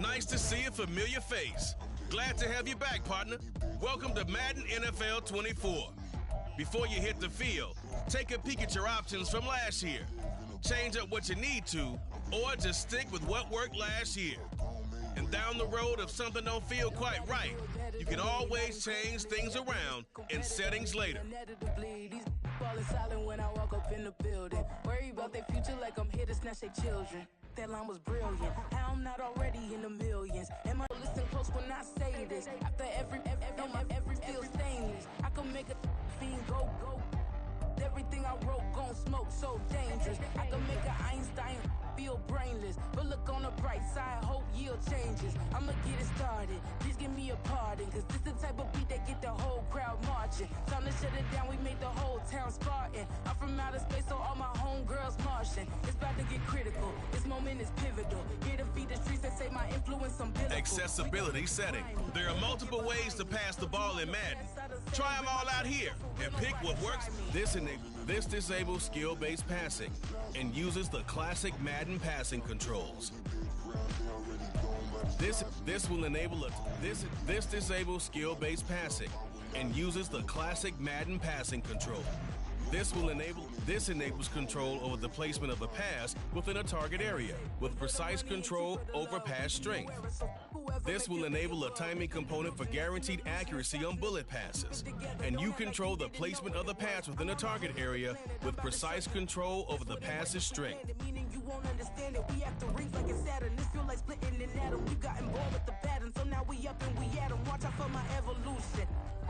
Nice to see a familiar face. Glad to have you back, partner. Welcome to Madden NFL 24. Before you hit the field, take a peek at your options from last year. Change up what you need to, or just stick with what worked last year. And down the road, if something don't feel quite right, you can always change things around in settings later. Falling silent when I walk up in the building. Worry about their future like I'm here to snatch their children. That line was brilliant. How I'm not already in the millions. Am I listen close when I say this? After every feel stainless. I can make a fiend go. Everything I wrote gon' smoke, so dangerous. I can make an Einstein feel brainless. But look on the bright side, hope yield changes. I'ma get it started, please give me a pardon. Cause this the type of beat that get the whole crowd marching. Time to shut it down, we made the whole town Spartan. I'm from outer space, so all my homegirls Martian. It's about to get critical, this moment is pivotal. Here to feed the streets that say my influence umbilical. Accessibility setting. There are multiple ways to pass the ball in Madden. Try them all out here and pick what works. This disables skill-based passing and uses the classic Madden passing controls. This disables skill-based passing and uses the classic Madden passing control. This enables control over the placement of the pass within a target area with precise control over pass strength. This will enable a timing component for guaranteed accuracy on bullet passes, and you control the placement of the pass within a target area with precise control over the pass's strength. Meaning you won't understand it. We have to rings like it's Saturn. This feel like splitting an atom. You got involved with the pattern, so now we up and we at 'em. Watch out for my evolution.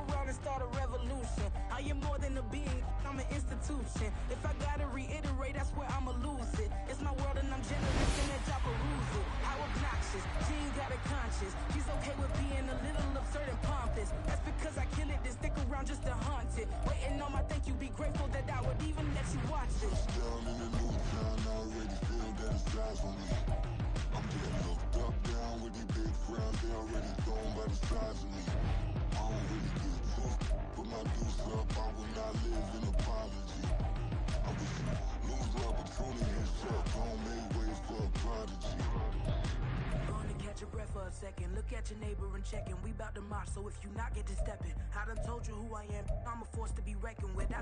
Around and start a revolution. I am more than a being, I'm an institution. If I gotta reiterate, that's where I'ma lose it. It's my world and I'm generous in that job perusal. How obnoxious, she ain't got a conscience. She's okay with being a little absurd and pompous. That's because I kill it, then stick around just to haunt it. Waiting on my thank you, be grateful that I would even let you watch this. Down in the new town, I already feel that it's eyes on me. I'm getting looked up, down with these big crowds, they already gone by the size of me. I don't really give a fuck, put my deuce up, I will not live in apology. I wish you lose the opportunity and shut, don't make ways for a prodigy. Gonna catch your breath for a second. Look at your neighbor and check in. We bout to march, so if you not get to stepping, I done told you who I am. I'm a force to be reckoned with. I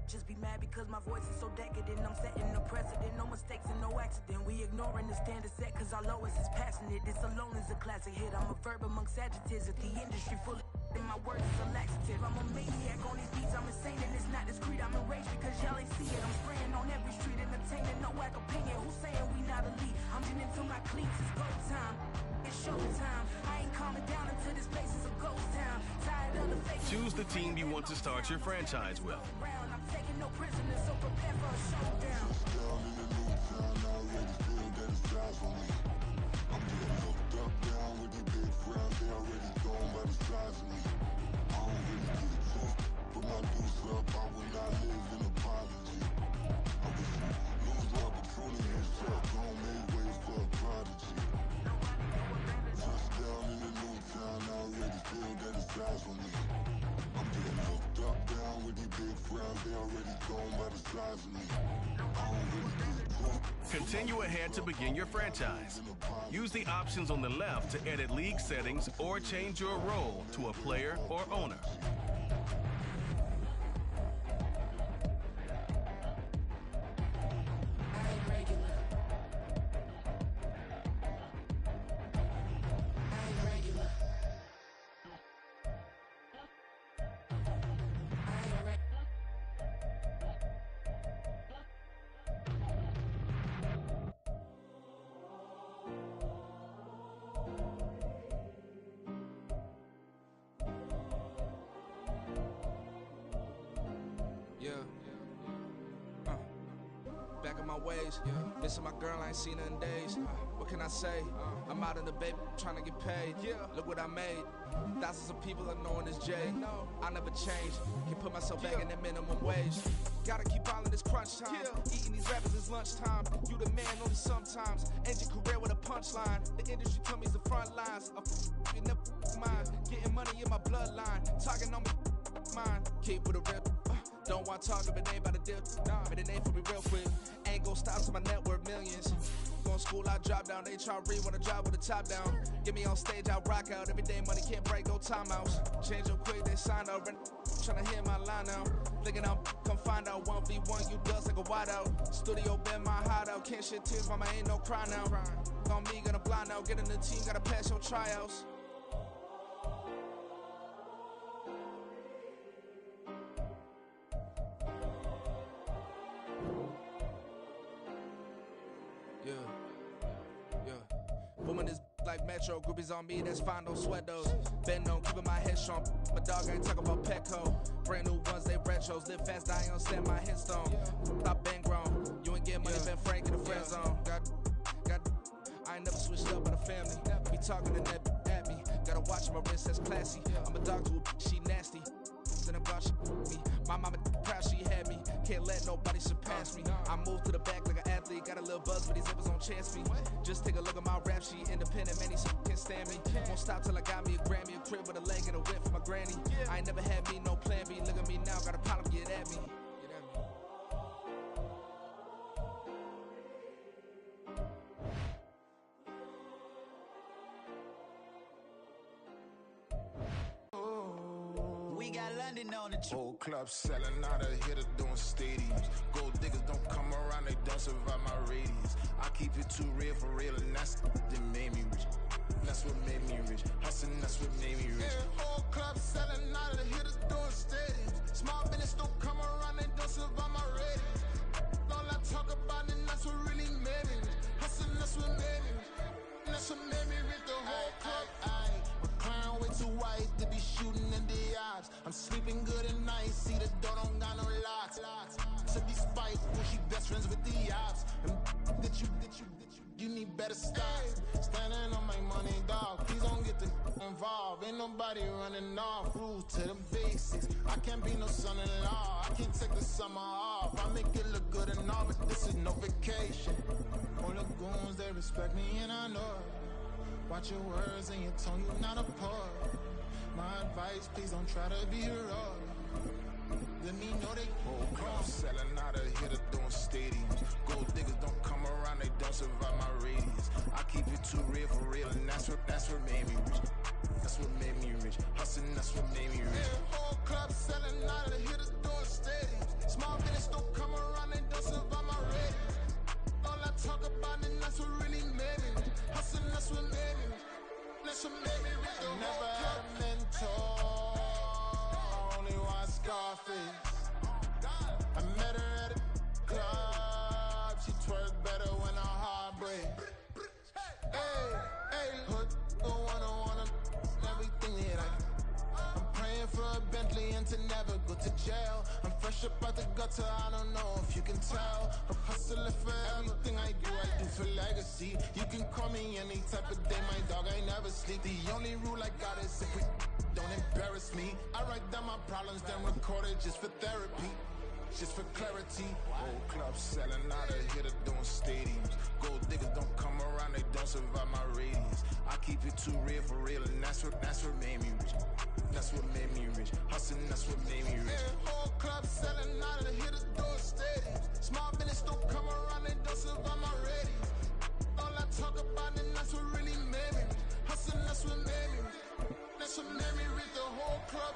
just be mad because my voice is so decadent. I'm setting the precedent, no mistakes and no accident. We ignoring the standard set cause our lowest is passionate. This alone is a classic hit. I'm a verb amongst adjectives. If the industry full of and my words is a laxative. I'm a maniac on these beats. I'm insane and it's not discreet. I'm enraged because y'all ain't see it. I'm spraying on every street, entertaining no whack opinion. Who's saying we not elite? I'm getting into my cleats. It's go time. It's showtime. I ain't calming down until this place is a ghost town. Tired of the fake. Choose the team you want to start your franchise with. I'm taking no prisoners, so prepare for a showdown. Down in the new town, I already feel that it's eyes on me. I'm getting looked up, down with these big crowds, they already gone by the size of me. I don't really give a fuck, put my deuce up, I will not live in apology. I wish you lose the opportunity and shut, don't make ways for a prodigy. Touchdown in the new town, I already feel that it's eyes on me. I'm getting looked up, down with these big crowds, they already gone by the size of me. I don't really give a fuck. Continue ahead to begin your franchise. Use the options on the left to edit league settings or change your role to a player or owner. Back in my ways, missing my girl, I ain't seen her in days. What can I say? I'm out in the baby, trying to get paid. Look what I made. Thousands of people are knowing this J. I never change. Can put myself back in the minimum wage. Gotta keep all in this crunch time. Eating these rappers is lunchtime. You the man only sometimes. End your career with a punchline. The industry told me it's the front lines. You never mine. Getting money in my bloodline. Talking on me, mine. Keep with a real. Don't want to talk if it ain't about the deal. But it ain't for me real quick. Ain't gon' stop till my net worth millions. Gon' on school, I drop down. They try to read when I drive with the top down. Get me on stage, I rock out. Every day money can't break, no timeouts. Change up quick, they sign up. Tryna hear my line now. Thinking I'm come find out 1v1, you dust like a wideout. Studio been my hideout. Can't shed tears, mama ain't no cry now. On me, gonna blind out. Get in the team, gotta pass your tryouts. Woman is like Metro, groupies on me, that's fine, don't sweat those. Bend on, keeping my head strong. My dog ain't talking about Petco. Brand new ones, they retros. Live fast, I ain't on stand my headstone. Stop been grown. You ain't get money, been frank in the friend zone. I ain't never switched up on the family. Be talking to that at me. Gotta watch my wrist, that's classy. I'm a dog to a she nasty. Then I'm about me. My mama proud she had me. Can't let nobody surpass me. I move to the back like an athlete. Got a little buzz, but these zippers don't chance me. Just take a look at my rap sheet. Independent, man, these can't stand me. Won't stop till I got me a Grammy, a crib with a leg and a whip for my granny. I ain't never had me no plan B. Look at me now, got a problem, get at me. We got London on the Whole club selling out of hitter doing stadiums. Gold diggers don't come around, they don't survive my radius. I keep it too real for real, and that's that made me rich. That's what made me rich. Hustling, that's what made me rich. Yeah, whole club selling out of hitters doing stadiums. Small business don't come around, they don't survive my radius. All I talk about it, that's what really made me rich. Hustling, that's what made me rich. That's what made me rich. The whole club. McLaren way too white to be shooting in the ops. I'm sleeping good at night, see the door don't got no locks. To be spiteful, she best friends with the ops. And that you need better stop. Standing on my money, dog. Please don't get the involved. Ain't nobody running off. Rules to the basics. I can't be no son-in-law. I can't take the summer off. I make it look good and all, but this is no vacation. All the goons, they respect me and I know it. Watch your words and your tone, you not a part. My advice, please don't try to be heroic. Let me know they whole club selling out of hitter doing stadiums. Gold diggers don't come around, they don't survive my radius. I keep it too real for real, and that's what made me rich. That's what made me rich. Hustling, that's what made me rich. Yeah, whole club selling out of hitters doing stadiums. Small business don't come around, they don't survive my radius. All I talk about it, that's what really made me rich. Hustling, that's what made me rich. That's what made me rich. I never had a mentor. Only one Scarface. I met her at a club. She twerk better when her heart breaks. Hey, hood, the wanna everything that I'm praying for a Bentley and to never go to jail. I'm fresh up out the gutter, I don't know if you can tell. I'm hustling for everything I do for legacy. You can call me any type of day, my dog, I never sleep. The only rule I got is if we don't embarrass me. I write down my problems, then record it just for therapy. Just for clarity. Whole club selling out of hitter doing stadiums. Gold diggers don't come around, they don't survive my radius. I keep it too real for real, and that's what made me rich. That's what made me rich. Hustling, that's what made me rich. Yeah, whole club selling out of hitters doing stadiums. Small business don't come around, they don't survive my radius. All I talk about it, that's what really made me rich. Hustling, that's what made me rich. That's what made me rich. The whole club.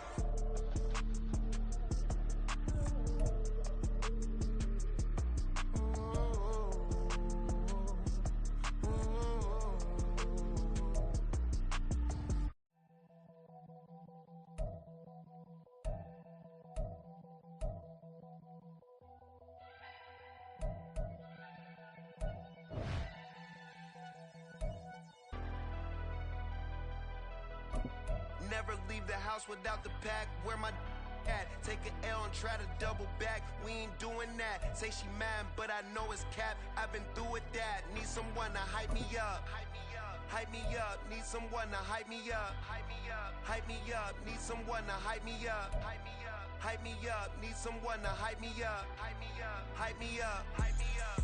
Never leave the house without the pack. Where my at? Take an L and try to double back. We ain't doing that. Say she mad, but I know it's cap. I've been through with that. Need someone to hype me up. Hype me up. Need someone to hype me up. Hype me up. Hype me up. Need someone to hype me up. Hype me up. Hype me up. Need someone to hype me up. Hype me up. Hype me up. Hype me up.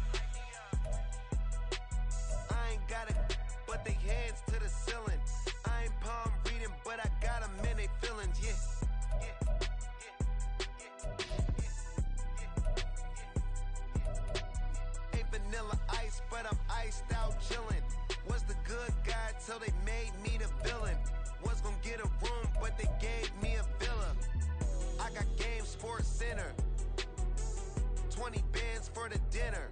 I ain't got it, but they hands to the ceiling. I ain't palm reading, but I got them in they feelings, yeah. Ain't vanilla ice, but I'm iced out chillin'. Was the good guy till they made me the villain. Was gonna get a room, but they gave me a villa. I got game, Sports Center. 20 bands for the dinner.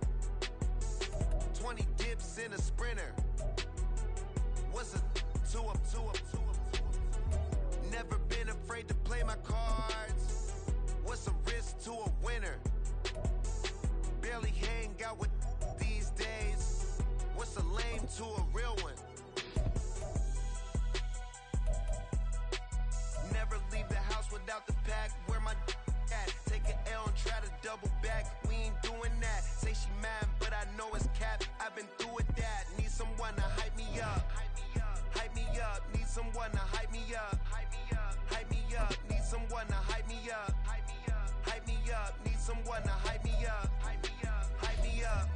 20 dips in a sprinter. What's a two up? Never been afraid to play my cards. What's a risk to a winner? Barely hang out with these days. What's a lame to a real one? Never leave the house without the pack. Where my at? Take an L and try to double back. We ain't doing that. Say she mad, but I know it's cap. I've been through with that. Need someone to hype me up. Hype me up. Need someone to hype me up. Hype me up. Need someone to hype me up. Hype me up. Need someone to hype me up. Hype me up.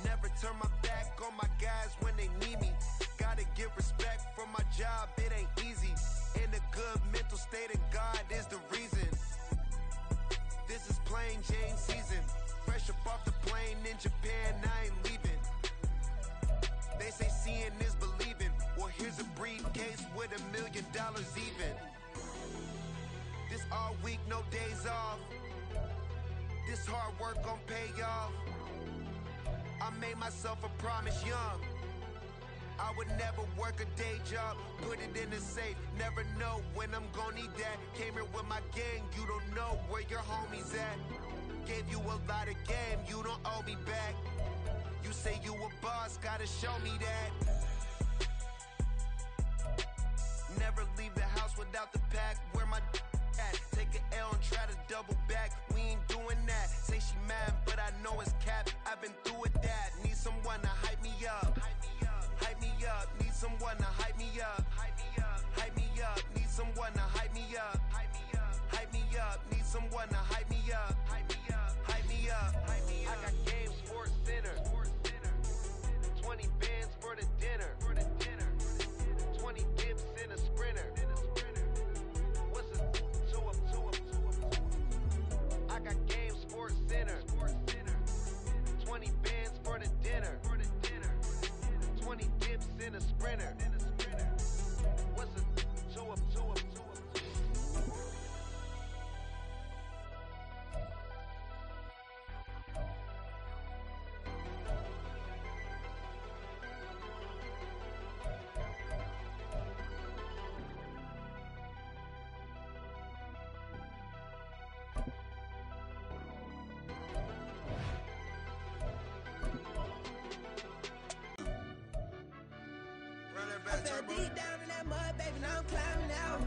Never turn my back on my guys when they need me. Gotta give respect for my job, it ain't easy. In a good mental state, and God is the reason. This is plain Jane season. Fresh up off the plane in Japan, I ain't leaving. They say seeing is believing. Well, here's a briefcase with $1 million even. This all week, no days off. This hard work gon' pay off. I made myself a promise young. I would never work a day job, put it in the safe. Never know when I'm gon' need that. Came here with my gang, you don't know where your homies at. Gave you a lot of game, you don't owe me back. You say you a boss, gotta show me that. Never leave the house without the pack. Where my at? Take an L and try to double back. We ain't doing that. Say she mad, but I know it's cap. I've been through with that. Need someone to hype me up. Hype me up. Need someone to hype me up. Hype me up. Need someone to hype me up. Hype me up. Need someone to hype me up. Hype me up. I got game, Sports Center. 20 bands for the dinner. 20 dips in a sprinter. What's a two up? I got game, Sports Center. 20 bands for the dinner. 20 dips in a sprinter. What's a two up? I fell deep down in that mud, baby, now I'm climbing out.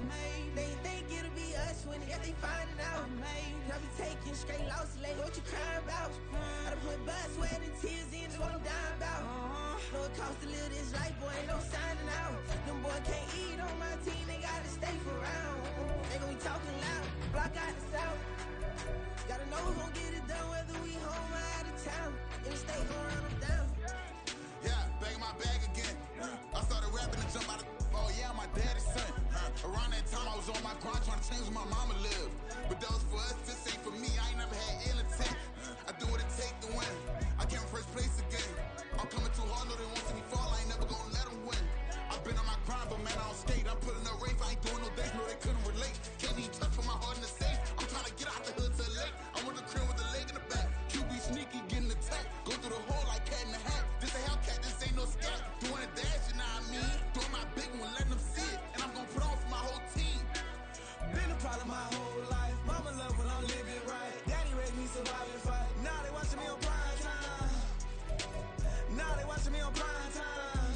They think it'll be us when they finding out. I be taking straight losses lately, what you crying about? I done put blood, sweat, and tears in, just what I'm dying about. Know it costs to live this life, boy, ain't no signing out. Them boys can't eat on my team, they gotta stay for round. They gon' be talking loud, block out the south. Gotta know who's gon' get it done, whether we home or out of town. In the state, gon' run them down. Yeah, back in my bag again. I started rapping and jump out of oh yeah, I'm my daddy's son. Around that time I was on my grind trying to change where my mama lived. But that was for us, this ain't for me. I ain't never had ill intent. I do what it take to win. I came in first place again. I'm coming too hard, no they won't see me fall. I ain't never gonna let them win. I've been on my grind, but man I don't skate. I'm putting up race, I ain't doing no days, no they couldn't relate. Can't even touch for my heart in the safe. I'm trying to get out the hood to the lake. I'm with the crib with the leg in the back. QB sneaky, getting attacked. Go through the hole like cat in the hat. This a Hellcat, this ain't no scat. Doing a dash, you know what I mean? Doing my big one, letting them see it. And I'm gonna put on for my whole team. Been a problem my whole life. Mama love when I'm living right. Daddy raised me survive and fight. Now they watching me on prime time. Now they watching me on prime time.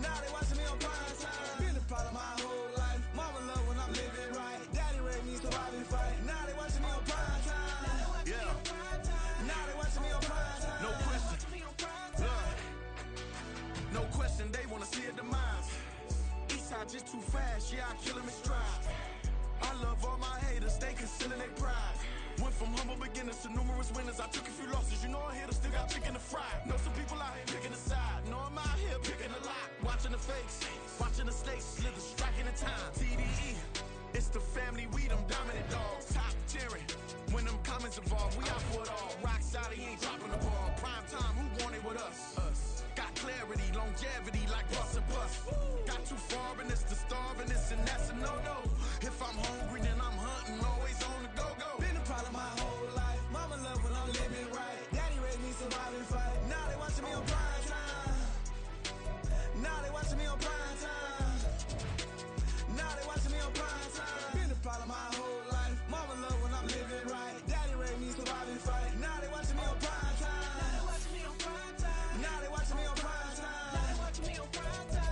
Now they watching me on prime time. Been a problem my whole life. Mama love when I'm living right. Daddy raised me survive and fight. Now they watching me on prime time. Yeah. Now they watching me on prime time. No question. Look. No question, they wanna see a demise. Eastside just too fast, yeah, I kill him in stride. I love all my haters, they concealing their pride. Went from humble beginners to numerous winners. I took a few losses, you know I hit, still got chicken to fry. Know some people out here picking a side, know I'm out here picking a lot. Watching the fakes, watching the stakes, slither, striking the time. TDE, it's the family, we them dominant dogs. Top tiering, when them comments involved, we out for it all. Rock side longevity like bus and bus. Got too far and it's the starvingness and that's a no-no. If I'm hungry then I'm hunting, always on the go-go. Been a problem my whole life. Mama love when I'm living right. Daddy raised me survive and fight. Now they watching me on prime time. Now they watching me on prime time. Now they watching me on prime time. Been a problem my whole life. Mama love when I'm living right. Daddy raised me survive and fight. Now they watching me on prime time. Now they watching me on prime time. Now they watching me on prime time. Now they watching me on prime time.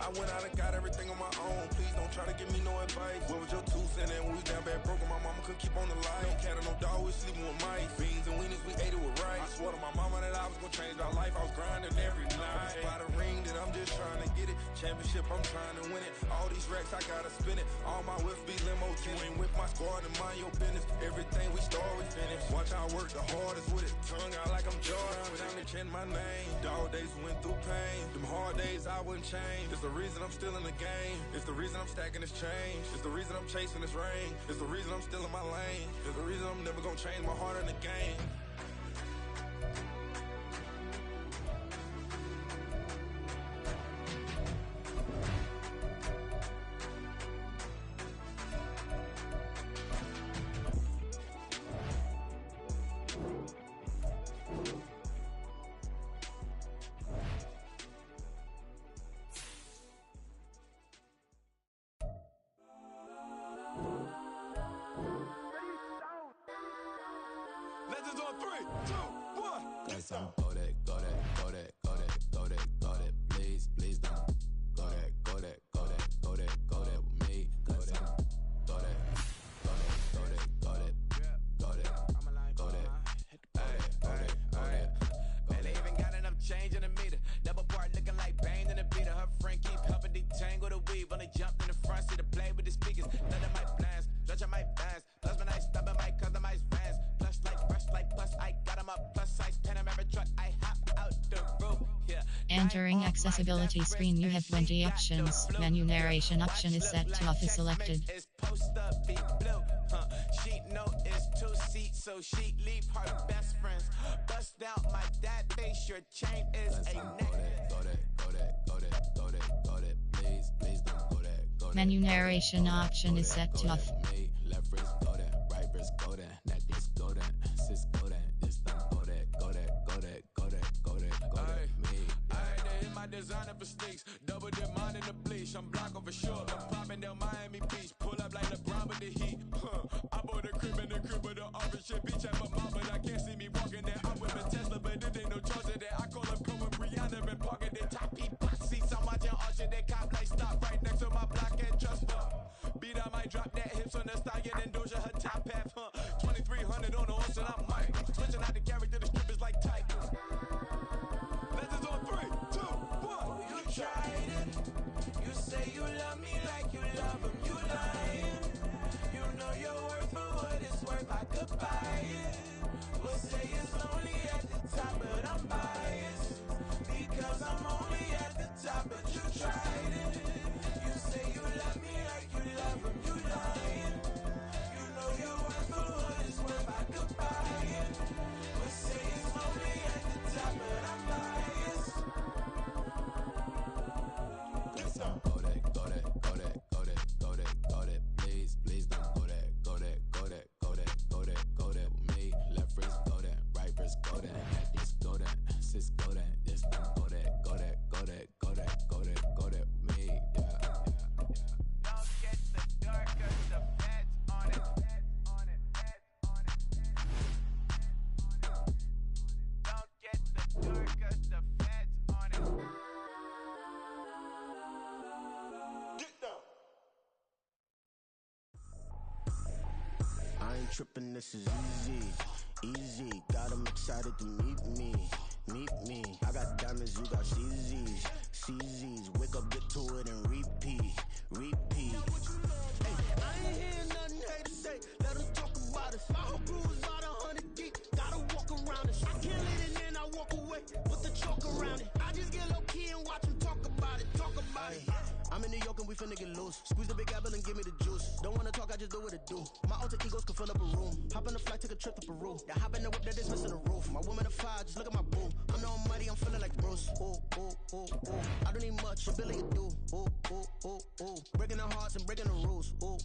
I went out and got everything on my own. Please don't try to give me no advice. What was your 2 cents and we was down bad broke and my mama couldn't keep on the light. No cat and no dog, we sleeping with mice. Beans and weenies, we ate it with rice. I swore to my mama that I was gonna change our life. I was grinding every night. By the ring that I'm just trying to get it. Championship, I'm trying to win it. All these racks, I gotta spin it. All my whips be limo. You ain't with my squad and mind your business. Everything we start, we finish. Watch I work the hardest with it. Tongue out like I'm Jordan. Without me change my name. Dog days went through pain. Them hard days I wouldn't change. It's the reason I'm still in the game. It's the reason I'm stacking this change. It's the reason I'm chasing this rain. It's the reason I'm still in my lane. It's the reason I'm never gonna change my heart in the game. Legends on 3, 2, 1. Cause I'm go that, go that, go that, go that, go that, go that. Please, please don't go that, go that, go that, go that, go that with me. Cause I'm go that, go that, go that, go that, go that, go that, go that. Man, they even got enough change in the meter. Double part looking like Bane in the beater. Her friend keep helping detangle the weave. Only jumped in the front seat to play with the speakers. None of my plans, stretch on my fans. Plus when I stop at my customized fans. Plus like brush like plus I got them up. Plus size Panamera truck. I hop out the roof. Yeah. Entering accessibility screen, you have 20 options. Menu narration option is set to off is selected. It's post up, be blue. Sheet note is 2 seats, so she leave her best friends. Bust out my dad face, your chain is a neck. Go that, go that, go that, go that, go that. Please, please don't go that, go that. Menu narration option is set to off. Left wrist go that, right wrist go that, necklace go that, sis go that, this don't go that, go that, go that, go that, go that, go that. Me. I had to hit my designer for sneaks. Double dip mine in the bleach. I'm Blanco for sure. I'm popping down Miami Beach. Pull up like LeBron with the heat. I bought a crib in the crib with the orange shit. Beach at my mom, but I can't see me walking there. I'm with a Tesla, but it ain't no charger there. I call up Cohen, Brianna, and parking their top heat box seats. I'm watching Usher. They cop like stop right next to my block and trust for. Beat I might drop that hips on the stallion and Doja her top half. 2300 on the horse and I'm Mike. Switching out the character, the strip is like Tigers. Legends on 3, 2, 1. You tried it. You say you love me like you love him. You lying. You know your worth for what it's worth. I could buy it. We'll say it's only at the top, but I'm biased. Because I'm only at the top, but you tried it. You say you love me like you love him. You lying. You know your worth for what it's worth. I could buy it. We'll say it's only at the top, but I'm biased. Go that, go that, go that, go that, go that, go that. Please, please don't go that, go that, go that, go that, go that, go that with me. Left wrist go that, right wrist go that, necklace go that, sis go that, this don't go that, go that, go that, go that, go that, go that with me. Yeah. Don't get the dark, cause the feds on it. Don't get the dark, cause the feds on it. Get down. I ain't tripping, this is easy, easy. Got 'em excited to meet me, meet me. I got diamonds, you got CZs, CZs. Wake up, get to it and repeat, repeat. Hey, I ain't hearing nothing hate to say. Let 'em talk about us. My whole crew is about 100 deep. Gotta walk around us. I kill it and then I walk away with the chalk around it. I just get low key and watch 'em talk about it, talk about it. I'm in New York and we finna get loose. Squeeze the big apple and give me the juice. Don't wanna talk, I just do what it do. My alter egos can fill up a room. Hop on the flight, take a trip to Peru. The hop in the whip that is missing the roof. My woman a fire, just look at my boo. I'm no money, I'm feeling like Bruce. Ooh, ooh, ooh. I don't need much, ability to do. Ooh. Breaking the hearts and breaking the rules. Ooh.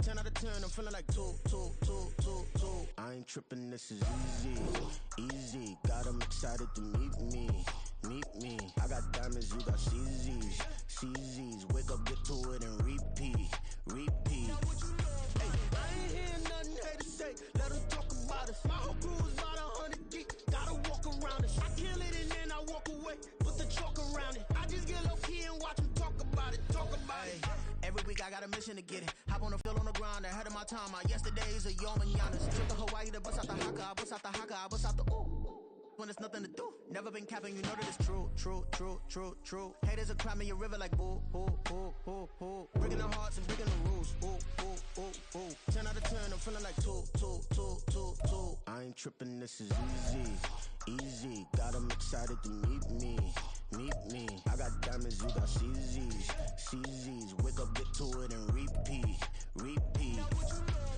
10 out of 10, I'm feeling like two. I ain't tripping, this is easy. Got 'em excited to meet me. I got diamonds, you got CZs. Wake up, get to it, and repeat. Hey, I ain't hearing nothing haters say. Let them talk about us. My whole crew is about 100 deep. Gotta walk around us. I kill it and then I walk away. Put the chalk around it. I just get low key and watch them talk about it. Every week I got a mission to get it. Hop on the field on the ground ahead of my time. My yesterdays are yo mananas. Trip to Hawaii to bust out the haka. I bust out the ooh. When there's nothing to do. Never been capping, you know that it's true. Haters are climbing your river like boo. Breaking the hearts and breaking the rules. Ooh. 10 out of 10, I'm feeling like two. I ain't tripping, this is easy. Got 'em excited to meet me. I got diamonds, you got CZs. Wake up, get to it, and repeat.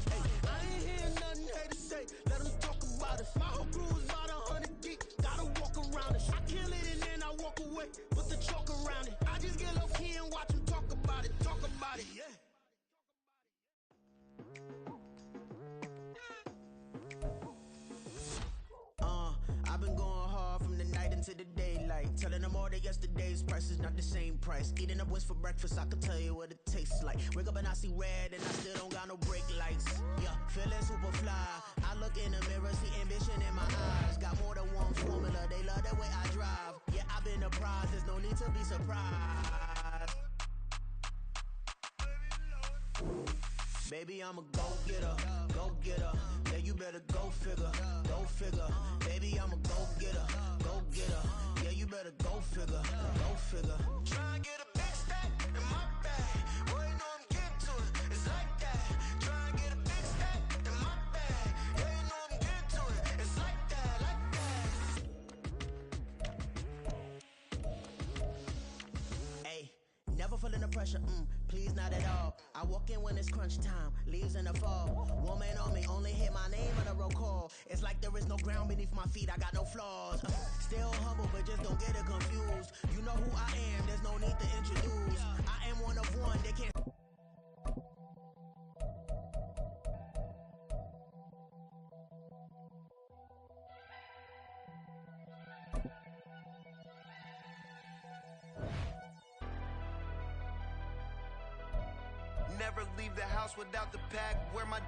Hey, I ain't hearing nothing haters say. Let them talk about us. My whole crew is about 100 deep. Gotta walk around us. I kill it and then I walk away. Put the chalk around it. I just get low key and watch them talk about it. Yeah. I've been going hard from the night into the daylight. Telling them all that yesterday's price is not the same price. Eating up wings for breakfast, I can tell you what it tastes like. Wake up and I see red and I still don't got no brake lights. Yeah, feeling super fly. I look in the mirror, see ambition in my eyes. Got more than one formula, they love the way I drive. Yeah, I've been a prize, there's no need to be surprised. Baby, I'm a go-getter. Yeah, you better go figure. Baby, I'm a go-getter. Yeah, you better go figure. Try and get a big stack in my bag. Boy, you know I'm getting to it. It's like that. Try and get a big stack in my bag. Yeah, you know I'm getting to it. It's like that. Hey, never feeling the pressure. Please, not at all. I walk in when it's crunch time, leaves in the fall. Woman on me, only hit my name on a roll call. It's like there is no ground beneath my feet, I got no flaws. Still humble, but just don't get it confused. You know who I am, there's no need to introduce. I am one of one, they can't. Never leave the house without the pack. Where my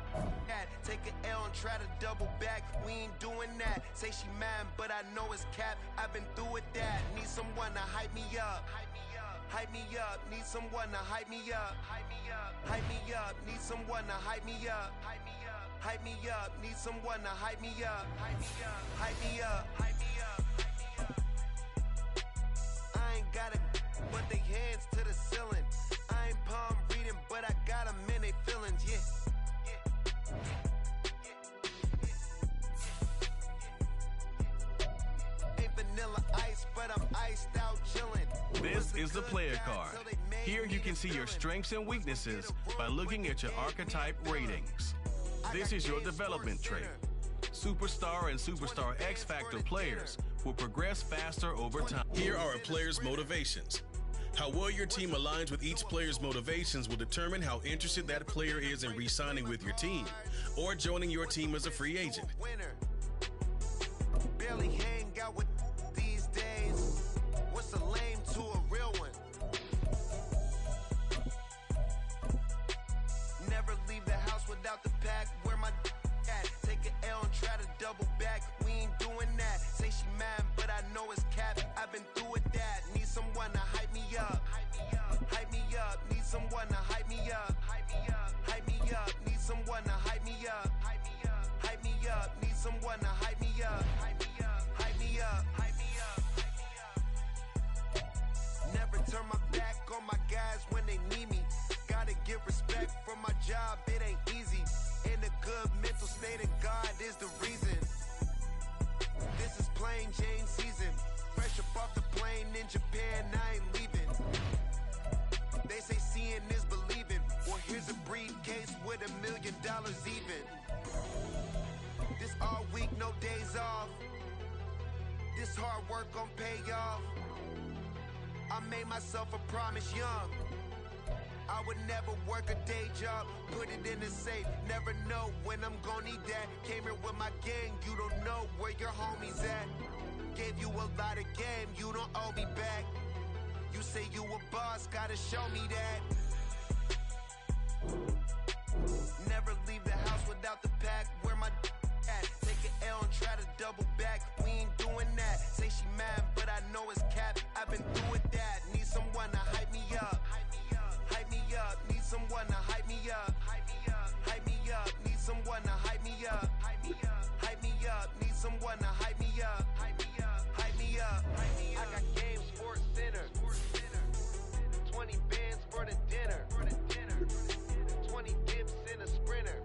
at? Take an L and try to double back. We ain't doing that. Say she mad, but I know it's cap. I've been through with that. Need someone to hype me up. Need someone to hype me up. Need someone to hype me up. Need someone to hype me up. I ain't got it, but they hands to the ceiling. I ain't palm reading, but I got them in they feelings, yeah. Ain't vanilla ice, but I'm iced out chillin'. This is the player card. Here you can see your strengths and weaknesses by looking at your archetype ratings. This is your development trait. Superstar and Superstar X Factor players will progress faster over time. Here are a player's motivations. How well your team aligns with each player's motivations will determine how interested that player is in re-signing with your team or joining your team as a free agent. Barely hang out with these days. What's a lame to a real one? Never leave the house without the pack. Where my at? Take an L and try to double back. We ain't doing that. Say she mad, but I know it's cap. I've been through with that. Need someone to hype me up. Need someone to hype me up. Need someone to hype me up. Need someone to hype me up. Never turn my back on my guys when they need me. Gotta give respect for my job, it ain't easy. In a good mental state and God is the reason. This is plain Jane season. Fresh up off the plane in Japan, I ain't leaving. They say seeing is believing. Well, here's a briefcase with $1 million even. This all week, no days off. This hard work gon' pay off. I made myself a promise young. I would never work a day job, put it in the safe, never know when I'm gonna need that. Came here with my gang, you don't know where your homies at. Gave you a lot of game, you don't owe me back. You say you a boss, gotta show me that. Never leave the house without the pack, where my at. Take an L and try to double back, we ain't doing that. Say she mad, but I know it's cap, I've been through with that. Need someone to hype me up. Hype me up, need someone to hype me up. Hype me up, need someone to hype me up. Hype me up, need someone to hype me up. Hype me up, I got game, sports center. 20 bands for the dinner. 20 dips in a sprinter.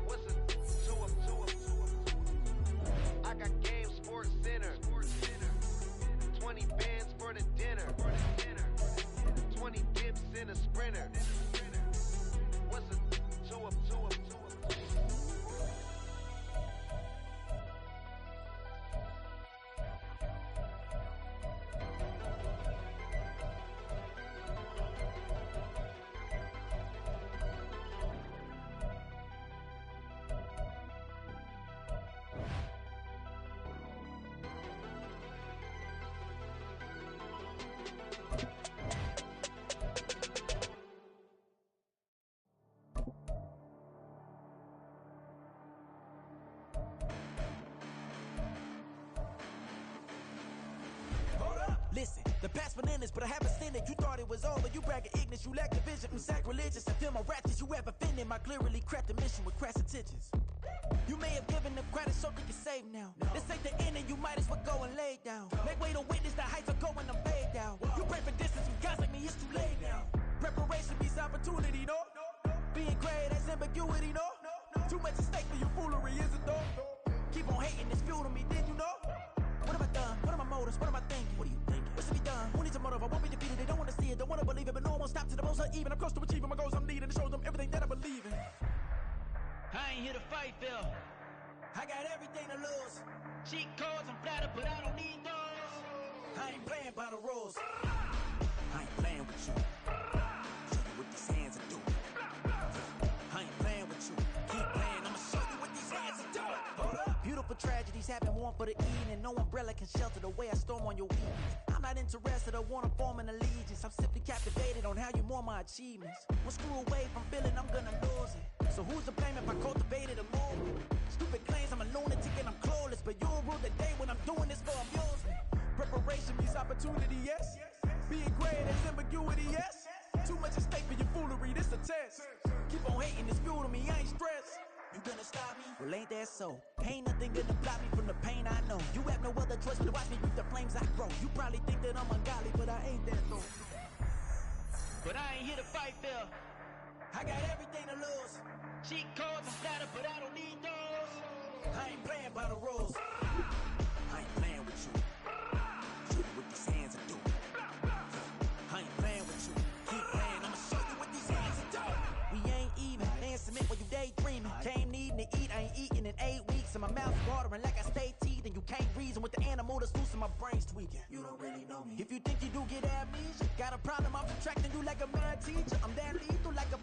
What's a 2 up? I got game, sports center. 20 bands for the dinner. 20 dips in a sprinter. What's a 2 up? Listen, the past bananas, but I haven't seen it. You thought it was over, you bragging ignorance, you lack the vision. I'm sacrilegious, I feel my ratchets, you have offended my clearly crafted mission with crass intentions. You may have given them credit so they can save now. This ain't the end and you might as well go and lay down. Make way to witness the heights are going to fade down. You pray for distance with guys like me, it's too late now. Preparation means opportunity, no? Being great has ambiguity, no? Too much at stake for your foolery, is it though? Keep on hating, it's fuel to me, did you know? What have I done? What are my motives? What am I thinking? What are you thinking? What's to be done? Who needs a motive? I won't be defeated. They don't want to see it, don't want to believe it, but no one won't stop to the most even. I'm close to achieving my goals I'm leading to show them everything that I believe in. I ain't here to fight, Phil. I got everything to lose. Cheat codes, I'm flattered, but I don't need those. I ain't playing by the rules. I ain't playing with you. Show you what these hands are doing. I ain't playing with you. Keep playing, I'ma show you what these hands are doing. Hold up. Beautiful tragedies happen, one for the evening. No umbrella can shelter the way I storm on your weekends. I'm not interested, I wanna form an allegiance. I'm simply captivated on how you mourn my achievements. Well, screw away from feeling I'm gonna lose it. So who's to blame if I cultivated a movement? Stupid claims I'm a lunatic and I'm clueless, but you'll rule the day when I'm doing this for amusement. Preparation means opportunity, yes. Being great is ambiguity, yes. Too much at stake for your foolery, this a test. Keep on hating, it's fuel to me, I ain't stressed. You gonna stop me? Well, ain't that so? Ain't nothing gonna block me from the pain I know. You have no other choice but to watch me reap the flames I grow. You probably think that I'm ungodly, but I ain't that though. But I ain't here to fight, Phil. I got everything to lose. Cheat codes, I'm flattered, but I don't need those. I ain't playing by the rules. I ain't playing with you. Show you what these hands are doing. I ain't playing with you. Keep playing, I'ma show you what these hands are doing. We ain't even. Man, submit while you daydreaming. Came needing to eat, I ain't eating in 8 weeks. And my mouth watering like I stay teeth. And you can't reason with the animal that's loose and my brain's tweaking. You don't really know me. If you think you do get amnesia, got a problem, I'm subtracting you like a mad teacher. I'm that lethal like a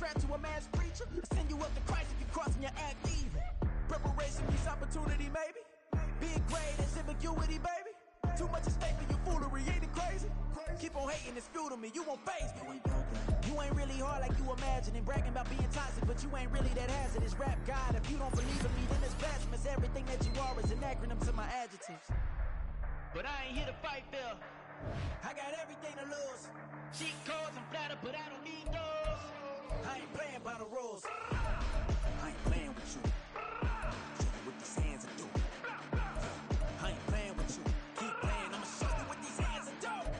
threat to a mass preacher. I send you up to Christ if you crossing your act evil. Preparation means opportunity, maybe. Being great is ambiguity, baby. Too much at stake for your foolery, ain't it crazy? Keep on hating, it's fuel to me, you won't faze me. You ain't really hard like you imagining. Bragging about being toxic, but you ain't really that hazardous. Rap God, if you don't believe in me, then it's blasphemous. Everything that you are is an acronym to my adjectives. But I ain't here to fight, Phil. I got everything to lose. Cheat codes, I'm flattered, but I don't need those. I ain't playing by the rules. I ain't playing with you. Show you what these hands are doing. I ain't playing with you. Keep playing, I'ma show you what these hands are doing.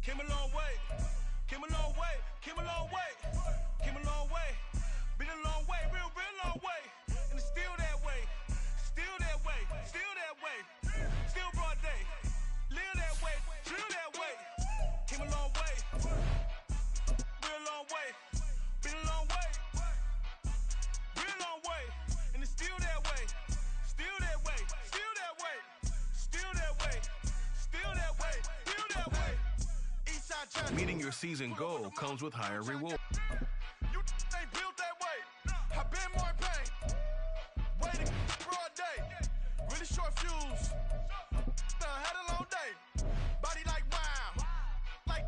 Came a long way, came a long way, came a long way, came a long way, been a long way, real long way, and it's still that way, still that way, still that way, still broad day, live that way, Meeting your season goal comes with higher reward. You ain't built that way. I been more in pain. Waiting broad day. Really short fuse. Had a long day. Body like wow. Like.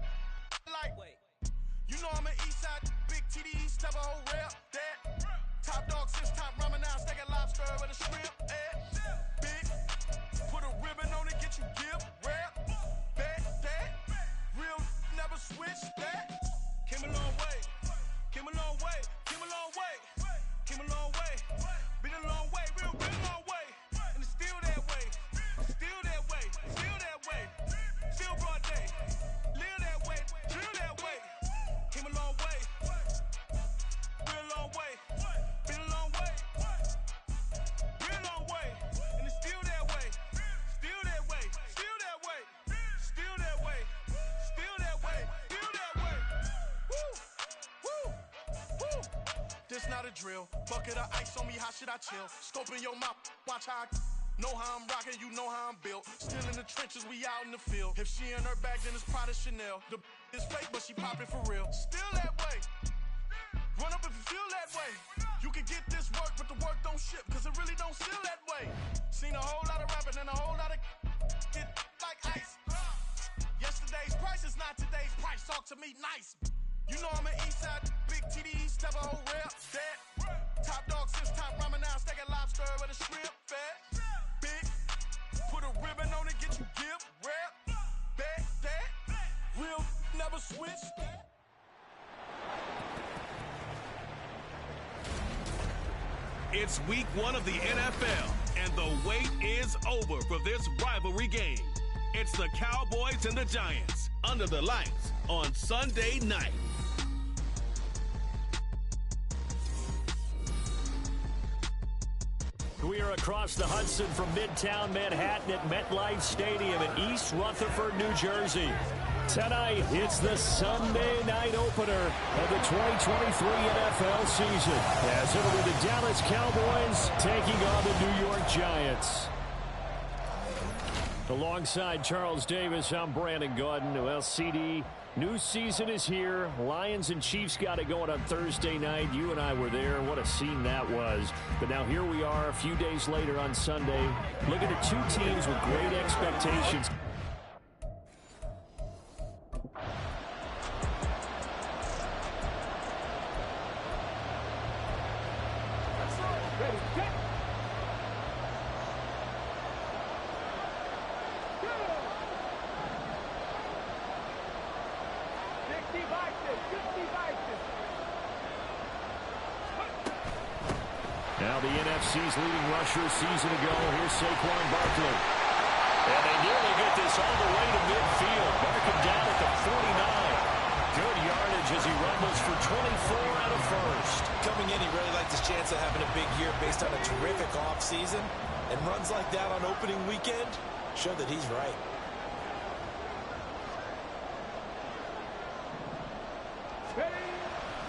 You know I'm an east side big TD, step a whole rep. That. Top dog since top ramen now. Steak and lobster with a shrimp. Big. Put a ribbon on it, get you give. Rap. That. Real never switch that. Came a long way. Came a long way. Came a long way. Came a long way. Been a long way. Real long way. And it's still that way. Still that way. Still that way. Still broad day. Live that way. Drill that way. Came a long way. Real long way. Been a long way. Real long way. And it's still that way. Still that way. Still that way. Still that way. Still that way. Still that way. Woo. Woo. Woo. This not a drill. Bucket of ice on me, how should I chill? Scope in your mouth, watch how I know how I'm rocking, you know how I'm built. Still in the trenches, we out in the field. If she in her bag, then it's Prada Chanel. The is fake, but she poppin' for real. Still that way. Run up if you feel that way. You can get this work, but the work don't ship, cause it really don't feel that way. Seen a whole lot of rapping and a whole lot of get like ice. Yesterday's price is not today's price. Talk to me nice. You know I'm an east side big TD, step a whole rep. That. Top dog since top ramen now. Steak and lobster with a shrimp. Fat. Big. Put a ribbon on it, get you give. Rap. That. Real never switch. It's week 1 of the NFL, and the wait is over for this rivalry game. It's the Cowboys and the Giants under the lights on Sunday night. We are across the Hudson from Midtown Manhattan at MetLife Stadium in East Rutherford, New Jersey. Tonight, it's the Sunday night opener of the 2023 NFL season, as it'll be the Dallas Cowboys taking on the New York Giants. Alongside Charles Davis, I'm Brandon Gordon. Well, CD, new season is here. Lions and Chiefs got it going on Thursday night. You and I were there. What a scene that was. But now here we are a few days later on Sunday, looking at two teams with great expectations. Now the NFC's leading rusher a season ago. Here's Saquon Barkley. And they nearly get this all the way to midfield. Barking down at the 49. Good yardage as he rumbles for 24 out of first. Coming in, he really liked his chance of having a big year based on a terrific offseason. And runs like that on opening weekend show that he's right.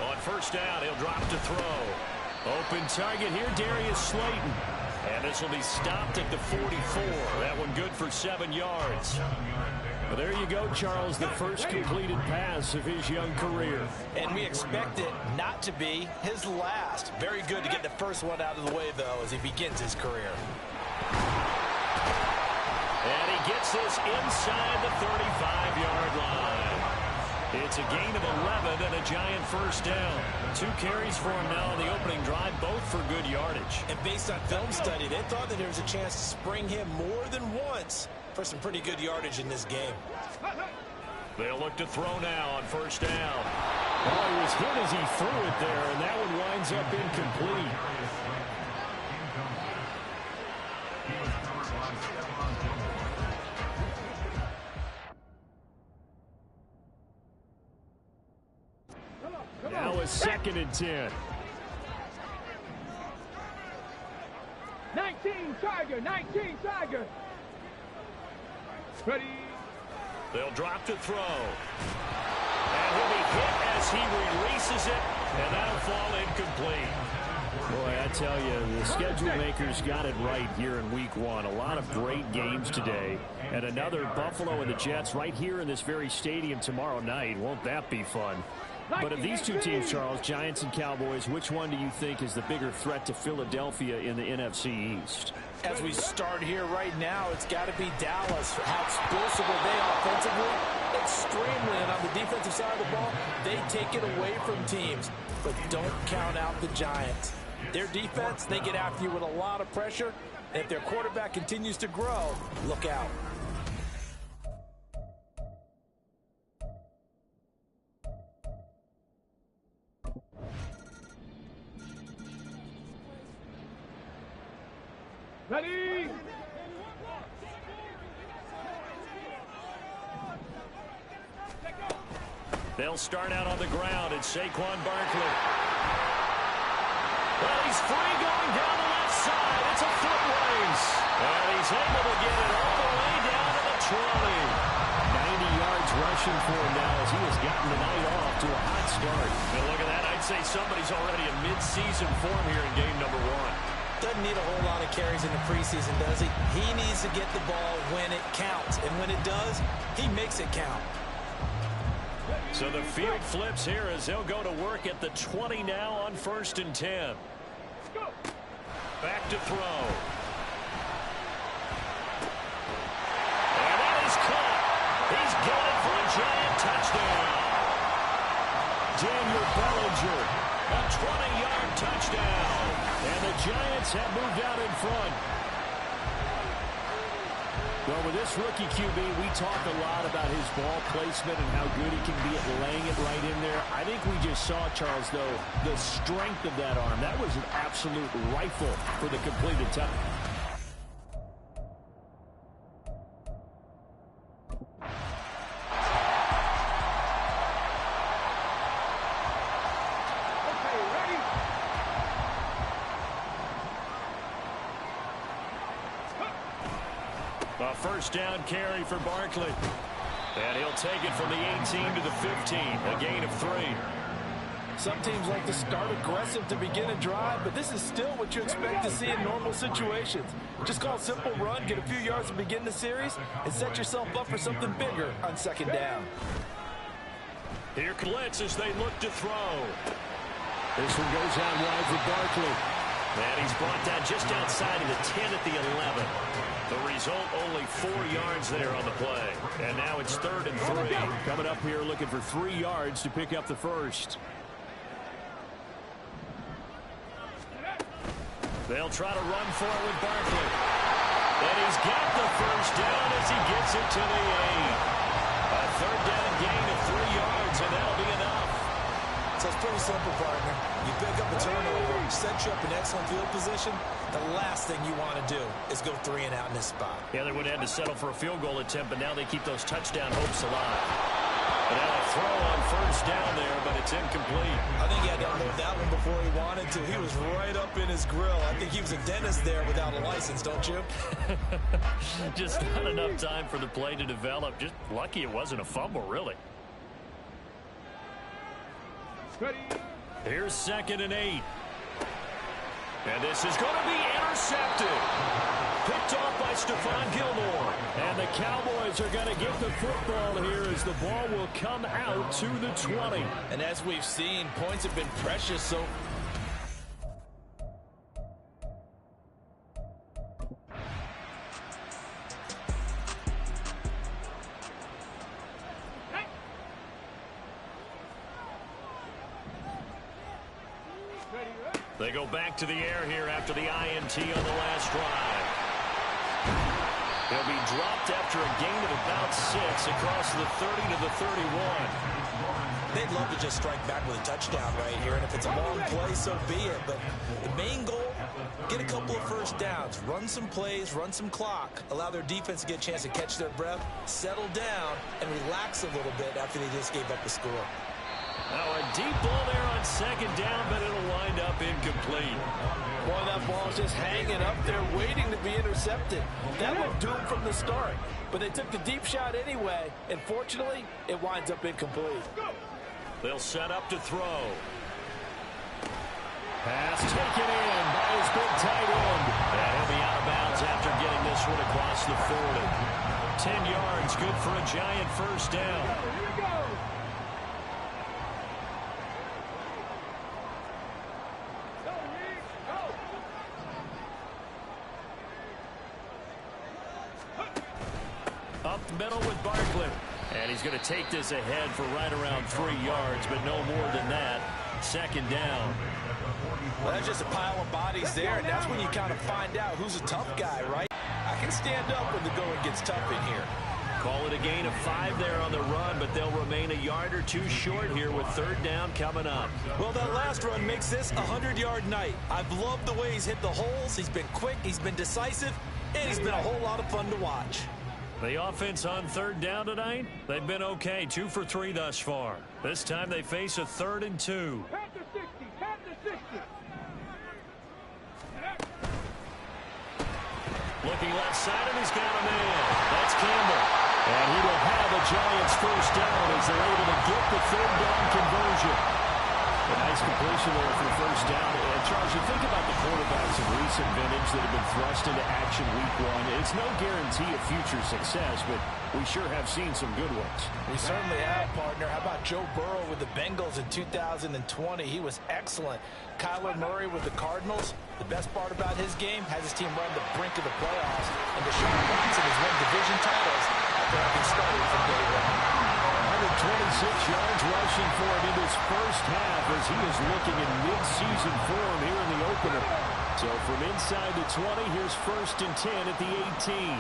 On first down, he'll drop to throw. Open target here, Darius Slayton. And this will be stopped at the 44. That one good for 7 yards. Well, there you go, Charles, the first completed pass of his young career. And we expect it not to be his last. Very good to get the first one out of the way, though, as he begins his career. And he gets this inside the 35-yard line. It's a gain of 11 and a Giant first down. 2 carries for him now on the opening drive, both for good yardage. And based on film study, they thought that there was a chance to spring him more than once for some pretty good yardage in this game. They'll look to throw now on first down. Oh, he was hit as he threw it there, and that one winds up incomplete. Now a 2nd and 10. 19 Tiger, 19 Tiger. Ready. They'll drop to throw. And he'll be hit as he releases it, and that'll fall incomplete. Boy, I tell you, the schedule makers got it right here in week one. A lot of great games today. And another Buffalo and the Jets right here in this very stadium tomorrow night. Won't that be fun? But of these two teams, Charles, Giants and Cowboys, which one do you think is the bigger threat to Philadelphia in the NFC East? As we start here right now, it's got to be Dallas. How explosive are they offensively? Extremely. And on the defensive side of the ball, they take it away from teams. But don't count out the Giants. Their defense, they get after you with a lot of pressure. And if their quarterback continues to grow, look out. Ready? They'll start out on the ground. It's Saquon Barkley. Well, he's free going down the left side. It's a foot race. And he's able to get it all the way down to the 20. 90 yards rushing for him now as he has gotten the night off to a hot start. And look at that. I'd say somebody's already in mid-season form here in game number one. Doesn't need a whole lot of carries in the preseason, does he? He needs to get the ball when it counts. And when it does, he makes it count. So the field flips here as they'll go to work at the 20 now on 1st and 10. Back to throw. And that is caught. He's got it for a giant touchdown. Daniel Bellinger, a 20-yard touchdown. And the Giants have moved out in front. Well, with this rookie QB, we talk a lot about his ball placement and how good he can be at laying it right in there. I think we just saw, Charles, though, the strength of that arm. That was an absolute rifle for the completed touchdown. A first down carry for Barkley. And he'll take it from the 18 to the 15, a gain of 3. Some teams like to start aggressive to begin a drive, but this is still what you expect to see in normal situations. Just call a simple run, get a few yards to begin the series, and set yourself up for something bigger on 2nd down. Here blitz as they look to throw. This one goes out wide for Barkley. And he's brought down just outside of the 10 at the 11. The result, only 4 yards there on the play. And now it's 3rd and 3. Coming up here looking for 3 yards to pick up the first. They'll try to run for it with Barkley. And he's got the first down as he gets it to the 8. A 3rd down gain of 3 yards, and that'll be enough. So it's pretty simple, partner. You pick up a turnover, set you up in excellent field position. The last thing you want to do is go 3 and out in this spot. Yeah, they would have had to settle for a field goal attempt, but now they keep those touchdown hopes alive. And now a throw on 1st down there, but it's incomplete. I think he had to unload that one before he wanted to. He was right up in his grill. I think he was a dentist there without a license, don't you? Just not enough time for the play to develop. Just lucky it wasn't a fumble, really. Here's 2nd and 8. And this is going to be intercepted. Picked off by Stephon Gilmore. And the Cowboys are going to get the football here as the ball will come out to the 20. And as we've seen, points have been precious, so... They go back to the air here after the INT on the last drive. He'll be dropped after a gain of about 6 across the 30 to the 31. They'd love to just strike back with a touchdown right here, and if it's a long play, so be it. But the main goal, get a couple of first downs, run some plays, run some clock, allow their defense to get a chance to catch their breath, settle down, and relax a little bit after they just gave up the score. Now a deep ball there on 2nd down, but it'll wind up incomplete. Boy, that ball is just hanging up there waiting to be intercepted. That looked doomed from the start, but they took the deep shot anyway, and fortunately, it winds up incomplete. They'll set up to throw. Pass taken in by his big tight end. And he'll be out of bounds after getting this one across the 40. 10 yards, good for a Giant first down. Here we go. Up the middle with Barkley. And he's going to take this ahead for right around 3 yards, but no more than that. Second down. Well, that's just a pile of bodies there, and that's when you kind of find out who's a tough guy, right? I can stand up when the going gets tough in here. Call it a gain of 5 there on the run, but they'll remain a yard or two short here with third down coming up. Well, that last run makes this a 100-yard night. I've loved the way he's hit the holes. He's been quick, he's been decisive, and he's been a whole lot of fun to watch. The offense on third down tonight, they've been okay, 2 for 3 thus far. This time they face a 3rd and 2. Tap to 60, tap to 60. Looking left side, and he's got a man. That's Campbell. And he will have a Giants first down as they're able to get the third down conversion. A nice completion there for the first down. And Charles, you think about the quarterbacks of recent vintage that have been thrust into action week 1. It's no guarantee of future success, but we sure have seen some good ones. We certainly have, partner. How about Joe Burrow with the Bengals in 2020? He was excellent. Kyler Murray with the Cardinals. The best part about his game has his team run the brink of the playoffs. And Deshaun Watson has won division titles after having started from day 1. 126 yards rushing for him in his first half as he is looking in mid-season form here in the opener. So from inside the 20, here's 1st and 10 at the 18.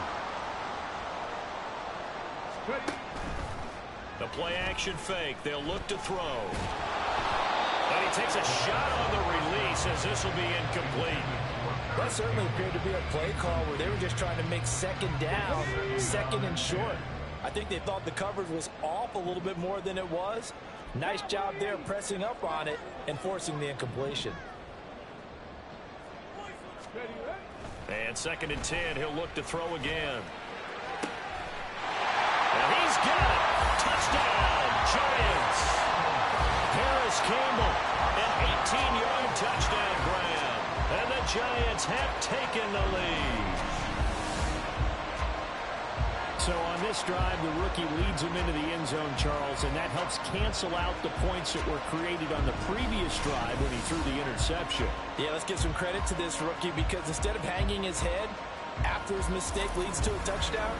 The play action fake. They'll look to throw. And he takes a shot on the release as this will be incomplete. That certainly appeared to be a play call where they were just trying to make second down, second and short. I think they thought the coverage was off a little bit more than it was. Nice job there pressing up on it and forcing the incompletion. And 2nd and 10, he'll look to throw again. And he's got it. Touchdown, Giants. Harris Campbell, an 18-yard touchdown grab. And the Giants have taken the lead. So on this drive, the rookie leads him into the end zone, Charles, and that helps cancel out the points that were created on the previous drive when he threw the interception. Yeah, let's give some credit to this rookie because instead of hanging his head after his mistake leads to a touchdown,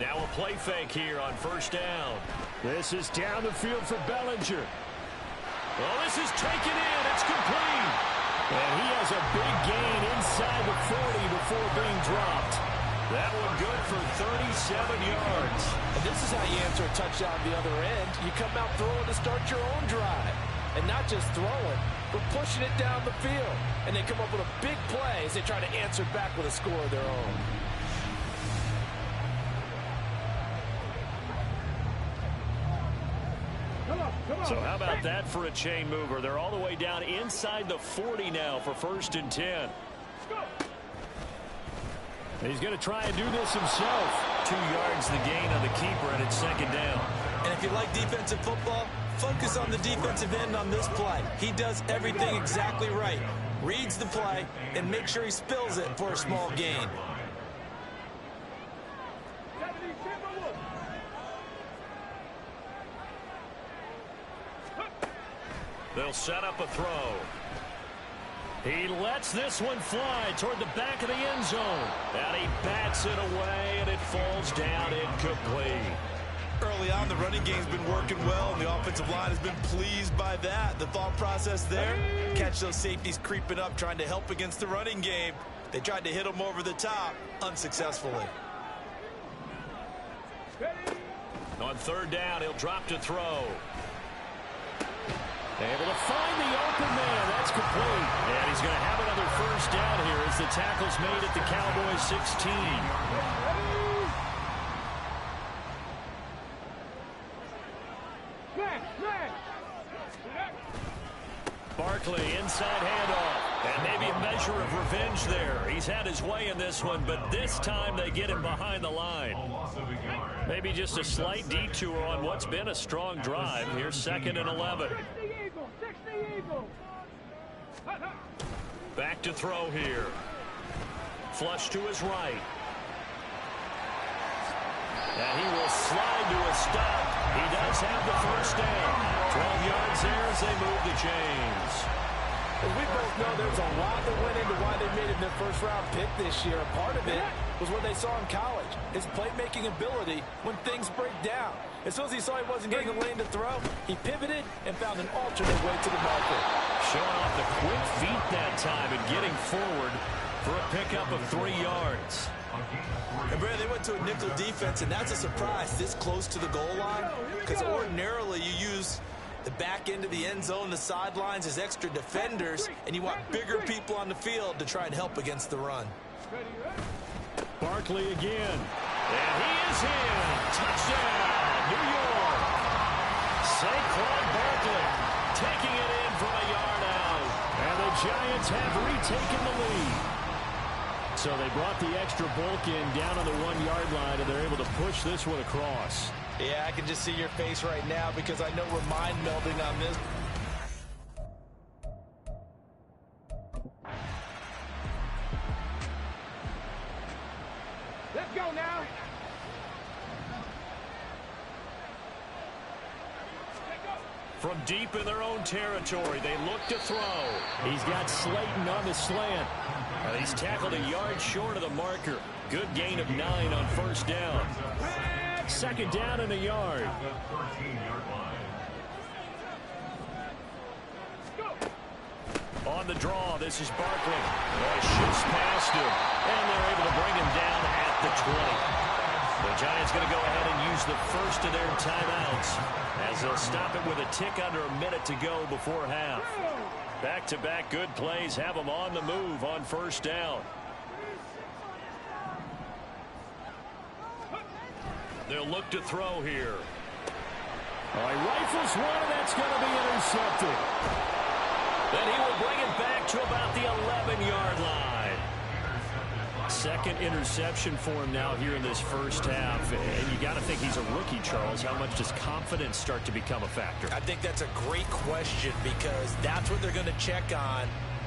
Now a play fake here on first down. This is down the field for Bellinger. Well, this is taken in. It's complete. And he has a big gain inside the 40 before being dropped. That one good for 37 yards. And this is how you answer a touchdown the other end. You come out throwing to start your own drive. And not just throwing, but pushing it down the field. And they come up with a big play as they try to answer back with a score of their own. So how about that for a chain mover? They're all the way down inside the 40 now for 1st and 10. He's going to try and do this himself. 2 yards the gain on the keeper, and it's 2nd down. And if you like defensive football, focus on the defensive end on this play. He does everything exactly right. Reads the play and makes sure he spills it for a small gain. They'll set up a throw. He lets this one fly toward the back of the end zone. And he bats it away, and it falls down incomplete. Early on, the running game's been working well, and the offensive line has been pleased by that. The thought process there, catch those safeties creeping up, trying to help against the running game. They tried to hit him over the top, unsuccessfully. On 3rd down, he'll drop to throw. Able to find the open man. That's complete. And he's going to have another first down here as the tackle's made at the Cowboys 16. inside handoff. And maybe a measure of revenge there. He's had his way in this one, but this time they get him behind the line. Maybe just a slight detour on what's been a strong drive. Here's 2nd and 11. Back to throw here. Flush to his right. And he will slide to a stop. He does have the first down. 12 yards there as they move the chains. As we both know, there's a lot that went into why they made him their first-round pick this year. A part of it was what they saw in college, his playmaking ability when things break down. As soon as he saw he wasn't getting a lane to throw, he pivoted and found an alternate way to the market. Showing off the quick feet that time and getting forward for a pickup of 3 yards. And Brad, they went to a nickel defense, and that's a surprise this close to the goal line, because ordinarily you use the back end of the end zone, the sidelines as extra defenders, and you want bigger people on the field to try and help against the run. Barkley again. And he is in. Touchdown, New York. Saquon Barkley taking it in from a yard out. And the Giants have retaken the lead. So they brought the extra bulk in down on the 1 yard line, and they're able to push this one across. Yeah, I can just see your face right now because I know we're mind melding on this. Let's go now. From deep in their own territory, they look to throw. He's got Slayton on the slant. He's tackled a yard short of the marker. Good gain of 9 on first down. 2nd down and a yard. On the draw, this is Barkley. Shoots past him, and they're able to bring him down at the 20. The Giants going to go ahead and use the first of their timeouts as they'll stop it with a tick under a minute to go before half. Back-to-back good plays have them on the move on first down. They'll look to throw here. All right, rifles one, and that's going to be intercepted. Then he will bring it back to about the 11-yard line. 2nd interception for him now here in this first half. And you got to think he's a rookie, Charles. How much does confidence start to become a factor? I think that's a great question because that's what they're going to check on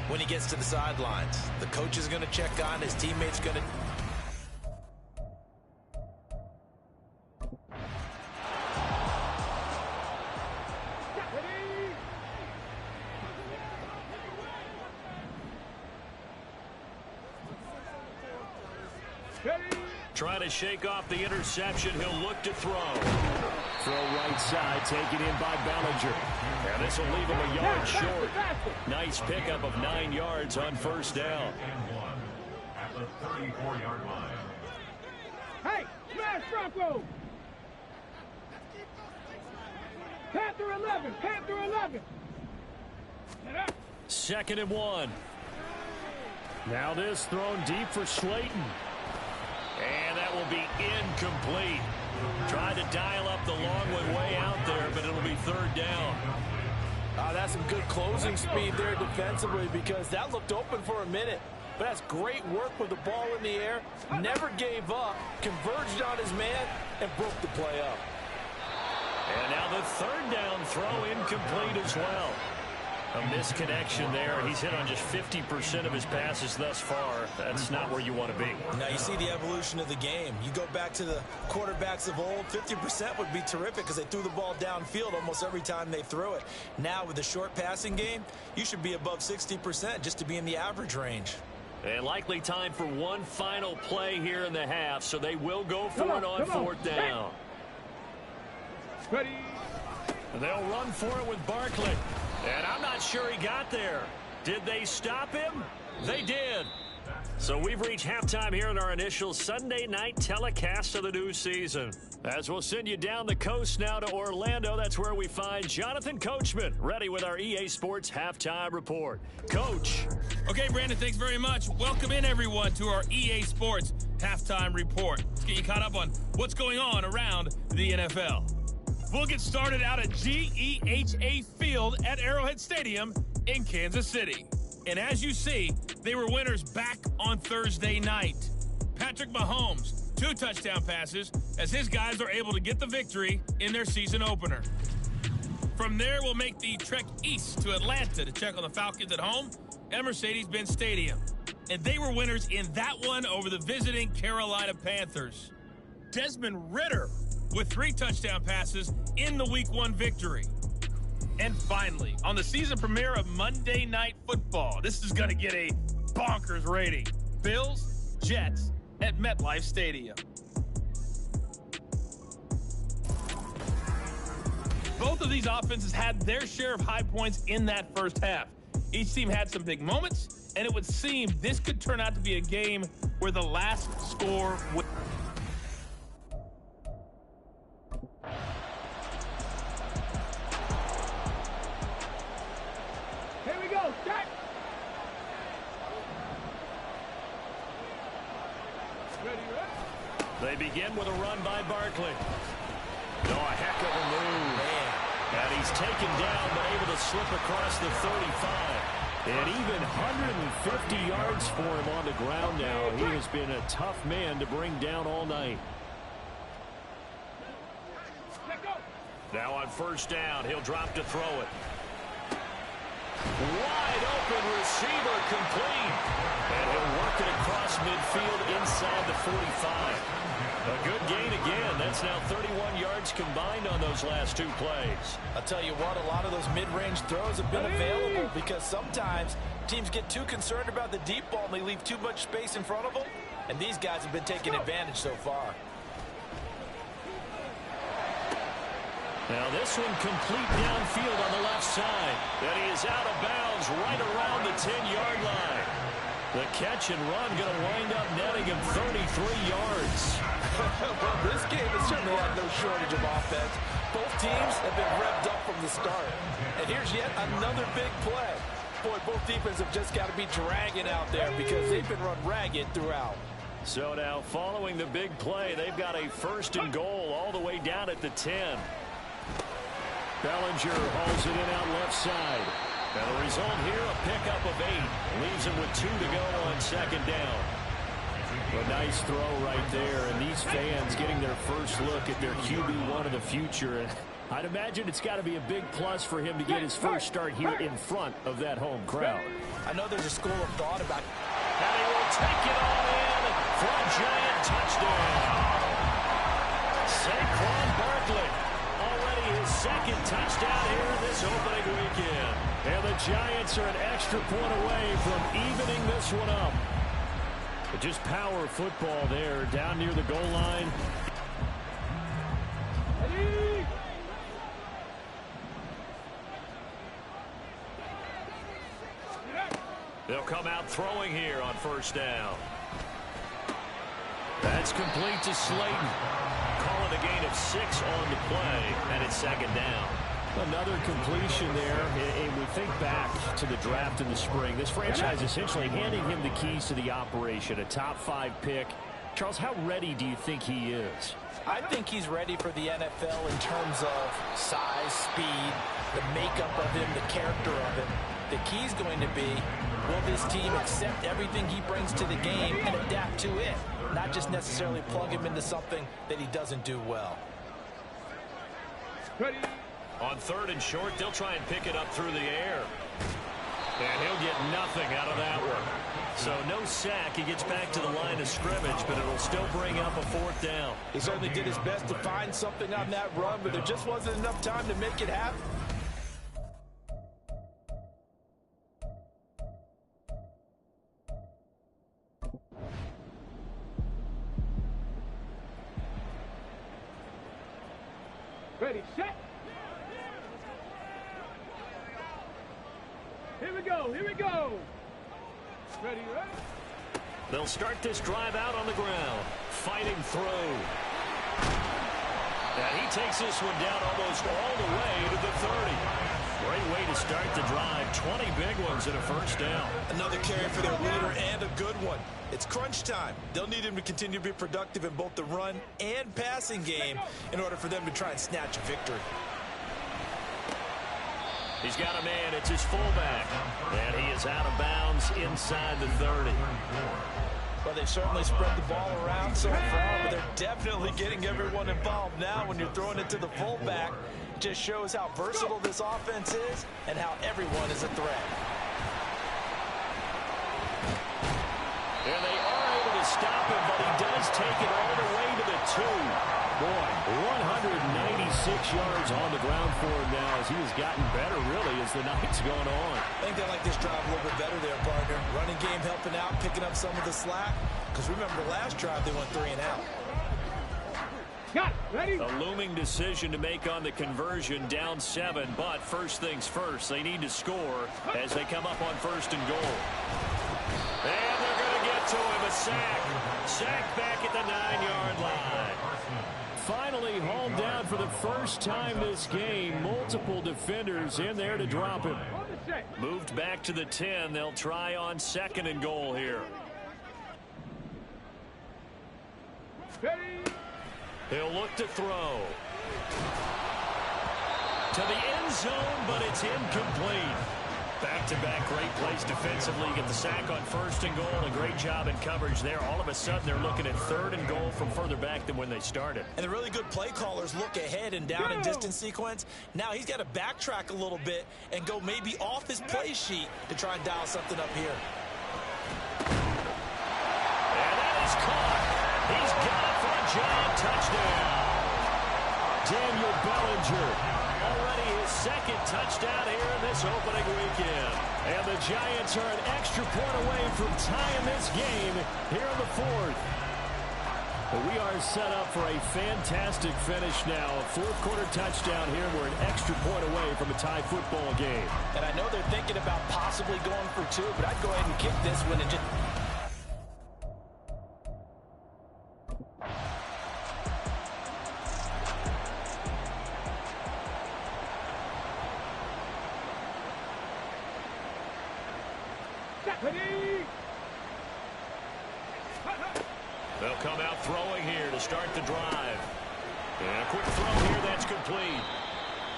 when he gets to the sidelines. The coach is going to check on, his teammates going to... Trying to shake off the interception. He'll look to throw. Throw right side, taken in by Bellinger. And this will leave him a yard short. Nice pickup of 9 yards on first down. At the 34-yard line. Hey, smash Bronco! Panther 11, Panther 11. 2nd and 1. Now this thrown deep for Slayton. And that will be incomplete. Tried to dial up the long one way out there, but it'll be 3rd down. That's some good closing speed there defensively because that looked open for a minute. But that's great work with the ball in the air. Never gave up, converged on his man, and broke the play up. And now the 3rd down throw incomplete as well. A misconnection there. He's hit on just 50% of his passes thus far. That's not where you want to be. Now you see the evolution of the game. You go back to the quarterbacks of old, 50% would be terrific because they threw the ball downfield almost every time they threw it. Now with the short passing game, you should be above 60% just to be in the average range. And likely time for one final play here in the half, so they will go for it on 4th down. Ready. They'll run for it with Barkley. And I'm not sure he got there. Did they stop him? They did. So we've reached halftime here in our initial Sunday night telecast of the new season. As we'll send you down the coast now to Orlando, that's where we find Jonathan Coachman, ready with our EA Sports Halftime Report. Coach. Okay, Brandon, thanks very much. Welcome in, everyone, to our EA Sports Halftime Report. Let's get you caught up on what's going on around the NFL. We'll get started out at GEHA Field at Arrowhead Stadium in Kansas City. And as you see, they were winners back on Thursday night. Patrick Mahomes, 2 touchdown passes as his guys are able to get the victory in their season opener. From there, we'll make the trek east to Atlanta to check on the Falcons at home at Mercedes-Benz Stadium. And they were winners in that one over the visiting Carolina Panthers. Desmond Ridder with 3 touchdown passes in the Week 1 victory. And finally, on the season premiere of Monday Night Football, this is going to get a bonkers rating. Bills, Jets at MetLife Stadium. Both of these offenses had their share of high points in that first half. Each team had some big moments, and it would seem this could turn out to be a game where the last score would... Here we go, start. Ready, They begin with a run by Barkley. No, a heck of a move. Man. And he's taken down, but able to slip across the 35. And even 150 yards for him on the ground now. He has been a tough man to bring down all night. Now on first down, he'll drop to throw it. Wide open receiver complete. And he'll work it across midfield inside the 45. A good gain again. That's now 31 yards combined on those last 2 plays. I'll tell you what, a lot of those mid-range throws have been available because sometimes teams get too concerned about the deep ball and they leave too much space in front of them. And these guys have been taking advantage so far. Now this one complete downfield on the left side. And he is out of bounds right around the 10-yard line. The catch and run going to wind up netting him 33 yards. Well, this game has certainly had no shortage of offense. Both teams have been revved up from the start. And here's yet another big play. Boy, both defenses have just got to be dragging out there because they've been run ragged throughout. So now following the big play, they've got a 1st and goal all the way down at the 10. Bellinger hauls it in out left side. And the result here, a pickup of 8. Leaves him with 2 to go on second down. A nice throw right there. And these fans getting their first look at their QB1 of the future. And I'd imagine it's got to be a big plus for him to get his first start here in front of that home crowd. I know there's a school of thought about... And he will take it all in for a giant touchdown. Saquon Barkley. Already his 2nd touchdown here this opening weekend. And the Giants are an extra point away from evening this one up. But just power football there down near the goal line. They'll come out throwing here on first down. That's complete to Slayton. Calling a gain of 6 on the play, and it's 2nd down. Another completion there, and we think back to the draft in the spring. This franchise essentially handing him the keys to the operation, a top 5 pick. Charles, how ready do you think he is? I think he's ready for the NFL in terms of size, speed, the makeup of him, the character of him. The key's going to be, will this team accept everything he brings to the game and adapt to it? Not just necessarily plug him into something that he doesn't do well. Ready. On 3rd and short, they'll try and pick it up through the air. And he'll get nothing out of that one. So no sack. He gets back to the line of scrimmage, but it'll still bring up a 4th down. He certainly did his best to find something on that run, but there just wasn't enough time to make it happen. Ready, set. Here we go, here we go. Ready, ready. They'll start this drive out on the ground. Fighting through. And he takes this one down almost all the way to the 30. Great way to start the drive. 20 big ones and a 1st down. Another carry for their leader and a good one. It's crunch time. They'll need him to continue to be productive in both the run and passing game in order for them to try and snatch a victory. He's got a man. It's his fullback. And he is out of bounds inside the 30. Well, they've certainly spread the ball around so far, but they're definitely getting everyone involved now when you're throwing it to the fullback. It just shows how versatile this offense is and how everyone is a threat. And they are able to stop him, but he does take it all the way to the 2. Boy, 196 yards on the ground for him now as he has gotten better, really, as the night's gone on. I think they like this drive a little bit better there, partner. Running game helping out, picking up some of the slack. Because remember, the last drive they went 3 and out. Ready? A looming decision to make on the conversion, down 7. But first things first, they need to score as they come up on 1st and goal. And they're going to get to him, a sack. Sack back at the 9-yard line. Finally hauled down for the first time this game. Multiple defenders in there to drop him. Moved back to the 10. They'll try on 2nd and goal here. He'll look to throw. To the end zone, but it's incomplete. Back-to-back great plays defensively. Get the sack on 1st and goal. A great job in coverage there. All of a sudden, they're looking at 3rd and goal from further back than when they started. And the really good play callers look ahead and down and distance sequence. Now he's got to backtrack a little bit and go maybe off his play sheet to try and dial something up here. And that is caught. He's got it for a giant touchdown. Daniel Bellinger. Already his 2nd touchdown here in this opening weekend. And the Giants are an extra point away from tying this game here in the 4th. But we are set up for a fantastic finish now. A 4th quarter touchdown here. We're an extra point away from a tie football game. And I know they're thinking about possibly going for 2, but I'd go ahead and kick this one and just... They'll come out throwing here to start the drive. And a quick throw here, that's complete.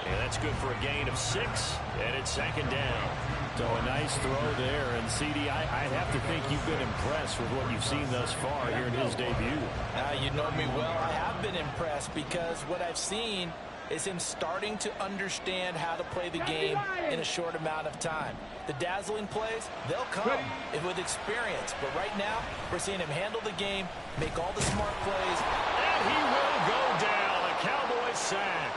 And that's good for a gain of 6, and it's 2nd down. So a nice throw there, and CD, I'd have to think you've been impressed with what you've seen thus far here in his debut. You know me well. I have been impressed because what I've seen is him starting to understand how to play the game in a short amount of time. The dazzling plays, they'll come with experience. But right now, we're seeing him handle the game, make all the smart plays. And he will go down. A Cowboy sack.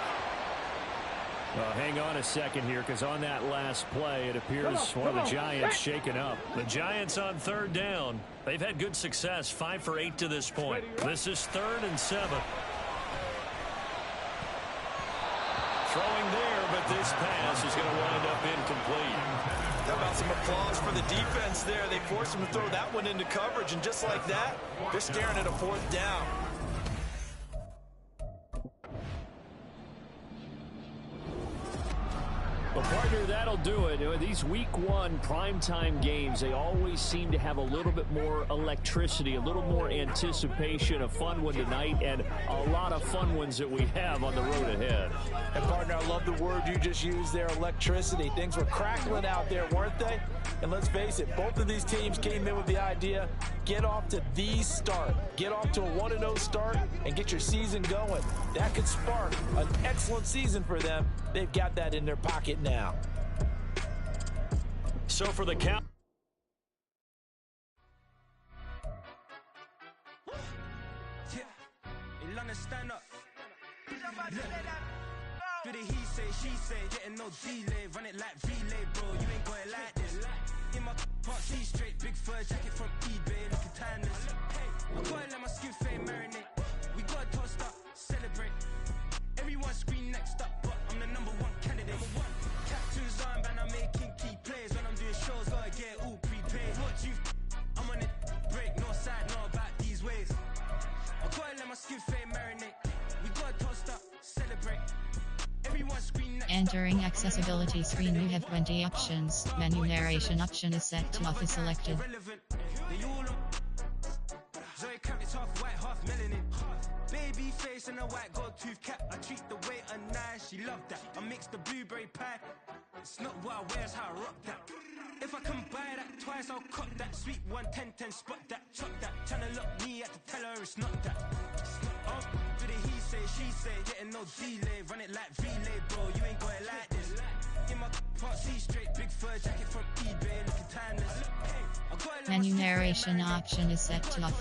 Well, hang on a second here, because on that last play, it appears one of the Giants shaken up. The Giants on 3rd down. They've had good success, 5 for 8 to this point. This is 3rd and 7. Throwing there, but this pass is going to wind up incomplete. How about some applause for the defense there? They forced him to throw that one into coverage, and just like that, they're staring at a 4th down. Well, partner, that'll do it. These week 1 primetime games, they always seem to have a little bit more electricity, a little more anticipation. A fun one tonight, and a lot of fun ones that we have on the road ahead. And, partner, I love the word you just used there, electricity. Things were crackling out there, weren't they? And let's face it, both of these teams came in with the idea, get off to the start. Get off to a 1-0 start and get your season going. That could spark an excellent season for them. They've got that in their pocket now. So for the count. Stand up. Do the he say, she say, getting no delay, run it like relay, bro. You ain't got it like this. In my can't see straight, big fur jacket from eBay, looking timeless. I gotta let my skin fade marinate. We gotta toast up, celebrate. Everyone scream next up, but I'm the #1 candidate. Tattoos on, man, I'm making key plays. When I'm doing shows, gotta get all prepaid. What you? I'm on it, break, no side, no about these ways. I gotta let my skin fade marinate. We gotta toast up, celebrate. Entering accessibility screen, you have 20 options. Menu narration option is set to off is selected. Baby face and a white gold tooth cap. I treat the waiter nice, she loved that. I mix the blueberry pie. It's not what I wear, it's how I rock that. If I can buy that twice, I'll cut that. Sweet 110, spot that, chop that. Tryna lock me, I had to tell her it's not that. Oh, but he say, she say, getting no delay. Run it like relay, bro, you ain't got it like this. In my part C straight, big fur jacket from eBay, looking timeless. Menu narration option is set to off.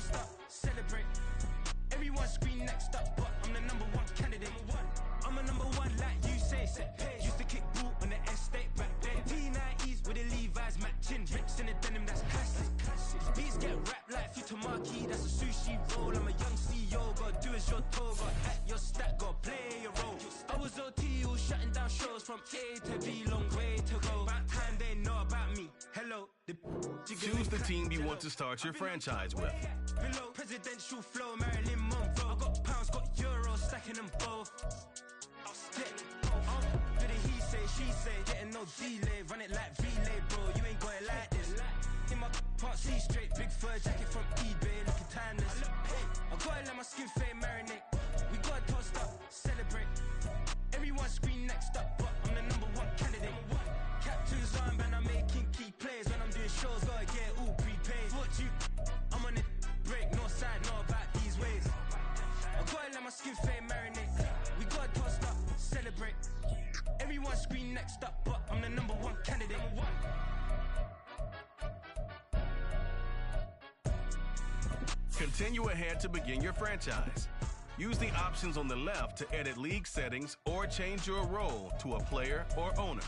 Celebrate. Everyone scream next up, but I'm the number one candidate. I'm a number one like you say. Used to kick ball on the estate back then. T90s with the Levi's matching. Rips in the denim, that's classic. Beats get wrapped like Futamaki, that's a sushi roll. I'm a young CEO, gotta do as you're told. Gotta act your stat, gotta play your role. I was OT, all shutting down shows from A to B, long way to go. About time they know about me. Hello. Choose the team you want to start your franchise with. Below presidential flow, Marilyn Monroe. I got pounds, got euros, stacking them both. But he say, she say, getting no delay. Run it like relay, bro, you ain't got it like this. In my part C straight, big fur jacket from eBay, looking timeless. I gotta let my skin fade marinate. We gotta toast up, celebrate. Everyone scream next up, but I'm the number one candidate. Captain's armband, I'm making key plays. When I'm doing shows, gotta get all prepaid. What you? I'm on it, break, no side, know about these ways. I gotta let my skin fade marinate. We gotta toast up, celebrate. Everyone scream next up, but I'm the number one candidate. Continue ahead to begin your franchise. Use the options on the left to edit league settings or change your role to a player or owner.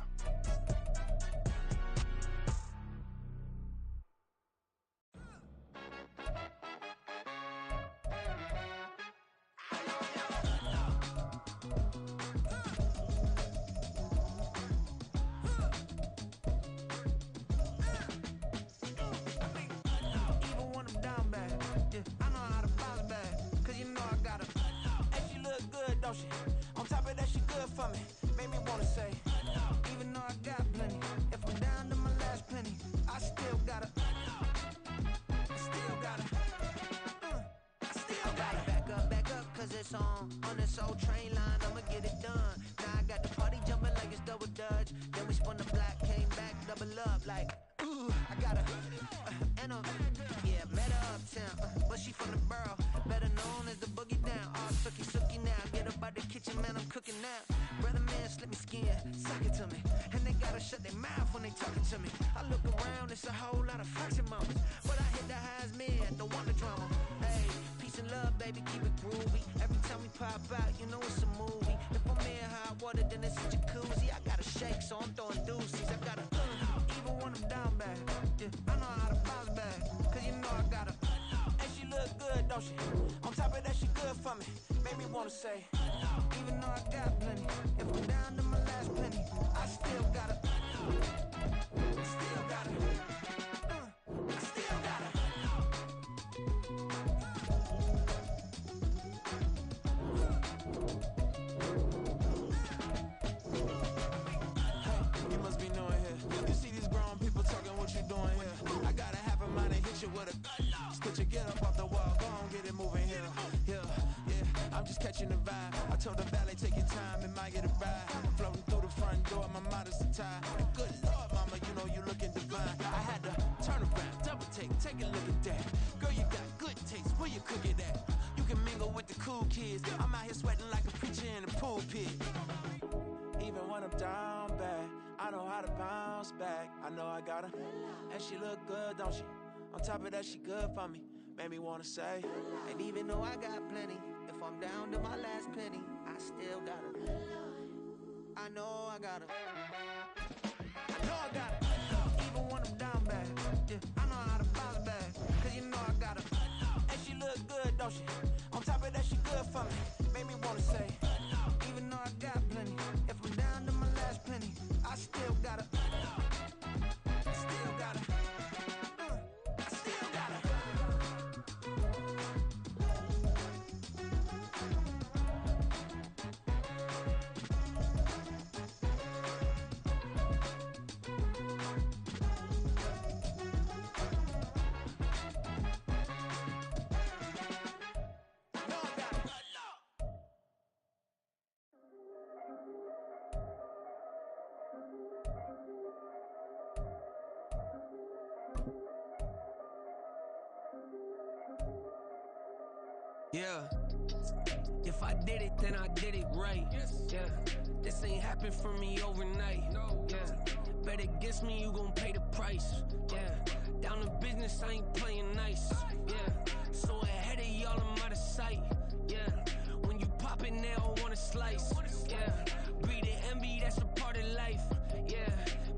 On top of that, she good for me. Made me wanna say, even though I got plenty, if I'm down to my last penny, I still gotta back up, cause it's on this old train line, I'ma get it done. Now I got the party jumping like it's double dutch. Then we spun the block, came back, double up, like, ooh, I gotta, met her uptown, but she from the borough, better known as the boogie down, all sookie now, get up out the kitchen, man, I'm cooking now. Brother man, slip me skin, suck it to me, and they gotta shut their mouth when they talking to me. I look around, it's a whole lot of fraction moments, but I hit the highs, man, don't want the drama. Hey, peace and love, baby, keep it groovy. Every time we pop out, you know it's a movie. If I'm in hot water, then it's a jacuzzi. I gotta shake, so I'm throwing deuces. I gotta, even when I'm down bad, I know how to bounce back, cause you know I gotta. And she look good, don't she? On top of that, she good for me. Made me wanna say, even though I got plenty, if I'm down to my last penny, I still gotta, still gotta, still gotta. You must be knowing here. You see these grown people talking, what you doing here? I gotta have a mind to hit you with a could you get up off the wall, go on, get it moving here. Yeah, I'm just catching the vibe. I told the valet, take your time, it might get a ride. Floating through the front door, my modest attire. And good Lord, mama, you know you looking divine. I had to turn around, double take a look at that. Girl, you got good taste, where you cook it at? You can mingle with the cool kids. I'm out here sweating like a preacher in a pulpit. Even when I'm down bad, I know how to bounce back. I know I gotta, and she look good, don't she? On top of that, she good for me. Made me wanna say, and even though I got plenty, if I'm down to my last penny, I still gotta. I know I gotta. I know I gotta. Even when I'm down bad, I know how to bounce back, cause you know I gotta. And she look good, don't she? On top of that, she good for me. Made me wanna say, even though I got plenty, if I'm down to my last penny, I still gotta. Still gotta. Yeah. If I did it, then I did it right. Yeah. This ain't happened for me overnight. Yeah. Bet against me, you gon' pay the price. Yeah. Down to business, I ain't playing nice. Yeah. So ahead of y'all, I'm out of sight. Yeah. When you pop it, they all wanna slice. Yeah. Greed and envy, that's a part of life. Yeah.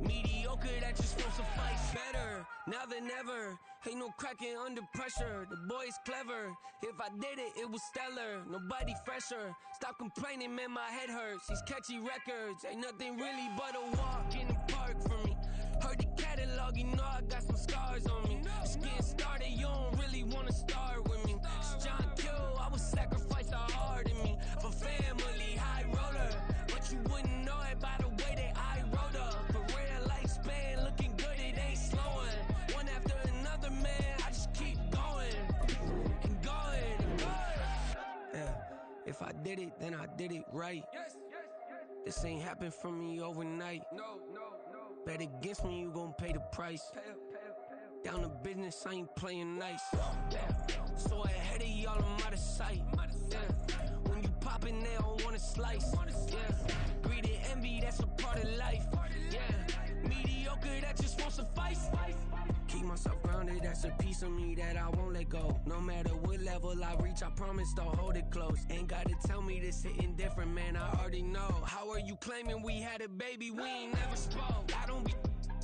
Mediocre, that just won't suffice. Better now than ever. Ain't no cracking under pressure. The boy's clever. If I did it, it was stellar. Nobody fresher. Stop complaining, man, my head hurts. These catchy records ain't nothing really but a walk in the park for me. Heard the catalog, you know I got some scars on me. Just getting started, you don't really wanna start with me. It's John Q, I would sacrifice a heart in me for family, high roller. But you wouldn't know it by the way that I wrote up. Career lifespan looking good, it ain't slowing. One after another, man, I just keep going and going and going. Yeah, if I did it, then I did it right. This ain't happened for me overnight. No. Bet against me, you gon' pay the price. Down to business, I ain't playing nice. Yeah. So ahead of y'all, I'm out of sight. Yeah. When you poppin', they don't wanna slice. Yeah. Greed and envy, that's a part of life. Yeah. Mediocre, that just won't suffice. Keep myself grounded, that's a piece of me that I won't let go. No matter what level I reach, I promise don't hold it close. Ain't gotta tell me this hitting different, man, I already know. How are you claiming we had a baby, we ain't never spoke? I don't be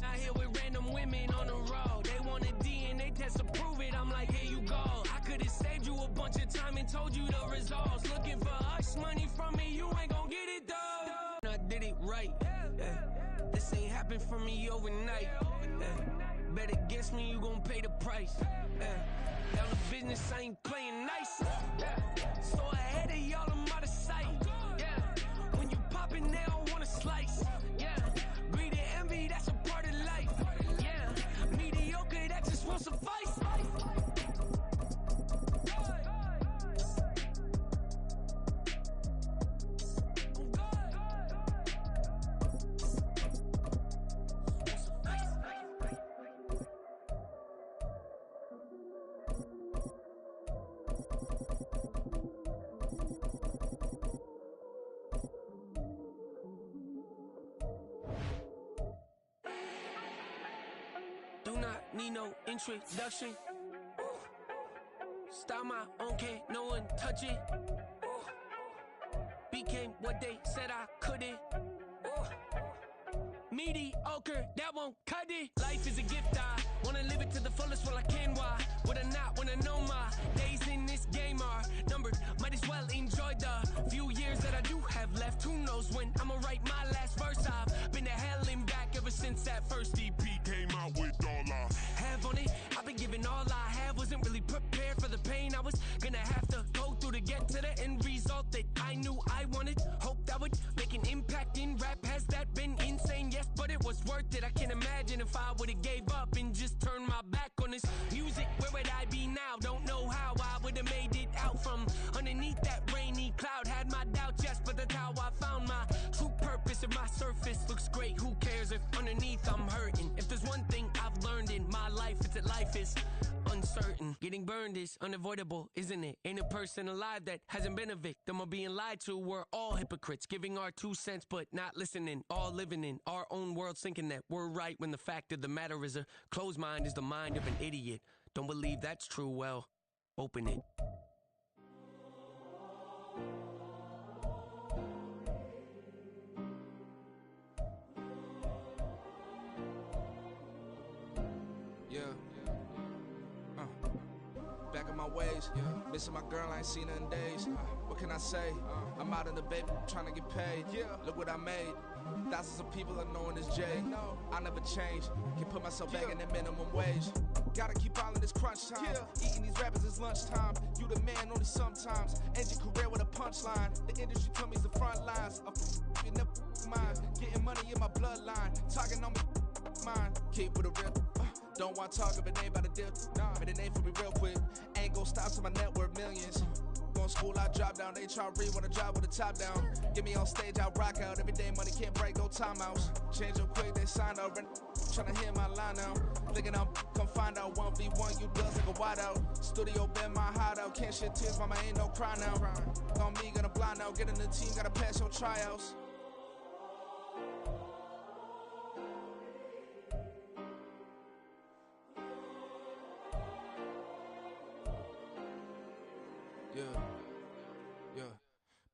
out here with random women on the road. They want a DNA test to prove it, I'm like, here you go. I could've saved you a bunch of time and told you the results. Looking for hush money from me, you ain't gon' get it though. I did it right, yeah. This ain't happened for me overnight, yeah. Bet against me, you gon' pay the price. Yeah. Down to business, I ain't playing nice. Yeah. So ahead of y'all, I'm out of sight. Yeah. When you poppin', they don't wanna slice. Yeah. Greed and envy, that's a part of life. Yeah. Mediocre, that just won't suffice. Do not need no introduction. Start my own, can't no one touch it. Became what they said I couldn't. Mediocre, that won't cut it. Life is a gift, I wanna live it to the fullest while I can. Why would I not wanna know my days in this game are numbered? Might as well enjoy the few years that I do have left. Who knows when I'ma write my last verse? I've been to hell and back ever since that first EP came out with all I have on it. I've been giving all I have, wasn't really prepared for the pain I was gonna have to go through to get to the end result that I knew I wanted. Hoped I would make an impact in rap. Has that been insane? Yes, but it was worth it. I can't imagine if I would've gave up and just turned my back on this music. Where would I be now? Don't know how I would've made it out from underneath that rainy cloud. Had my doubts, yes, but that's how I found my true purpose. If my surface looks great, who cares if underneath I'm hurting? If there's one thing I've learned in my life, it's that life is uncertain. Getting burned is unavoidable, isn't it? Ain't a person alive that hasn't been a victim of being lied to. We're all hypocrites, giving our 2 cents but not listening. All living in our own world, thinking that we're right when the fact of the matter is a closed mind is the mind of an idiot. Don't believe that's true? Well, open it. Yeah. Back in my ways, missing my girl, I ain't seen her in days. What can I say? I'm out in the baby, trying to get paid. Look what I made. Thousands of people are knowing this J. I never change. Can put myself back in the minimum wage. Gotta keep all in this crunch time. Eating these rappers is lunchtime. You the man only sometimes. End your career with a punchline. The industry told me it's the front lines. You never mind. Getting money in my bloodline. Talking on me, mine. Keep with a real. Don't want talk if it ain't about the deal. But it ain't for me real quick. Ain't gon' stop till my net worth millions. Gon' School I drop down, they try to read when I drop with the top down. Get me on stage, I rock out. Every day money can't break, no timeouts. Change up quick, they sign up. Tryna hear my line now. Thinking I'm come find out 1v1, you does like a wide out. Studio been my hideout. Can't shed tears, mama ain't no cry now. On me, gonna blind out. Get in the team, gotta pass your tryouts. Yeah.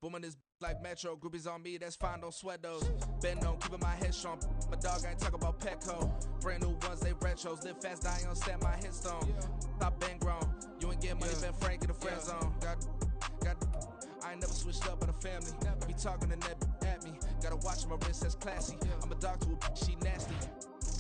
Booming this like Metro, groupies on me, that's fine, don't sweat those. Bend on, keeping my head strong. My dog ain't talk about Petco. Brand new ones, they retros. Live fast, die on set my headstone. Stop been grown. You ain't getting money, been Frank in the friend zone. I ain't never switched up in a family. Be talking to that at me. Gotta watch my wrist, that's classy. I'm a dog to a she nasty.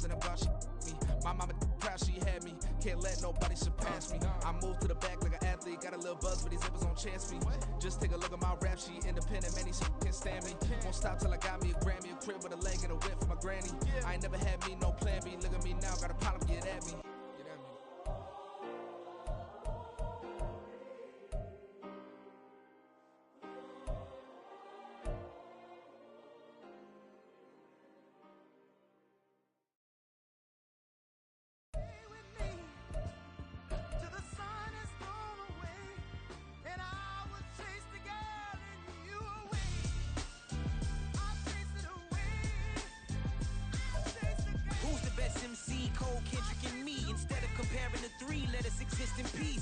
And about she me. My mama proud she had me. Can't let nobody surpass me. I move to the back like an athlete. Got a little buzz, but these zippers don't chance me. Just take a look at my rap sheet. Independent, man, these can't stand me. Won't stop till I got me a Grammy, a crib with a leg and a whip for my granny. I ain't never had me no plan B. Look at me now, got a problem, get at me.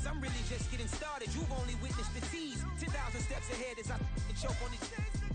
I'm really just getting started. You've only witnessed the tease. 10,000 steps ahead as I choke on this.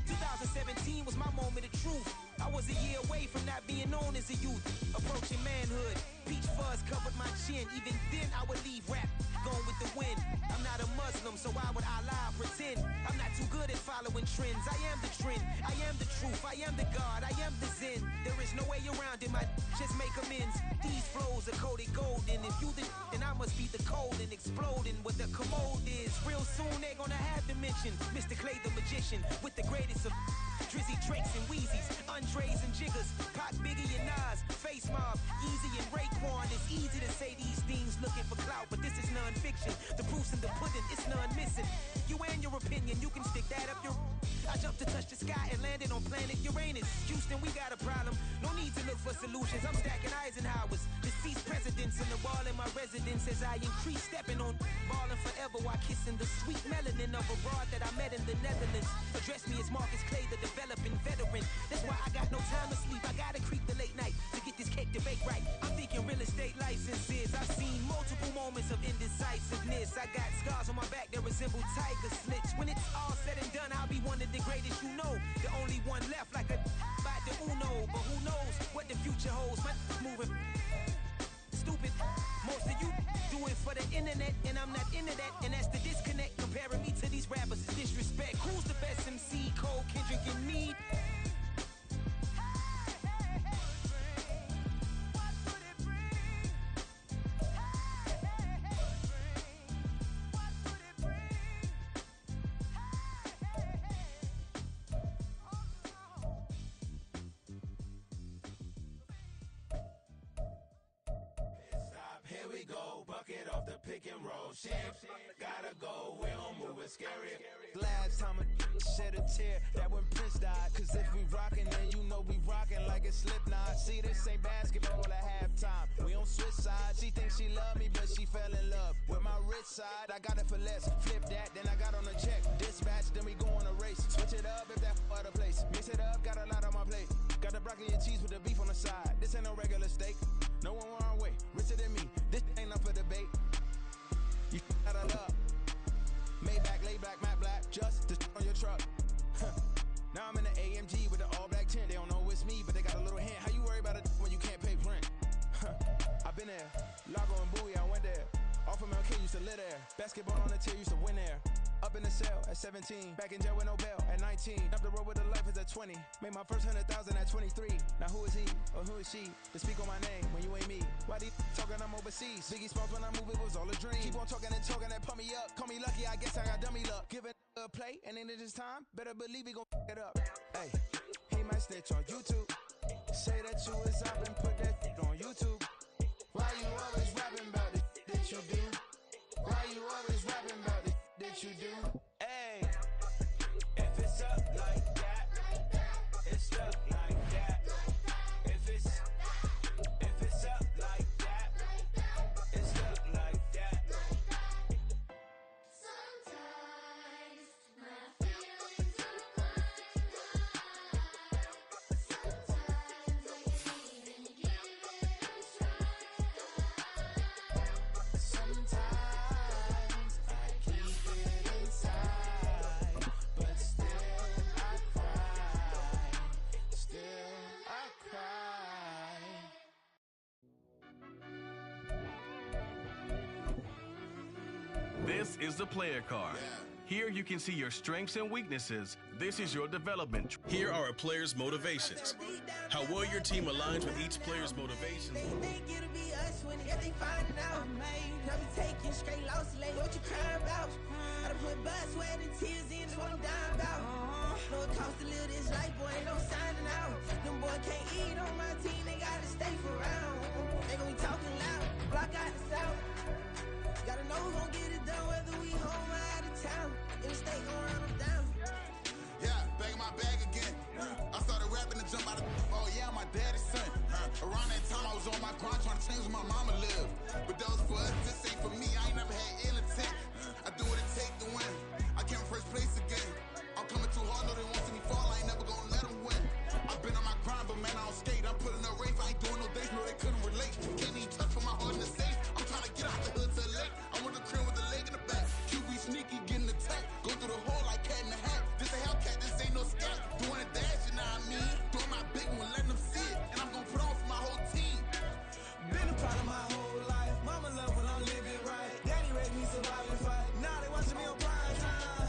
2017 was my moment of truth. I was a year away from not being known as a youth. Approaching manhood. Peach fuzz covered my chin. Even then I would leave rap going with the wind. I'm not a Muslim, so why would I lie or pretend? I'm not too good at following trends. I am the trend. I am the truth. I am the God. I am the Zen. There is no way around it. My just make amends. These flows are coated golden. If you the then I must be the cold and exploding what the commode is. Real soon they're gonna have to mention Mr. Clay the magician with the greatest of Drizzy, Drakes, and Wheezies, Andres and Jiggers, Pac, Biggie, and Nas, Face Mob, Easy and Raekwon. It's easy to say these things looking for clout, but this is non-fiction. The proof's in the pudding, it's none missing. You and your opinion, you can stick that up your... I jumped to touch the sky and landed on planet Uranus. Houston, we got a problem. No need to look for solutions. I'm stacking Eisenhowers, deceased presidents, in the wall in my residence as I increase stepping on balling forever while kissing the sweet melanin of a broad that I met in the Netherlands. Address me as Marcus Clay, the developing veteran. That's why I got no time to sleep. I gotta creep the late night to get this cake to bake right. I'm thinking real estate licenses. I've seen multiple moments of indecisiveness. I got scars on my back that resemble tiger slits. When it's all said and done, I'll be one of the greatest you know. The only one left like a by the Uno. But who knows what the future holds? My moving stupid. Most of you do it for the internet, and I'm not into that. And that's the disconnect. Comparing me to these rappers is disrespect. Who's the best MC? Cole, Kendrick, and me? Pick and roll shit, gotta go, we don't move it scary. Last time a shed a tear, that when Prince died. Cause if we rockin', then you know we rockin' like a Slipknot. See, this ain't basketball at halftime. We on switch sides. She thinks she love me, but she fell in love with my rich side. I got it for less. Flip that, then I got on a check. Dispatch, then we go on a race. Switch it up if that other place. Mix it up, got a lot on my plate. Got the broccoli and cheese with the beef on the side. This ain't no regular steak. No one wrong way, richer than me. This ain't up for debate. You out of luck. Maybach, lay back, matte black, just to on your truck. Now I'm in the AMG with the all black tint. They don't know it's me, but they got a little hint. How you worry about it when you can't pay rent? I've been there. Lago and Bowie, I went there. Off of MLK, used to live there. Basketball on the tier, used to win there. Up in the cell at 17. Back in jail with no bail at 19. Up the road with the life is at 20. Made my first 100,000 at 23. Now who is he or who is she to speak on my name when you ain't me? Why they talking I'm overseas? Biggie Smalls when I move it was all a dream. Keep on talking and pump me up. Call me lucky, I guess I got dummy luck. Give it a play and then it is time. Better believe we gon' it up. Hey, he might snitch on YouTube. Say that you was up and put that on YouTube. Why you always rapping about it that you do? Why you always rapping about it that you do? Hey. This is the player card. Here you can see your strengths and weaknesses. This is your development. Here are a player's motivations. How well your team aligns with each player's motivations. They think it'll be us when they finding out. I'll be taking straight loss, like what you crying about? I done put blood, sweat, and tears in, that's what I'm dying about. Know it costs to live this life, boy, ain't no signing out. Them boy can't eat on my team, they gotta stay for round. They gon' be talking loud, block out the south. Gotta know who gon' get it done, whether we home or out of town. In the state gon' run them down. Yeah, back in my bag again. I started rapping to jump out of. Oh yeah, my daddy's son. Around that time I was on my grind trying to change where my mama lived. But that was for us, this ain't for me. I ain't never had ill intent. I do what it take to win. I came first place again. I'm coming too hard, no they won't see me fall. I ain't never gonna let them win. I've been on my grind, but man I don't skate. I'm putting up race. I ain't doing no days, no they couldn't relate. Can't even touch for my heart in the safe. I'm trying to get out the hood to the lake. I'm with the crib with the leg in the back. QB sneaky, getting attacked. Go through the hole like cat in the hat. This a Hellcat, this ain't no scat. Doing a dash, you know what I mean? Doing my big one, letting them see it. And I'm gonna put on for my whole team. Been a part of my whole life. Mama love when I'm living right. Daddy raised me survive and fight. Now they watching me on prime time.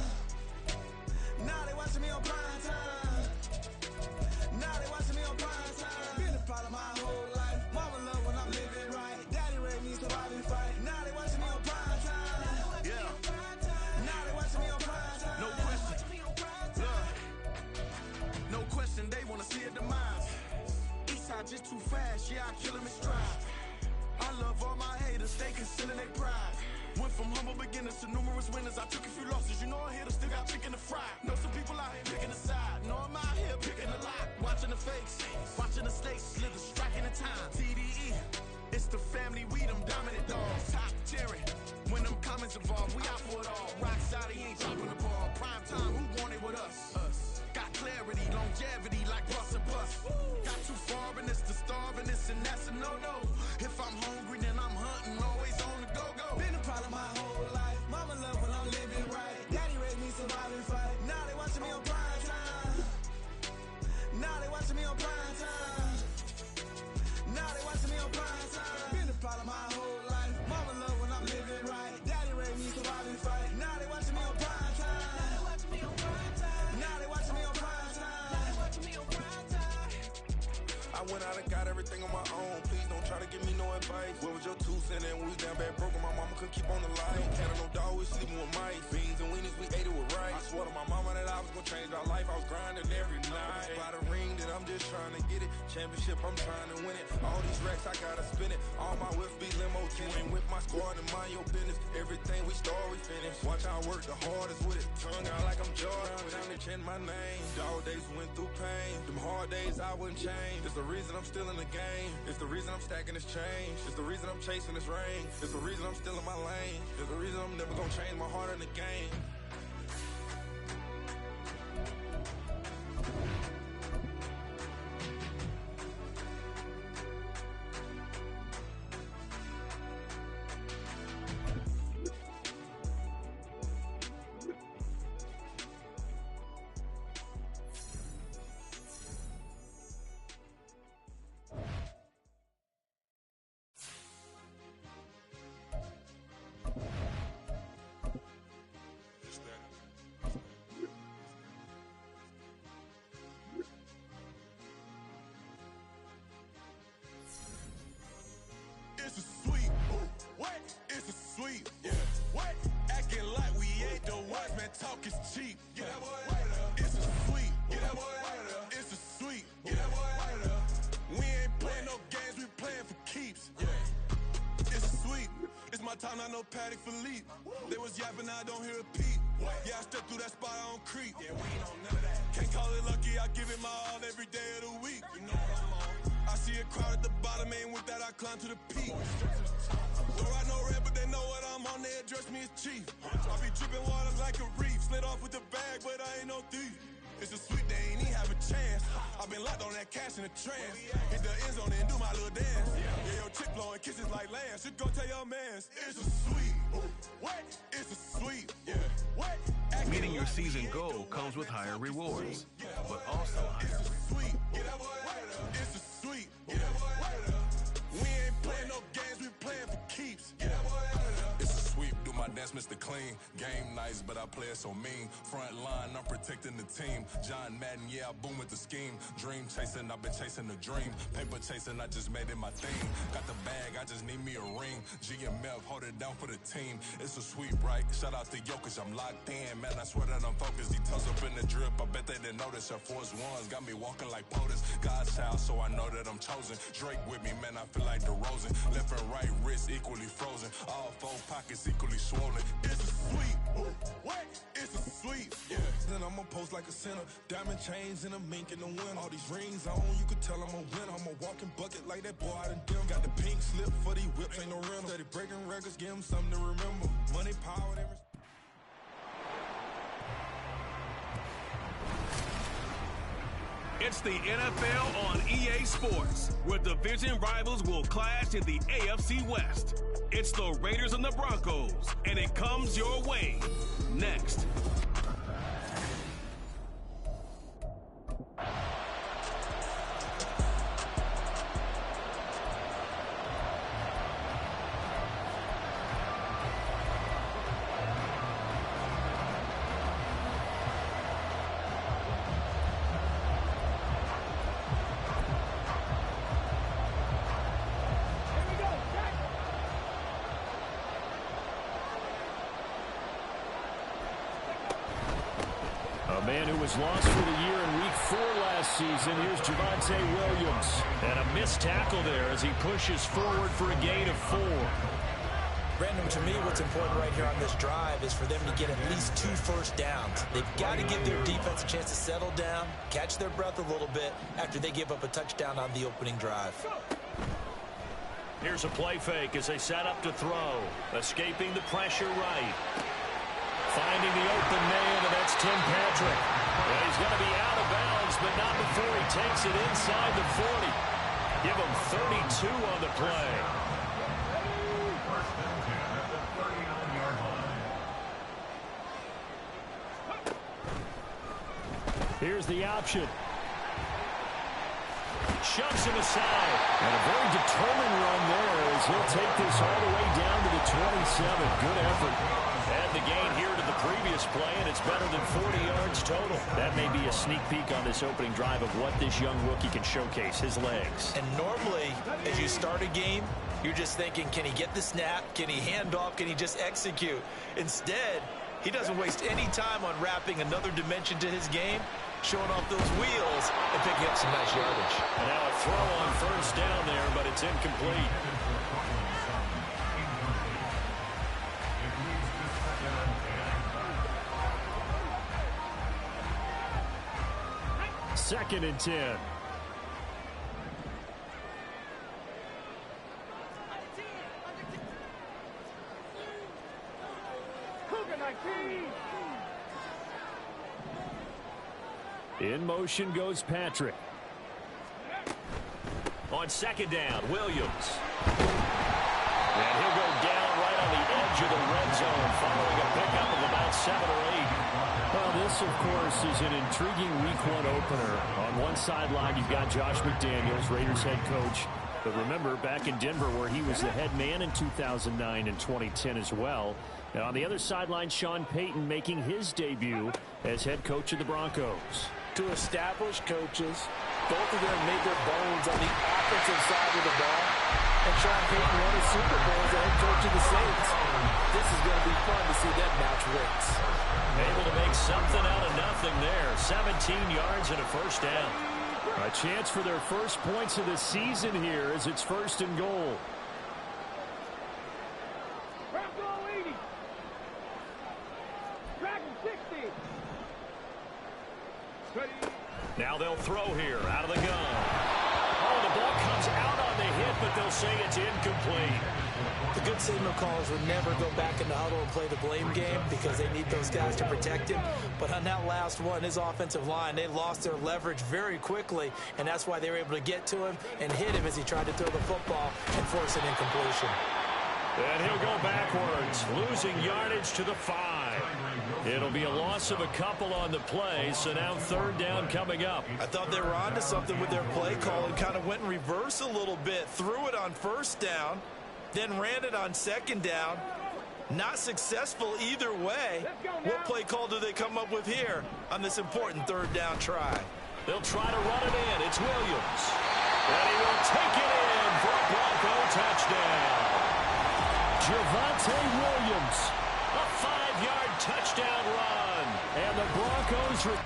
Now they watching me on prime time. Now they watching me on prime time. Been a part of my whole life. Mama love when I'm living right. Daddy raised me survive and fight. Now they watching me on prime time. Yeah. Now they watching me on prime time. No question. Look. No question, they wanna see a demise. Eastside just too fast, yeah, I kill him in stride. I love all my haters, they concealing their pride. Went from humble beginners to numerous winners. I took a few losses, you know I hit 'em, still got chicken to fry. Know some people out here picking a side. Know I'm out here picking a lot. Watching the fakes, watching the stakes, slither, striking the time. TDE, it's the family, we them dominant dogs. Top tiering, when them comments involved, we out for it all. Rock side, he ain't dropping the ball. Prime time, who want it with us? Got clarity, longevity, like bus and bus. Got too far in this to starve in this, and that's a no-no. If I'm hungry, then I'm hunting, always on the go-go. Been a part of my whole life. Mama love when I'm living right. Daddy raised me survive and fight. Now they watching me on prime time. Now they watching me on prime time. Now they watching me on prime time. Been a part of my whole life. Mama love when I'm living right. Daddy raised me survive and fight. Now they watching me on prime time. Now they watching me on prime time. Now they watching me on prime time. Now they watching me on prime time. I went out and got everything on my own. Please don't try to give me no advice. What was your 2 cents and we was down bad broke and my mama couldn't keep on the line. No cat or no dog, we sleeping with mice. Beans and weenies, we ate it with rice. I swore to my mama that I was gonna change our life. I was grinding every night. By the ring that I'm just trying to get it. Championship, I'm trying to win it. All these racks, I gotta spin it. All my whips be limo tinted. With my squad and mind your business. Everything we start, we finish. Watch how I work the hardest with it. Tongue out like I'm Jordan. Down to change my name. Dog days went through pain. Them hard days I wouldn't change. It's the reason I'm still in the game. It's the reason I'm stacking this change. It's the reason I'm chasing this ring. It's the reason I'm still in my lane. It's the reason I'm never gonna change my heart in the game. It's a sweet. What? It's a sweet. Yeah. What? Acting like we ain't the ones, man. Talk is cheap. Get that boy right up. It's a sweet. Get that boy right up. It's a sweet. Get that boy right up. We ain't playing no games, we playing for keeps. Yeah. It's a sweet. It's my time, not no Paddock Philippe. They was yapping, I don't hear a peep. Yeah, I step through that spot, I don't creep. Yeah, we ain't on none of that. Can't call it lucky, I give it my all every day of the week. You know what I'm on. I see a crowd at the bottom, and with that I climb to the peak. Don't ride no red, but they know what I'm on, they address me as chief. I be dripping water like a reef, slid off with the bag, but I ain't no thief. It's a sweet, they ain't even have a chance. I've been locked on that cash in a trance. Hit the end zone and do my little dance. Yeah, your chick blowing kisses like Lance. You go tell your mans, it's a sweet. What? It's a sweet. Yeah. What? Meeting your season goal comes with higher rewards, but also higher sweet. It's a sweet. We ain't playing no games, we playing for keeps. It's a sweep, do my that's Mr. Clean. Game nice, but I play it so mean. Front line, I'm protecting the team. John Madden, yeah, I boom with the scheme. Dream chasing, I've been chasing the dream. Paper chasing, I just made it my thing. Got the bag, I just need me a ring. GMF, hold it down for the team. It's a sweep, right? Shout out to Jokic, I'm locked in. Man, I swear that I'm focused. He toss up in the drip, I bet they didn't notice. Air Force Ones got me walking like POTUS. God's child, so I know that I'm chosen. Drake with me, man, I feel like DeRozan. Left and right wrist equally frozen. All four pockets equally swollen. It's a sweep. What? It's a sweep. Yeah. Then I'ma post like a sinner. Diamond chains and a mink in the wind. All these rings on, you could tell I'm a winner. I'm a walking bucket like that boy out in Denver. Got the pink slip for these whips, ain't no rental. Steady breaking records, give them something to remember. Money, power, they It's the NFL on EA Sports, where division rivals will clash in the AFC West. It's the Raiders and the Broncos, and it comes your way next. A man who was lost for the year in Week 4 last season. Here's Javonte Williams. And a missed tackle there as he pushes forward for a gain of 4. Brandon, to me, what's important right here on this drive is for them to get at least 2 first downs. They've got to give their defense a chance to settle down, catch their breath a little bit after they give up a touchdown on the opening drive. Here's a play fake as they set up to throw. Escaping the pressure right. Finding the open man, and that's Tim Patrick. And he's going to be out of bounds, but not before he takes it inside the 40. Give him 32 on the play. Here's the option. Shoves him aside. And a very determined run there as he'll take this all the way down to the 27. Good effort. And the gain here to the previous play, and it's better than 40 yards total. That may be a sneak peek on this opening drive of what this young rookie can showcase, his legs. And normally, as you start a game, you're just thinking, can he get the snap? Can he hand off? Can he just execute? Instead, he doesn't waste any time on wrapping another dimension to his game, showing off those wheels and picking up some nice yardage. And now a throw on first down there, but it's incomplete. Second and 10. In motion goes Patrick. On second down, Williams. And he'll go down right on the edge of the red zone following a pickup of about 7 or 8. Well, this, of course, is an intriguing Week 1 opener. On one sideline, you've got Josh McDaniels, Raiders head coach. But remember, back in Denver where he was the head man in 2009 and 2010 as well. And on the other sideline, Sean Payton making his debut as head coach of the Broncos. Two established coaches. Both of them made their bones on the offensive side of the ball. And Sean Payton won a Super Bowl as the head coach of the Saints. This is going to be fun to see them match wits. Able to make something out of nothing there. 17 yards and a first down. A chance for their first points of the season here as it's 1st and goal. Bronco 80. Dragon 60. Now they'll throw here out of the gun. Oh, the ball comes out on the hit, but they'll say it's incomplete. The good signal callers would never go back in the huddle and play the blame game because they need those guys to protect him. But on that last one, his offensive line, they lost their leverage very quickly, and that's why they were able to get to him and hit him as he tried to throw the football and force an incompletion. And he'll go backwards, losing yardage to the 5. It'll be a loss of a couple on the play, so now 3rd down coming up. I thought they were onto something with their play call and kind of went in reverse a little bit. Threw it on 1st down, then ran it on 2nd down, Not successful either way. What play call do they come up with here on this important third down try? They'll try to run it in. It's Williams. And he will take it in for a Bronco touchdown. Javonte Williams, a 5-yard touchdown run. And the Broncos...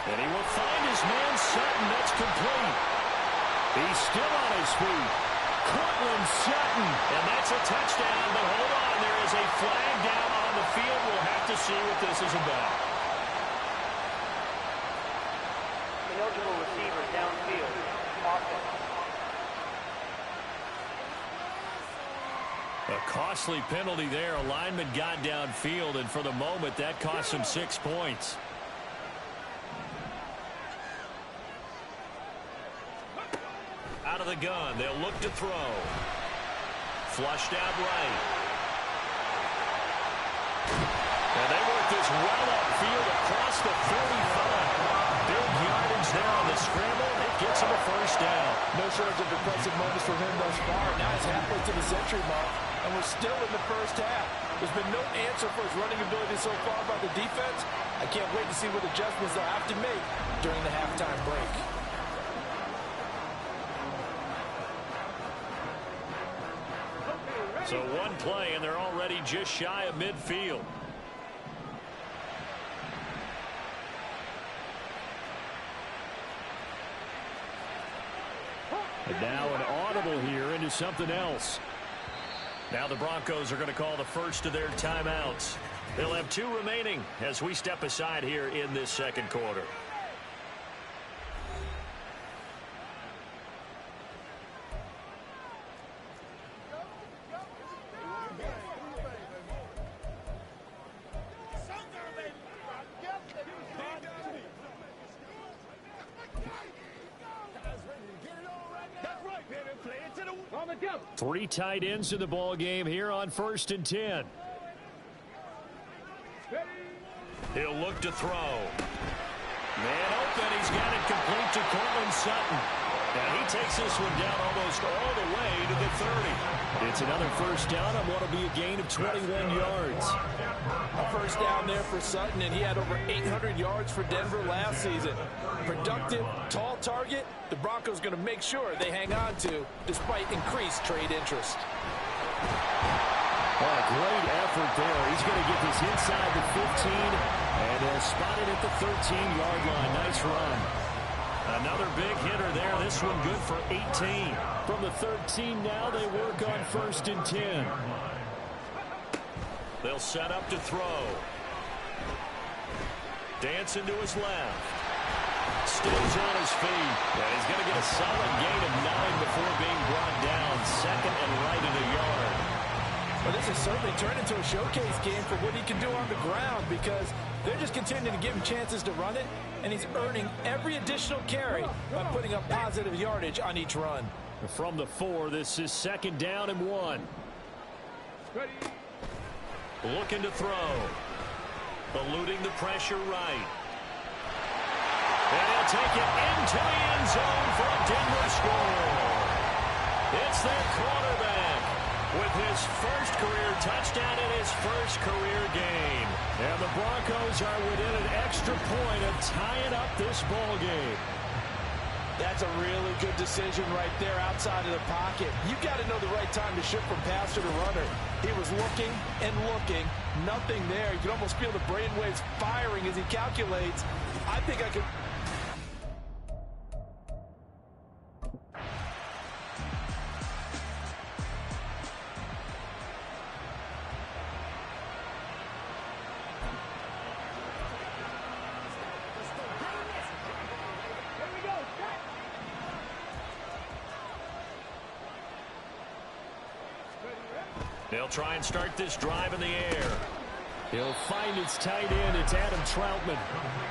And he will find his man Sutton. That's complete. He's still on his feet. Cortland Sutton. And that's a touchdown. But hold on, there is a flag down on the field. We'll have to see what this is about. Ineligible receiver downfield. Offense. A costly penalty there. A lineman got downfield, and for the moment, that cost him 6 points. Out of the gun. They'll look to throw. Flushed out right. And they work this well upfield across the 35. Big yardage there on the scramble. It gets him a first down. No shortage of impressive moments from him thus far. Now he's halfway to the century mark, and we're still in the first half. There's been no answer for his running ability so far by the defense. I can't wait to see what adjustments they'll have to make during the halftime break. So one play, and they're already just shy of midfield. And now an audible here into something else. Now the Broncos are going to call the first of their timeouts. They'll have 2 remaining as we step aside here in this second quarter. Three tight ends in the ball game here on 1st and 10. He'll look to throw. Man open. He's got it complete to Cortland Sutton. And he takes this one down almost all the way to the 30. It's another first down on what will be a gain of 21 yards. A first down there for Sutton, and he had over 800 yards for Denver last season. Productive, tall target. The Broncos going to make sure they hang on to despite increased trade interest. Oh, great effort there. He's going to get this inside the 15 and spot it at the 13-yard line. Nice run. Another big hitter there. This one good for 18. From the 13 now, they work on 1st and 10. They'll set up to throw. Dancing to his left. Stays on his feet. And he's going to get a solid gain of 9 before being brought down. Second and right at a yard. Well, this has certainly turned into a showcase game for what he can do on the ground, because they're just continuing to give him chances to run it, and he's earning every additional carry by putting up positive yardage on each run. From the 4, this is 2nd down and 1. Looking to throw. Eluding the pressure right. And he'll take it into the end zone for a Denver score. It's their quarterback with his first career touchdown in his first career game. And the Broncos are within an extra point of tying up this ball game. That's a really good decision right there outside of the pocket. You've got to know the right time to shift from passer to runner. He was looking and looking. Nothing there. You can almost feel the brainwaves firing as he calculates. I think I could... They'll try and start this drive in the air. He'll find its tight end. It's Adam Troutman.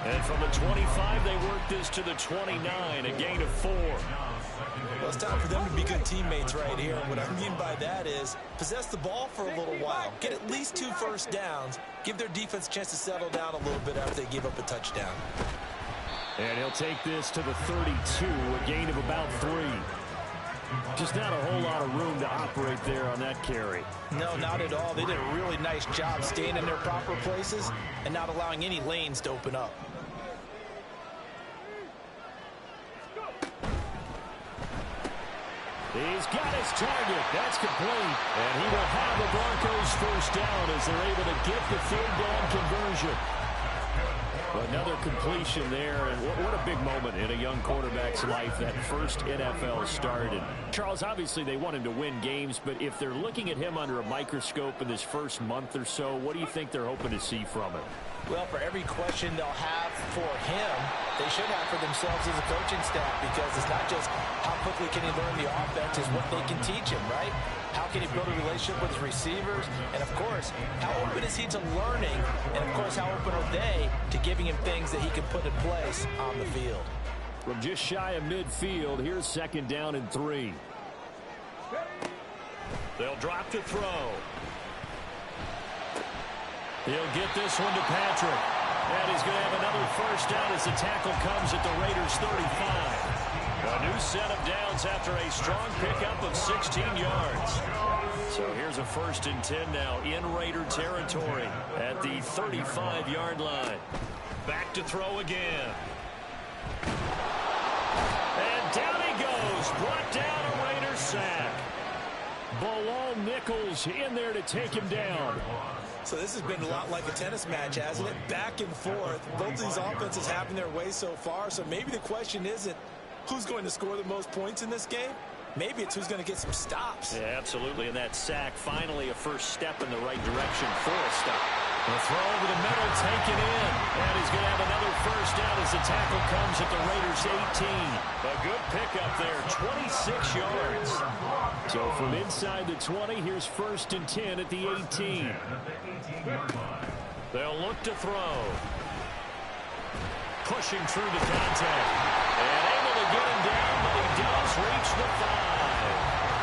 And from the 25, they work this to the 29, a gain of 4. Well, it's time for them to be good teammates right here. And what I mean by that is possess the ball for a little while. Get at least 2 first downs. Give their defense a chance to settle down a little bit after they give up a touchdown. And he'll take this to the 32, a gain of about 3. Just not a whole lot of room to operate there on that carry. No, not at all. They did a really nice job staying in their proper places and not allowing any lanes to open up. He's got his target. That's complete. And he will have the Broncos first down as they're able to get the third down conversion. Another completion there, and what a big moment in a young quarterback's life, that first NFL start. And Charles, obviously they want him to win games, but if they're looking at him under a microscope in this first month or so, what do you think they're hoping to see from him? Well, for every question they'll have for him, they should have for themselves as a coaching staff, because it's not just how quickly can he learn the offense, it's what they can teach him, right? How can he build a relationship with his receivers? And, of course, how open is he to learning? And, of course, how open are they to giving him things that he can put in place on the field? From just shy of midfield, here's 2nd down and 3. They'll drop to throw. He'll get this one to Patrick. And he's going to have another first down as the tackle comes at the Raiders' 35. A new set of downs after a strong pickup of 16 yards. So here's a 1st and 10 now in Raider territory at the 35-yard line. Back to throw again. And down he goes. Brought down a Raider sack. Bilal Nichols in there to take him down. So this has been a lot like a tennis match, hasn't it? Back and forth. Both of these offenses having their way so far. So maybe the question isn't who's going to score the most points in this game. Maybe it's who's going to get some stops. Yeah, absolutely. And that sack, finally a first step in the right direction for a stop. The throw over the middle, taken in. And he's going to have another first down as the tackle comes at the Raiders' 18. A good pickup there, 26 yards. So from inside the 20, here's 1st and 10 at the 18. They'll look to throw. Pushing through the contact. And able to get him down, but he does reach the 5.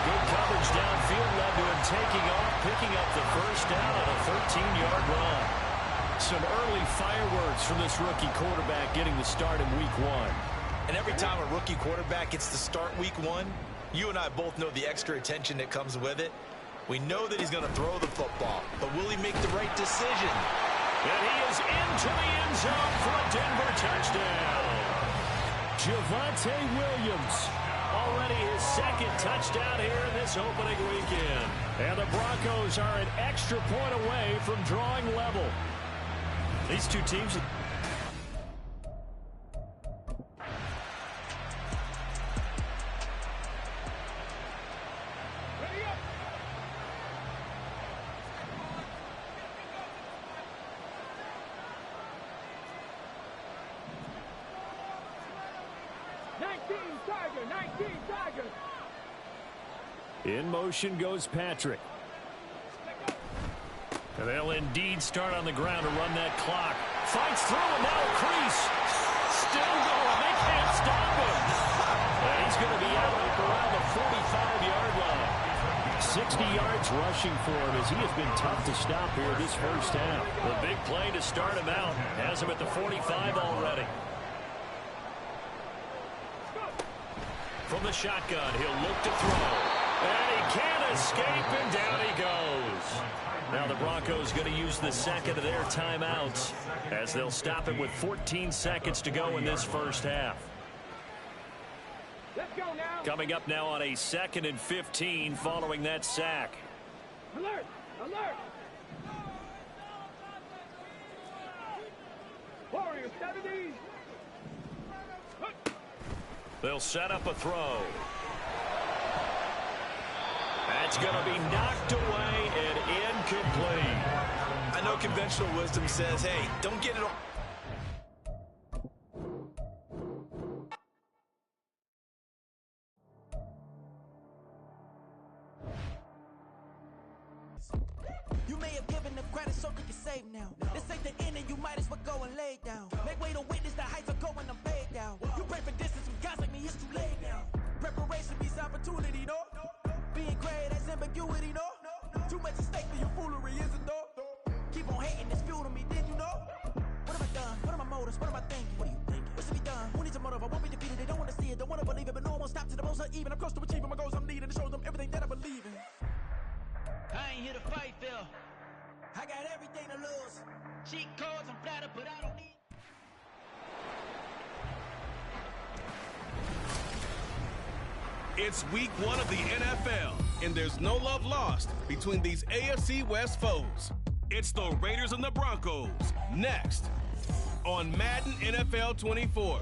Good coverage downfield led to him taking off, picking up the first down on a 13-yard run. Some early fireworks from this rookie quarterback getting the start in week 1. And every time a rookie quarterback gets to start week 1, you and I both know the extra attention that comes with it. We know that he's going to throw the football, but will he make the right decision? And he is into the end zone for a Denver touchdown. Javonte Williams, already his 2nd touchdown here in this opening weekend. And the Broncos are an extra point away from drawing level. These two teams... In motion goes Patrick. And they'll indeed start on the ground to run that clock. Fights through and now a crease. Still going. They can't stop him. And he's going to be out around the 45-yard line. 60 yards rushing for him as he has been tough to stop here this first half. The big play to start him out. Has him at the 45 already. From the shotgun, he'll look to throw. And he can't escape, and down he goes. Now the Broncos going to use the 2nd of their timeouts as they'll stop him with 14 seconds to go in this first half. Let's go now. Coming up now on a 2nd and 15 following that sack. Alert! Alert! Warrior 70. They'll set up a throw. That's going to be knocked away and incomplete. I know conventional wisdom says, hey, don't get it all. You may have given the credit so we can say safe now. This ain't the end and you might as well go and lay down. Make way to witness the heights are going, I'm fade down. You pray for distance with guys like me, it's too late now. Preparation beats opportunity, no? Being great, that's ambiguity, no? Too much at stake for your foolery, isn't no? Keep on hating, it's fuel to me, did you know? What have I done? What are my motives? What am I thinking? What are you thinking? What should be done? Who needs a motive? I won't be defeated. They don't want to see it, don't want to believe it, but no one will stop to the most even. I'm close to achieving my goals I'm needing to show them everything that I believe in. I ain't here to fight, Phil. I got everything to lose. Cheat codes, I'm flattered, but I don't need. It's week 1 of the NFL, and there's no love lost between these AFC West foes. It's the Raiders and the Broncos, next on Madden NFL 24.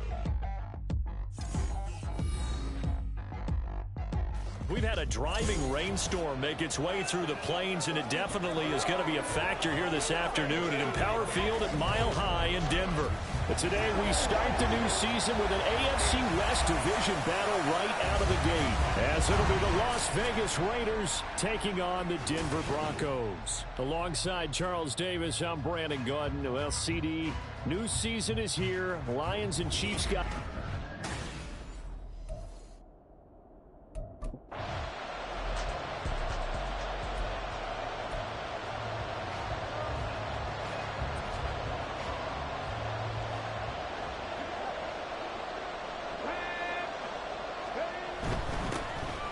We've had a driving rainstorm make its way through the plains, and it definitely is going to be a factor here this afternoon at Empower Field at Mile High in Denver. But today we start the new season with an AFC West division battle right out of the gate, as it'll be the Las Vegas Raiders taking on the Denver Broncos. Alongside Charles Davis, I'm Brandon Gaudin. Well, CD, new season is here. Lions and Chiefs got...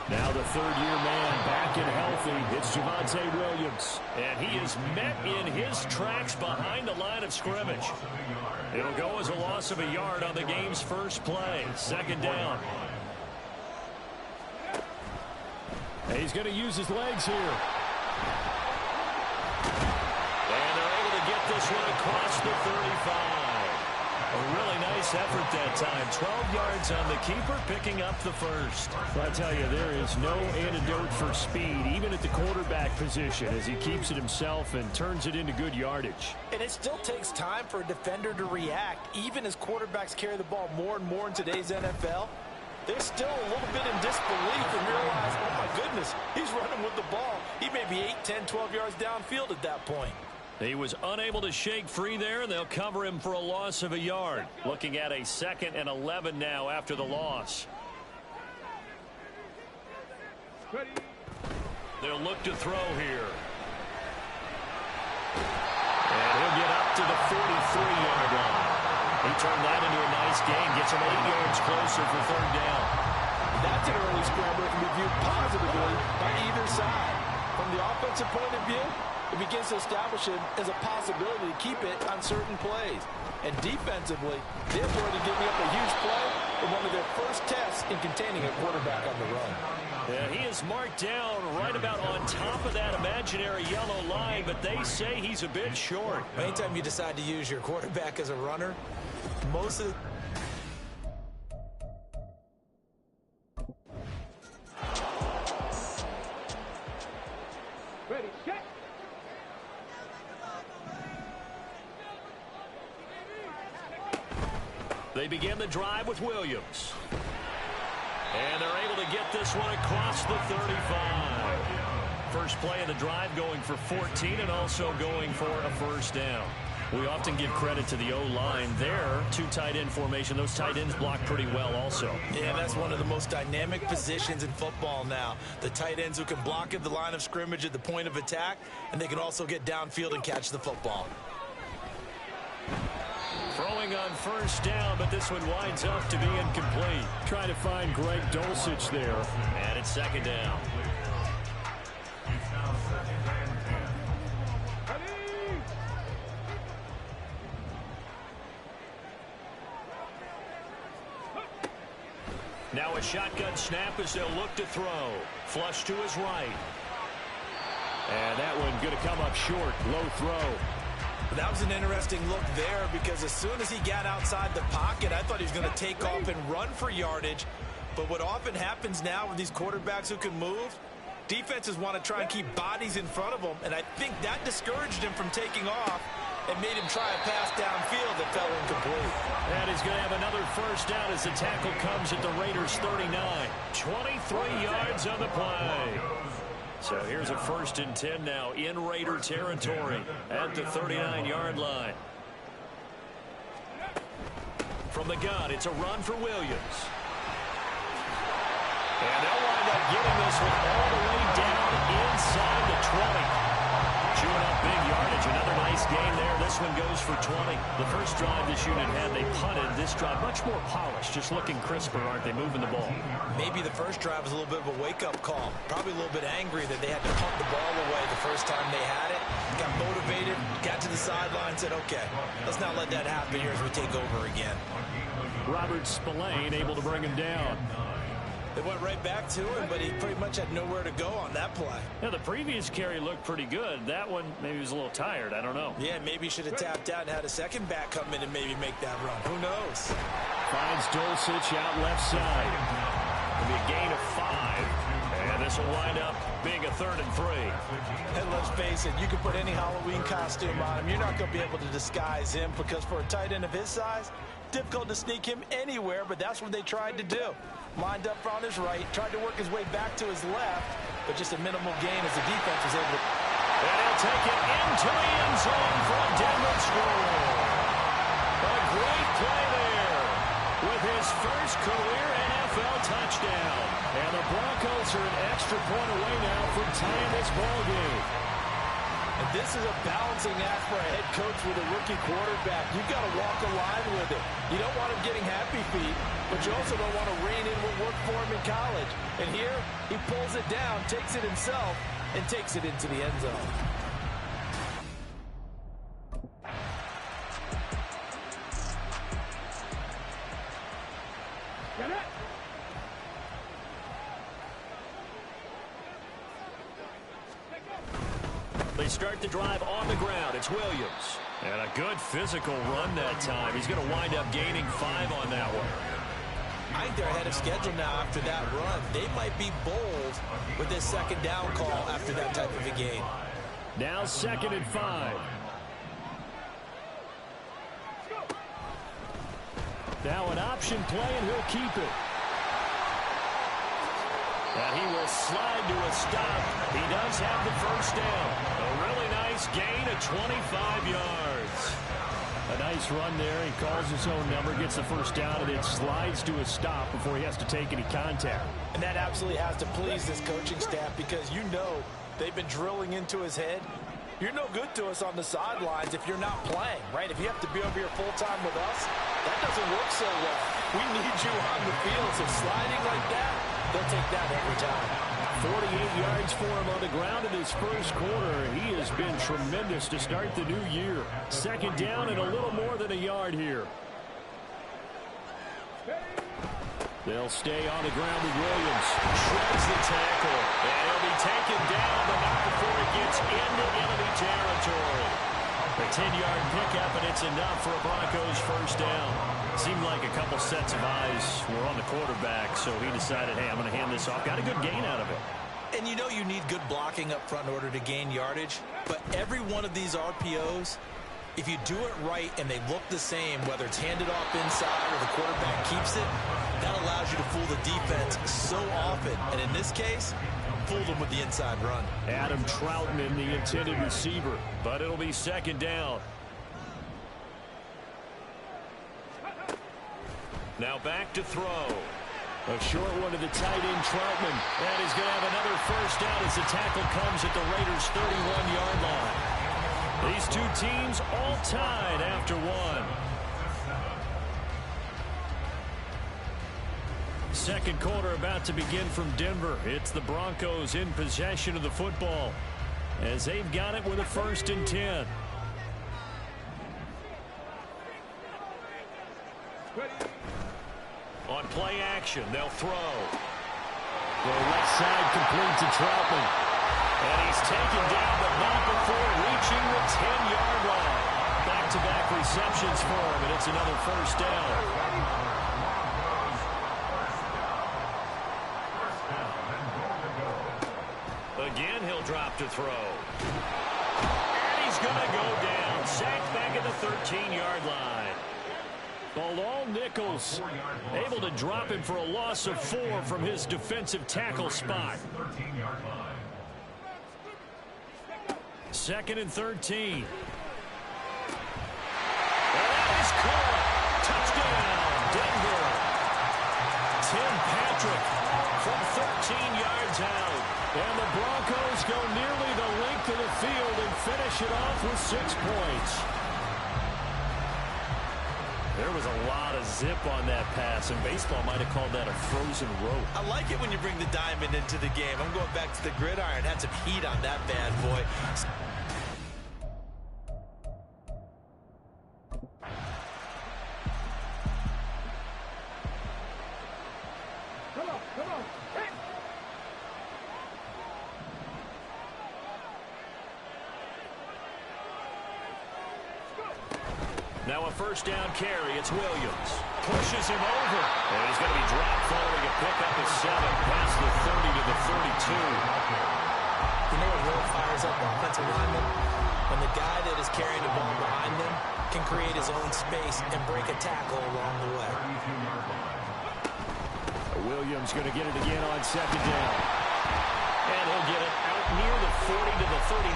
Now the third-year man back and healthy. It's Javonte Williams. And he is met in his tracks behind the line of scrimmage. It'll go as a loss of a yard on the game's first play. Second down. And he's going to use his legs here. And they're able to get this one across the 35. A really nice effort that time. 12 yards on the keeper, picking up the first. I tell you, there is no antidote for speed, even at the quarterback position, as he keeps it himself and turns it into good yardage. And it still takes time for a defender to react, even as quarterbacks carry the ball more and more in today's NFL. They're still a little bit in disbelief and realize, oh my goodness, he's running with the ball. He may be 8, 10, 12 yards downfield at that point. He was unable to shake free there, and they'll cover him for a loss of a yard. Looking at a 2nd and 11 now after the loss. They'll look to throw here. And he'll get up to the 43-yard line. He turned that into a nice gain, gets him 8 yards closer for third down. That's an early scramble that can be viewed positively by either side. From the offensive point of view, it begins to establish him as a possibility to keep it on certain plays. And defensively, they're going to giving up a huge play in one of their first tests in containing a quarterback on the run. Yeah, he is marked down right about on top of that imaginary yellow line, but they say he's a bit short. Anytime you decide to use your quarterback as a runner, most of the... Ready, set. They begin the drive with Williams. And they're able to get this one across the 35. First play of the drive going for 14 and also going for a first down. We often give credit to the O-line there. 2 tight end formation. Those tight ends block pretty well also. Yeah, that's one of the most dynamic positions in football now. The tight ends who can block at the line of scrimmage at the point of attack, and they can also get downfield and catch the football. Throwing on first down, but this one winds up to be incomplete. Trying to find Greg Dulcich there. And it's second down. Now a shotgun snap as they'll look to throw. Flush to his right. And that one going to come up short. Low throw. That was an interesting look there because as soon as he got outside the pocket, I thought he was going to take off and run for yardage. But what often happens now with these quarterbacks who can move, defenses want to try and keep bodies in front of them, and I think that discouraged him from taking off and made him try a pass downfield that fell incomplete. And he's going to have another first down as the tackle comes at the Raiders' 39. 23 yards on the play. So here's a 1st and 10 now in Raider territory at the 39-yard line. From the gun, it's a run for Williams. And they'll wind up getting this one all the way down inside the 20. Chewing up big yardage. Another nice gain there. This one goes for 20. The first drive this unit had, they punted. This drive, much more polished. Just looking crisper, aren't they, moving the ball? Maybe the first drive was a little bit of a wake-up call. Probably a little bit angry that they had to punt the ball away the first time they had it. Got motivated, got to the sideline, said, okay, let's not let that happen here as we take over again. Robert Spillane able to bring him down. They went right back to him, but he pretty much had nowhere to go on that play. Yeah, the previous carry looked pretty good. That one, maybe he was a little tired. I don't know. Yeah, maybe he should have tapped out and had a second back come in and maybe make that run. Who knows? Finds Dulcich out left side. It'll be a gain of 5. And this will wind up being a 3rd and 3. And let's face it, you can put any Halloween costume on him. You're not going to be able to disguise him because for a tight end of his size, difficult to sneak him anywhere, but that's what they tried to do. Lined up on his right, tried to work his way back to his left, but just a minimal gain as the defense was able to. And he'll take it into the end zone for a Denver score. A great play there with his first career NFL touchdown. And the Broncos are an extra point away now from tying this ball game. And this is a balancing act for a head coach with a rookie quarterback. You've got to walk a line with it. You don't want him getting happy feet, but you also don't want to rein in what worked for him in college. And here, he pulls it down, takes it himself, and takes it into the end zone. They start the drive on the ground. It's Williams. And a good physical run that time. He's going to wind up gaining 5 on that one. I think they're ahead of schedule now after that run. They might be bold with this second down call after that type of a gain. Now 2nd and 5. Now an option play, and he'll keep it. And he will slide to a stop. He does have the first down. A really nice gain of 25 yards. A nice run there. He calls his own number, gets the first down, and then slides to a stop before he has to take any contact. And that absolutely has to please this coaching staff because you know they've been drilling into his head. You're no good to us on the sidelines if you're not playing, right? If you have to be over here full-time with us, that doesn't work so well. We need you on the field, so sliding like that, they'll take that every time. 48 yards for him on the ground in his first quarter. He has been tremendous to start the new year. 2nd down and a little more than a yard here. They'll stay on the ground with Williams. Shreds the tackle. And he'll be taken down, but not before he gets into enemy territory. A 10-yard pickup, and it's enough for a Broncos first down. Seemed like a couple sets of eyes were on the quarterback, so he decided, hey, I'm going to hand this off. Got a good gain out of it. And you know you need good blocking up front in order to gain yardage, but every one of these RPOs, if you do it right and they look the same, whether it's handed off inside or the quarterback keeps it, that allows you to fool the defense so often. And in this case, fooled them with the inside run. Adam Troutman, the intended receiver, but it'll be 2nd down. Now back to throw. A short one to the tight end, Troutman. And he's going to have another first down as the tackle comes at the Raiders' 31-yard line. These two teams all tied after one. Second quarter about to begin from Denver. It's the Broncos in possession of the football as they've got it with a 1st and 10. On play action, they'll throw. The left side complete to Troutman. And he's taken down, but not before reaching the 10-yard line. Back-to-back receptions for him, and it's another first down. Again, he'll drop to throw. And he's going to go down. Sacked back at the 13-yard line. Bilal Nichols able to drop him for a loss of 4 from his defensive tackle spot. 2nd and 13. That is caught. Touchdown, Denver. Tim Patrick from 13 yards out. And the Broncos go nearly the length of the field and finish it off with 6 points. There was a lot of zip on that pass, and baseball might have called that a frozen rope. I like it when you bring the diamond into the game. I'm going back to the gridiron. Had some heat on that bad boy. Come on. Hey. Now a first down carry. It's Williams. Pushes him over. And he's going to be dropped following a pickup of 7 past the 30 to the 32. You know what really fires up the offensive lineman? When the guy that is carrying the ball behind them can create his own space and break a tackle along the way. Williams going to get it again on 2nd down. And he'll get it out near the 40 to the 39.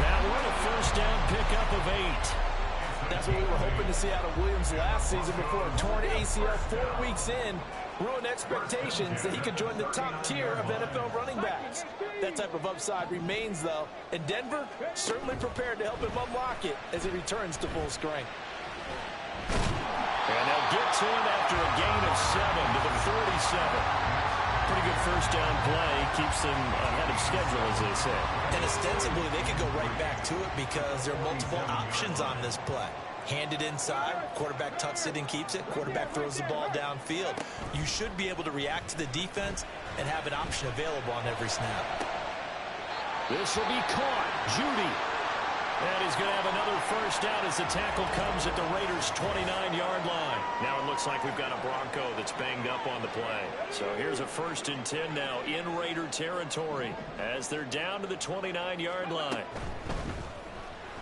That one a first down pickup of 8. That's what we were hoping to see out of Williams last season before a torn ACL 4 weeks in, ruined expectations that he could join the top tier of NFL running backs. That type of upside remains, though, and Denver certainly prepared to help him unlock it as he returns to full strength. And they'll get to him after a gain of 7 to the 47. Pretty good first down play. Keeps them ahead of schedule, as they say. And ostensibly, they could go right back to it because there are multiple options on this play. Hand it inside, quarterback tucks it and keeps it, quarterback throws the ball downfield. You should be able to react to the defense and have an option available on every snap. This will be caught. Judy. And he's going to have another first down as the tackle comes at the Raiders' 29-yard line. Now it looks like we've got a Bronco that's banged up on the play. So here's a 1st and 10 now in Raider territory as they're down to the 29-yard line.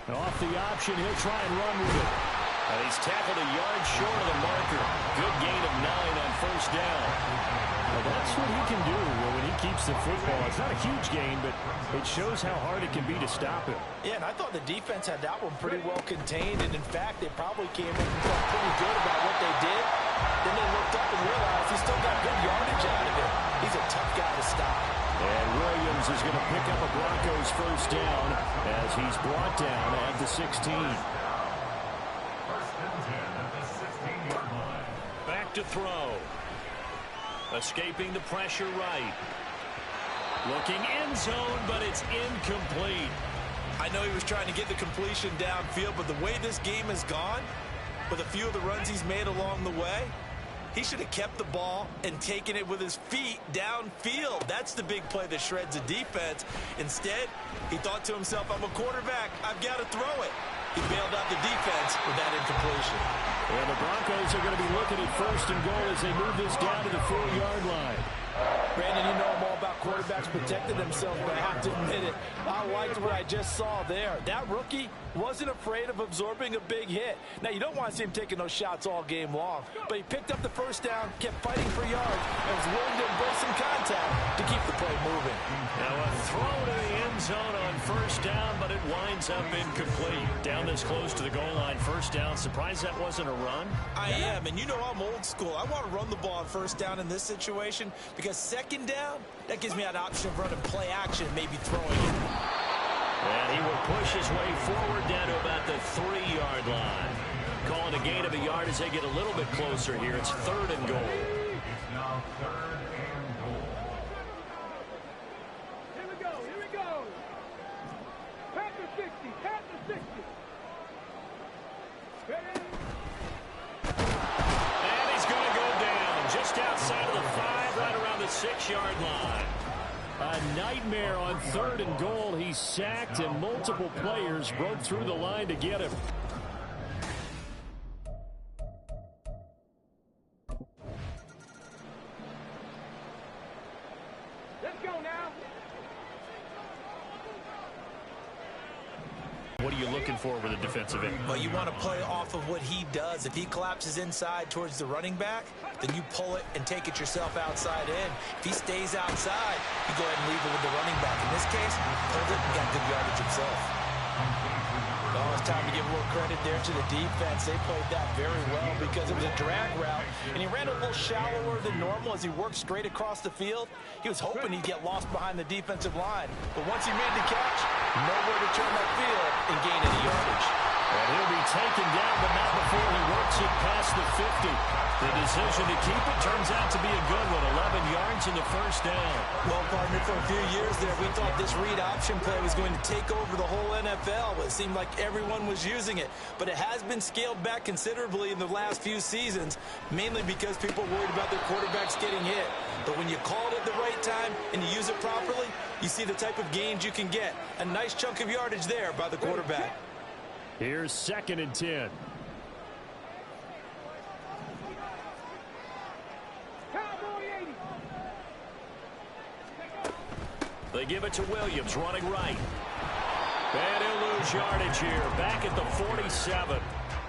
And off the option, he'll try and run with it. And he's tackled a yard short of the marker. Good gain of 9 on first down. Well, that's what he can do when he keeps the football. It's not a huge gain, but it shows how hard it can be to stop him. Yeah, and I thought the defense had that one pretty well contained, and in fact, they probably came in and felt pretty good about what they did. Then they looked up and realized he still got good yardage out of him. He's a tough guy to stop. And Williams is going to pick up a Broncos first down as he's brought down at the 16. Back to throw. Escaping the pressure right. Looking end zone, but it's incomplete. I know he was trying to get the completion downfield, but the way this game has gone, with a few of the runs he's made along the way, he should have kept the ball and taken it with his feet downfield. That's the big play that shreds the defense. Instead, he thought to himself, I'm a quarterback, I've got to throw it. He bailed out the defense with that incompletion. And the Broncos are going to be looking at 1st and goal as they move this down to the 4-yard line. Brandon, you know I'm all about quarterbacks protecting themselves, but I have to admit it, I liked what I just saw there. That rookie wasn't afraid of absorbing a big hit. Now, you don't want to see him taking those shots all game long, but he picked up the first down, kept fighting for yards, and was willing to embrace some contact to keep the play moving. Now a throw to the end zone on first down, but it winds up incomplete. Down this close to the goal line, first down. Surprised that wasn't a run? I am, and you know I'm old school. I want to run the ball on first down in this situation because 2nd down, that gives me an option of running play action, maybe throwing it. And he will push his way forward down to about the 3-yard line. Calling a gain of a yard as they get a little bit closer here. It's 3rd and goal. Now 3rd and goal. Here we go. Pat the 60. Ready? And he's going to go down just outside of the 5, right around the 6-yard line. A nightmare on 3rd and goal. He's sacked, and multiple players broke through the line to get him. Let's go now. What are you looking for with a defensive end? Well, you want to play off of what he does. If he collapses inside towards the running back, then you pull it and take it yourself outside in. If he stays outside, you go ahead and leave it with the running back. In this case, pulled it and got good yardage himself. Oh, it's time to give a little credit there to the defense. They played that very well because it was a drag route, and he ran a little shallower than normal as he worked straight across the field. He was hoping he'd get lost behind the defensive line, but once he made the catch, nowhere to turn that field and gain any yardage. And he'll be taken down, but not before he works it past the 50. The decision to keep it turns out to be a good one. 11 yards in the first down. Well, partner, for a few years there, we thought this read option play was going to take over the whole NFL. It seemed like everyone was using it. But it has been scaled back considerably in the last few seasons, mainly because people are worried about their quarterbacks getting hit. But when you call it at the right time and you use it properly, you see the type of gains you can get. A nice chunk of yardage there by the quarterback. Here's 2nd and 10. They give it to Williams, running right. And he'll lose yardage here, back at the 47.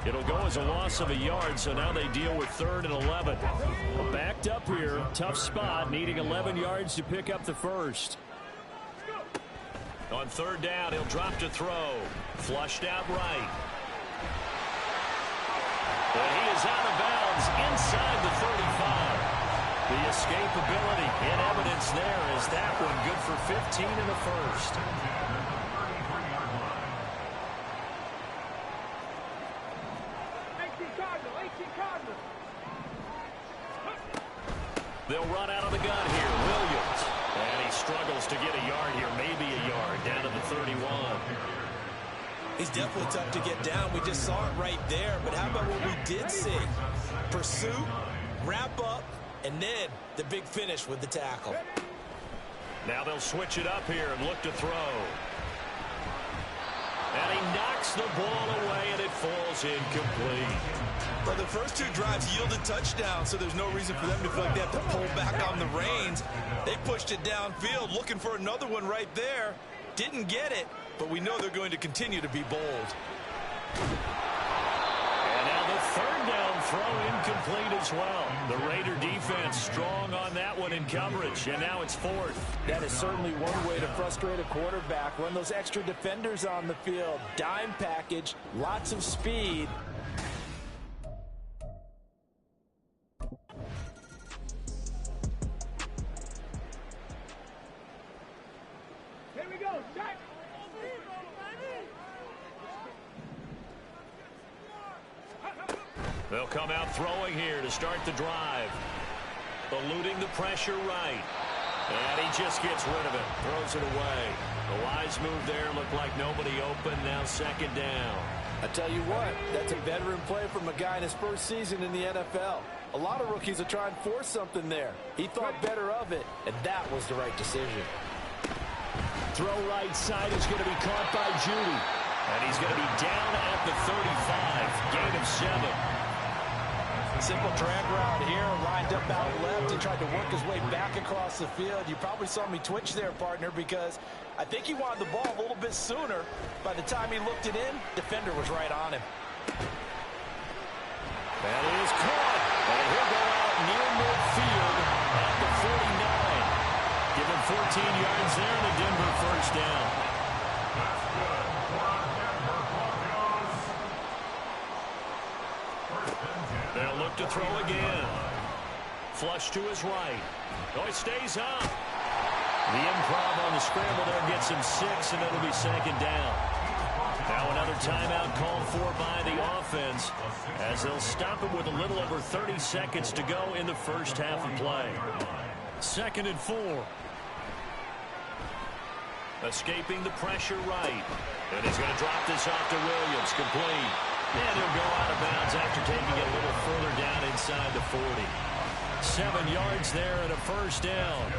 It'll go as a loss of a yard, so now they deal with 3rd and 11. Backed up here, tough spot, needing 11 yards to pick up the first. On 3rd down, he'll drop to throw. Flushed out right. And he is out of bounds inside the 35. The escapability in evidence there is that one good for 15 in the first. They'll run out of the gun here. Williams. And he struggles to get a yard here, maybe a yard, down to the 31. He's definitely tough to get down. We just saw it right there. But how about what we did see? Pursuit, wrap up, and then the big finish with the tackle. Now they'll switch it up here and look to throw. And he knocks the ball away, and it falls incomplete. Well, the first 2 drives yielded touchdowns, so there's no reason for them to feel like they have to pull back on the reins. They pushed it downfield, looking for another one right there. Didn't get it, but we know they're going to continue to be bold. And now the 3rd down throw incomplete as well. The Raider defense strong on that one in coverage, and now it's 4th. That is certainly one way to frustrate a quarterback. Run those extra defenders on the field. Dime package, lots of speed. Here we go, Jack. They'll come out throwing here to start the drive. Eluding the pressure right. And he just gets rid of it. Throws it away. A wise move there. Looked like nobody open. Now 2nd down. I tell you what, that's a veteran play from a guy in his first season in the NFL. A lot of rookies are trying to force something there. He thought better of it, and that was the right decision. Throw right side is going to be caught by Judy. And he's going to be down at the 35. Gain of 7. Simple drag route here, lined up out left and tried to work his way back across the field. You probably saw me twitch there, partner, because I think he wanted the ball a little bit sooner. By the time he looked it in, defender was right on him. That is caught. And he'll go out near midfield at the 49. Give him 14 yards there and a Denver 1st down. They'll look to throw again. Flush to his right. Oh, he stays up. The improv on the scramble there gets him 6, and it'll be 2nd down. Now another timeout called for by the offense as they'll stop him with a little over 30 seconds to go in the first half of play. 2nd and 4. Escaping the pressure right. And he's going to drop this off to Williams. Complete. And he'll go out of bounds after taking it a little further down inside the 40. 7 yards there and a 1st down.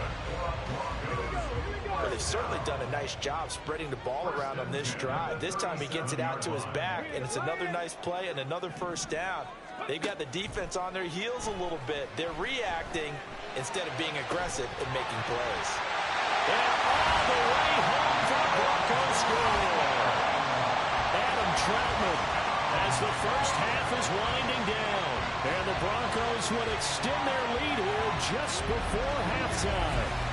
Well, they've certainly done a nice job spreading the ball around on this drive. This time he gets it out to his back, and it's another nice play and another 1st down. They've got the defense on their heels a little bit. They're reacting instead of being aggressive and making plays. And all the way home for the Broncos score. Troutman as the first half is winding down. And the Broncos would extend their lead here just before halftime.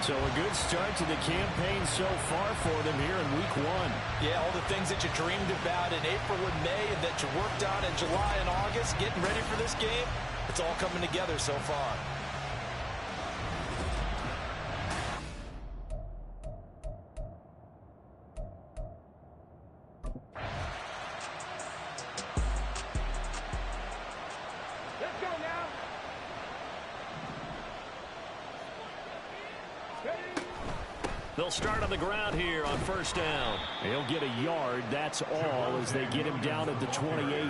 So a good start to the campaign so far for them here in week 1. Yeah, all the things that you dreamed about in April and May and that you worked on in July and August, getting ready for this game, it's all coming together so far. Let's go now. They'll start on the ground here on first down. He'll get a yard. That's all as they get him down at the 28.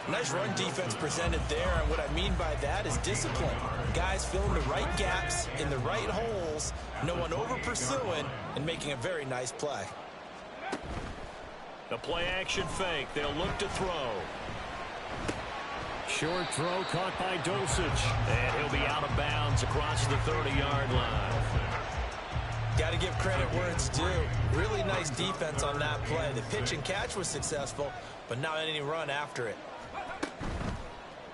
Nice run defense presented there, and what I mean by that is discipline. Guys filling the right gaps in the right holes, no one over pursuing, and making a very nice play. The play action fake. They'll look to throw. Short throw caught by Dulcich. And he'll be out of bounds across the 30-yard line. Got to give credit where it's due. Really nice defense on that play. The pitch and catch was successful, but not any run after it.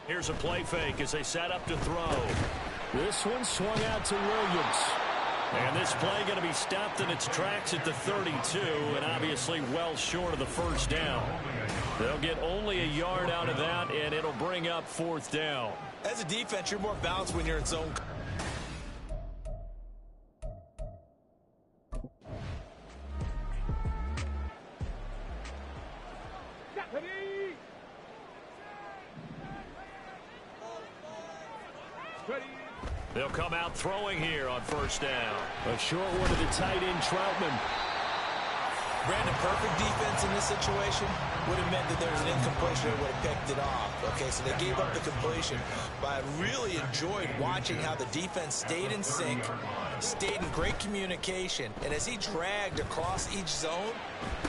Here's a play fake as they set up to throw. This one swung out to Williams. And this play going to be stopped in its tracks at the 32, and obviously well short of the first down. They'll get only a yard out of that, and it'll bring up fourth down. As a defense, you're more balanced when you're in zone. They'll come out throwing here on first down. A short one to the tight end, Troutman. Brandon, perfect defense in this situation would have meant that there was an incompletion that would have picked it off. Okay, so they gave up the completion. But I really enjoyed watching how the defense stayed in sync, stayed in great communication. And as he dragged across each zone,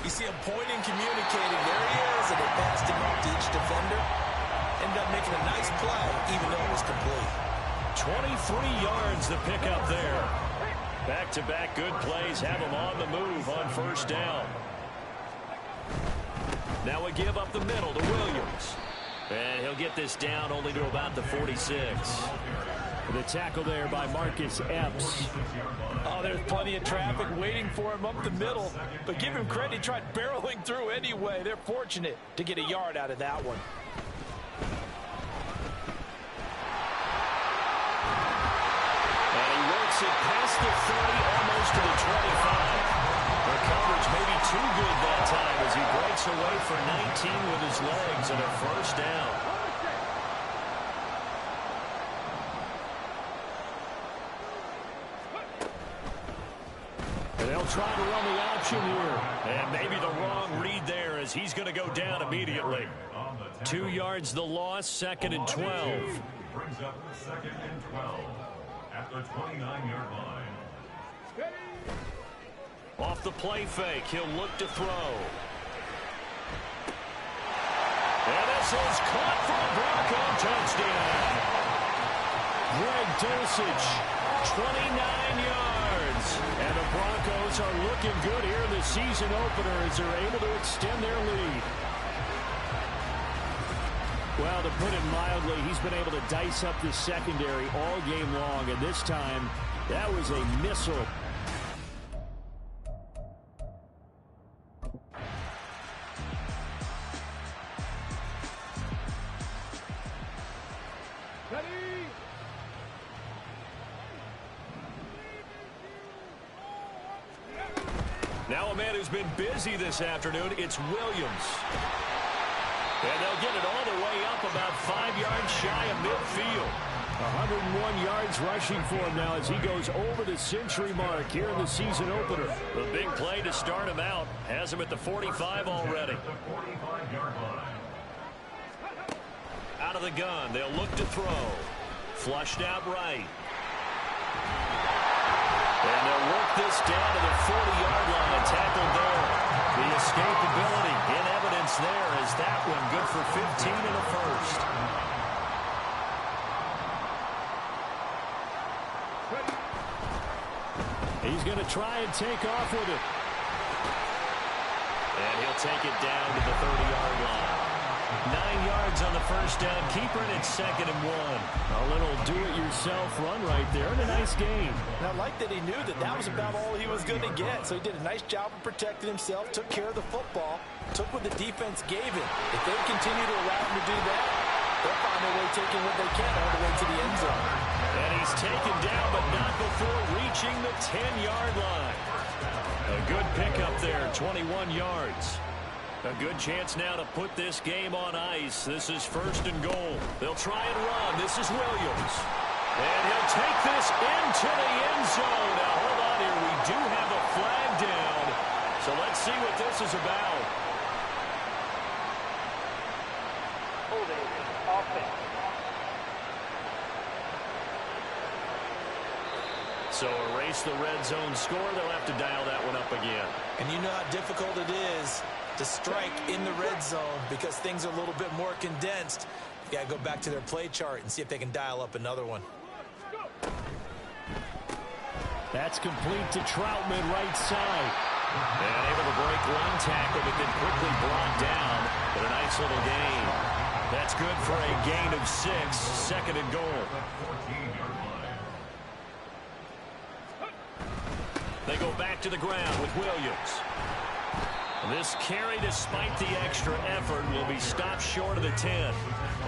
you see him pointing, communicating. There he is, and they passed him off to each defender. Ended up making a nice play, even though it was complete. 23 yards to pick up there. Back-to-back good plays have him on the move on first down. Now a give up the middle to Williams. And he'll get this down only to about the 46. The tackle there by Marcus Epps. Oh, there's plenty of traffic waiting for him up the middle. But give him credit, he tried barreling through anyway. They're fortunate to get a yard out of that one. It past the 30, almost to the 25. The coverage maybe too good that time as he breaks away for 19 with his legs and a first down. And they'll try to run the option here. And maybe the wrong read there as he's going to go down immediately. 2 yards the loss, second and 12. Brings up second and 12. At the 29-yard line. Off the play fake, he'll look to throw. And this is caught for a Bronco touchdown. Greg Dulcich, 29 yards. And the Broncos are looking good here in the season opener as they're able to extend their lead. Well, to put it mildly, he's been able to dice up the secondary all game long, and this time, that was a missile. Now a man who's been busy this afternoon, it's Williams. And they'll get it all the way up about 5 yards shy of midfield. 101 yards rushing for him now as he goes over the century mark here in the season opener. The big play to start him out has him at the 45 already. Out of the gun, they'll look to throw. Flushed out right. And they'll work this down to the 40-yard line. Tackled there. The escapability in evidence there is that one good for 15 and a first. He's going to try and take off with it. And he'll they'll take it down to the 30-yard line. 9 yards on the first down keeper, and it's 2nd and 1. A little do-it-yourself run right there, and a nice gain. And I like that he knew that that was about all he was going to get. So he did a nice job of protecting himself, took care of the football, took what the defense gave him. If they continue to allow him to do that, they'll find their way taking what they can all the way to the end zone. And he's taken down, but not before reaching the 10-yard line. A good pickup there, 21 yards. A good chance now to put this game on ice. This is 1st and goal. They'll try and run. This is Williams. And he'll take this into the end zone. Now, hold on here. We do have a flag down. So let's see what this is about. Holding offense. So erase the red zone score. They'll have to dial that one up again. And you know how difficult it is to strike in the red zone because things are a little bit more condensed. You got to go back to their play chart and see if they can dial up another one. That's complete to Troutman, right side. And able to break one tackle, but then quickly brought down. But a nice little gain. That's good for a gain of 6. 2nd and goal. They go back to the ground with Williams. This carry, despite the extra effort, will be stopped short of the 10.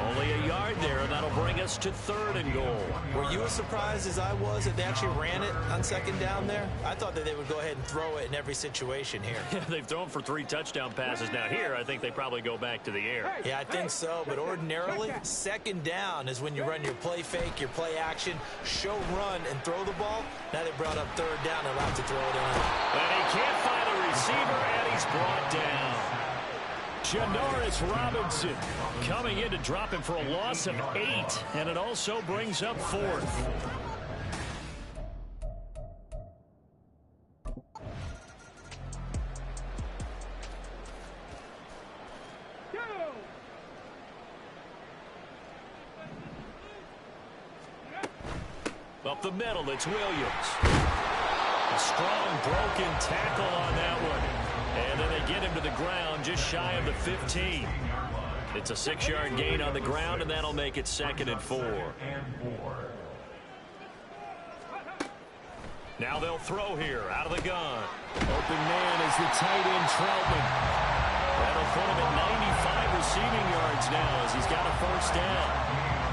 Only a yard there, and that'll bring us to 3rd and goal. Were you as surprised as I was that they actually ran it on 2nd down there? I thought that they would go ahead and throw it in every situation here. They've thrown for 3 touchdown passes. Now here, I think they probably go back to the air. Yeah, I think so, but ordinarily, 2nd down is when you run your play fake, your play action, show run, and throw the ball. Now they brought up 3rd down, they'll have to throw it in. And he can't find a receiver, and he's brought down. Janoris Robinson coming in to drop him for a loss of 8, and it also brings up 4th. Up the middle, it's Williams. A strong broken tackle on that one. And then they get him to the ground just shy of the 15. It's a 6-yard gain on the ground, and that'll make it 2nd and 4. Now they'll throw here out of the gun. Open man is the tight end, Troutman. That'll put him at 95 receiving yards now as he's got a 1st down.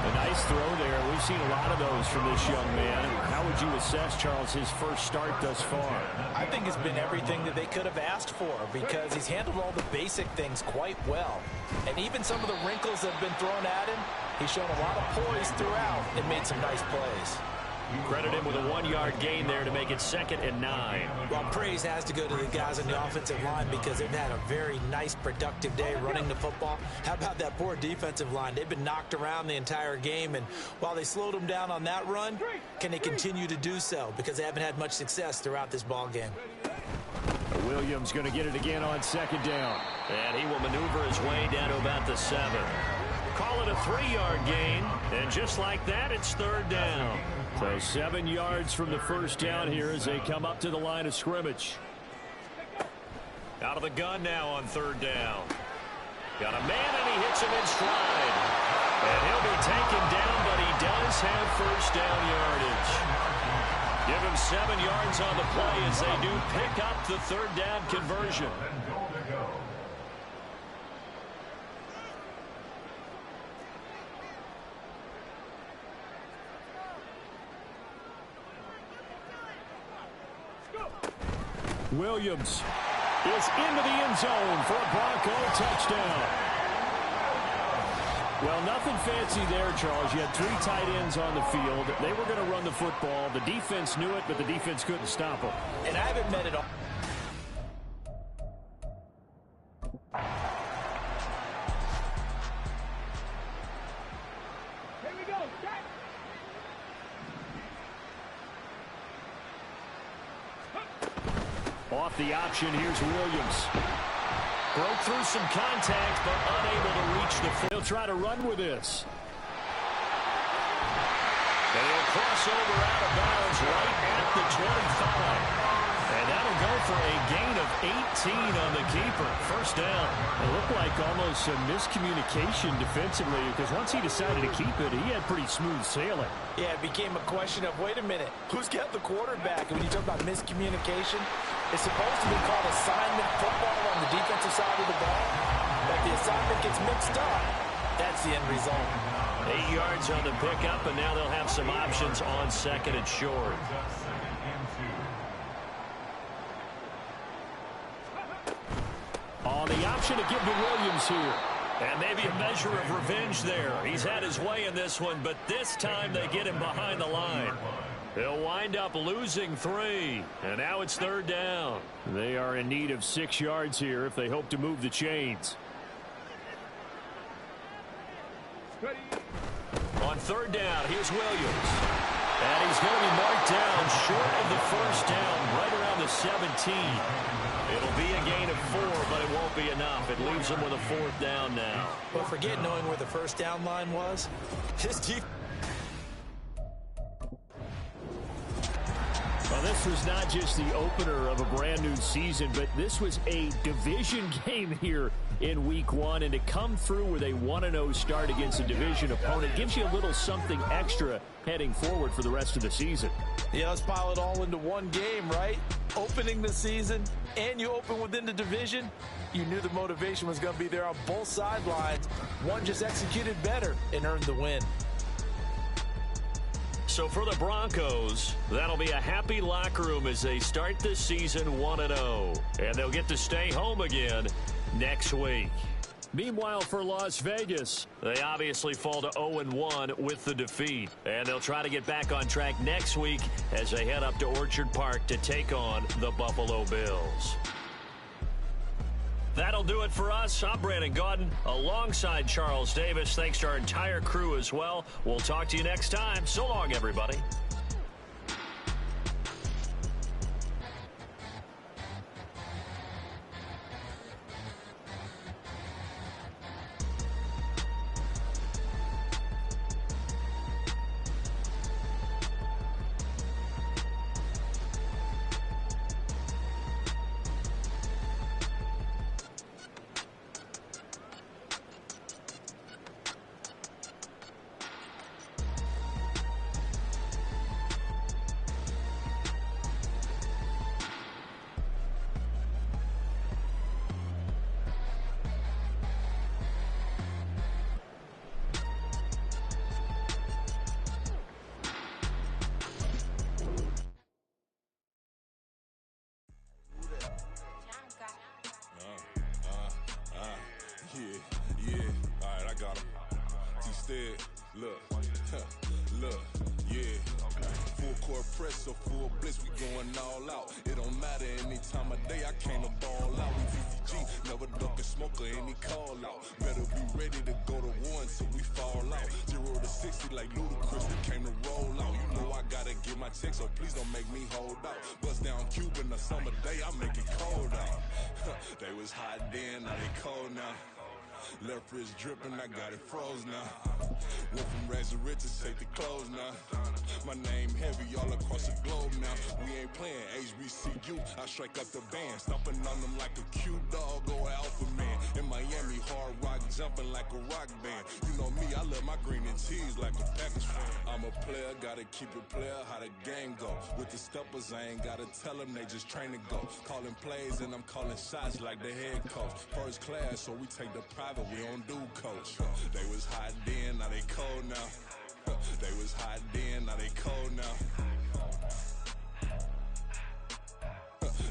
A nice throw there. We've seen a lot of those from this young man. How would you assess, Charles, his first start thus far? I think it's been everything that they could have asked for because he's handled all the basic things quite well. And even some of the wrinkles that have been thrown at him, he's shown a lot of poise throughout and made some nice plays. Credit him with a 1-yard gain there to make it 2nd and 9. Well, praise has to go to the guys on the offensive line because they've had a very nice, productive day running the football. How about that poor defensive line? They've been knocked around the entire game, and while they slowed them down on that run, can they continue to do so? Because they haven't had much success throughout this ball game. Williams going to get it again on 2nd down. And he will maneuver his way down to about the 7. Call it a 3-yard gain, and just like that, it's 3rd down. So 7 yards from the 1st down here as they come up to the line of scrimmage. Out of the gun now on 3rd down. Got a man, and he hits him in stride. And he'll be taken down, but he does have 1st down yardage. Give him 7 yards on the play as they do pick up the 3rd down conversion. Williams is into the end zone for a Bronco touchdown. Well, nothing fancy there, Charles. You had 3 tight ends on the field. They were going to run the football. The defense knew it, but the defense couldn't stop them. And I haven't met it all. Off the option, here's Williams. Broke through some contact, but unable to reach the field. He'll try to run with this. And he'll cross over out of bounds right at the 25. And that'll go for a gain of 18 on the keeper. First down. It looked like almost a miscommunication defensively because once he decided to keep it, he had pretty smooth sailing. Yeah, it became a question of, wait a minute, who's got the quarterback? And when you talk about miscommunication, it's supposed to be called assignment football on the defensive side of the ball. But the assignment gets mixed up. That's the end result. 8 yards on the pickup, and now they'll have some options on second and short. On the option to give to Williams here. And maybe a measure of revenge there. He's had his way in this one, but this time they get him behind the line. They'll wind up losing 3, and now it's third down. They are in need of 6 yards here if they hope to move the chains. On third down, here's Williams. And he's going to be marked down short of the first down, right around the 17. It'll be a gain of 4, but it won't be enough. It leaves them with a fourth down now. But forget knowing where the first down line was. His defense. Well, this was not just the opener of a brand new season, but this was a division game here in week 1. And to come through with a 1-0 start against a division opponent gives you a little something extra heading forward for the rest of the season. Yeah, let's pile it all into one game, right? Opening the season, and you open within the division. You knew the motivation was going to be there on both sidelines. One just executed better and earned the win. So for the Broncos, that'll be a happy locker room as they start this season 1-0. And they'll get to stay home again next week. Meanwhile, for Las Vegas, they obviously fall to 0-1 with the defeat. And they'll try to get back on track next week as they head up to Orchard Park to take on the Buffalo Bills. That'll do it for us. I'm Brandon Gaudin alongside Charles Davis. Thanks to our entire crew as well. We'll talk to you next time. So long, everybody. Press or full blitz, we going all out. It don't matter any time of day, I came to ball out. We VCG, never duck a smoke or any call out. Better be ready to go to war until we fall out. 0 to 60 like Ludacris, we came to roll out. You know I gotta get my check, so please don't make me hold out. Bust down Cuban a summer day, I make it cold out. They was hot then, now they cold now. Left wrist dripping, I got it froze now. Went from rags to riches, take the clothes now. My name heavy all across the globe now. We ain't playing HBCU, I strike up the band. Stomping on them like a cute dog or alpha man. In Miami, hard rock jumping like a rock band. You know me, I love my green and cheese like a Packers fan. I'm a player, gotta keep it player, how the game go. With the steppers, I ain't gotta tell them, they just train to go. Calling plays and I'm calling shots like the head coach. First class, so we take the private, we don't do coach. They was hot then, now they cold now. They was hot then, now they cold now.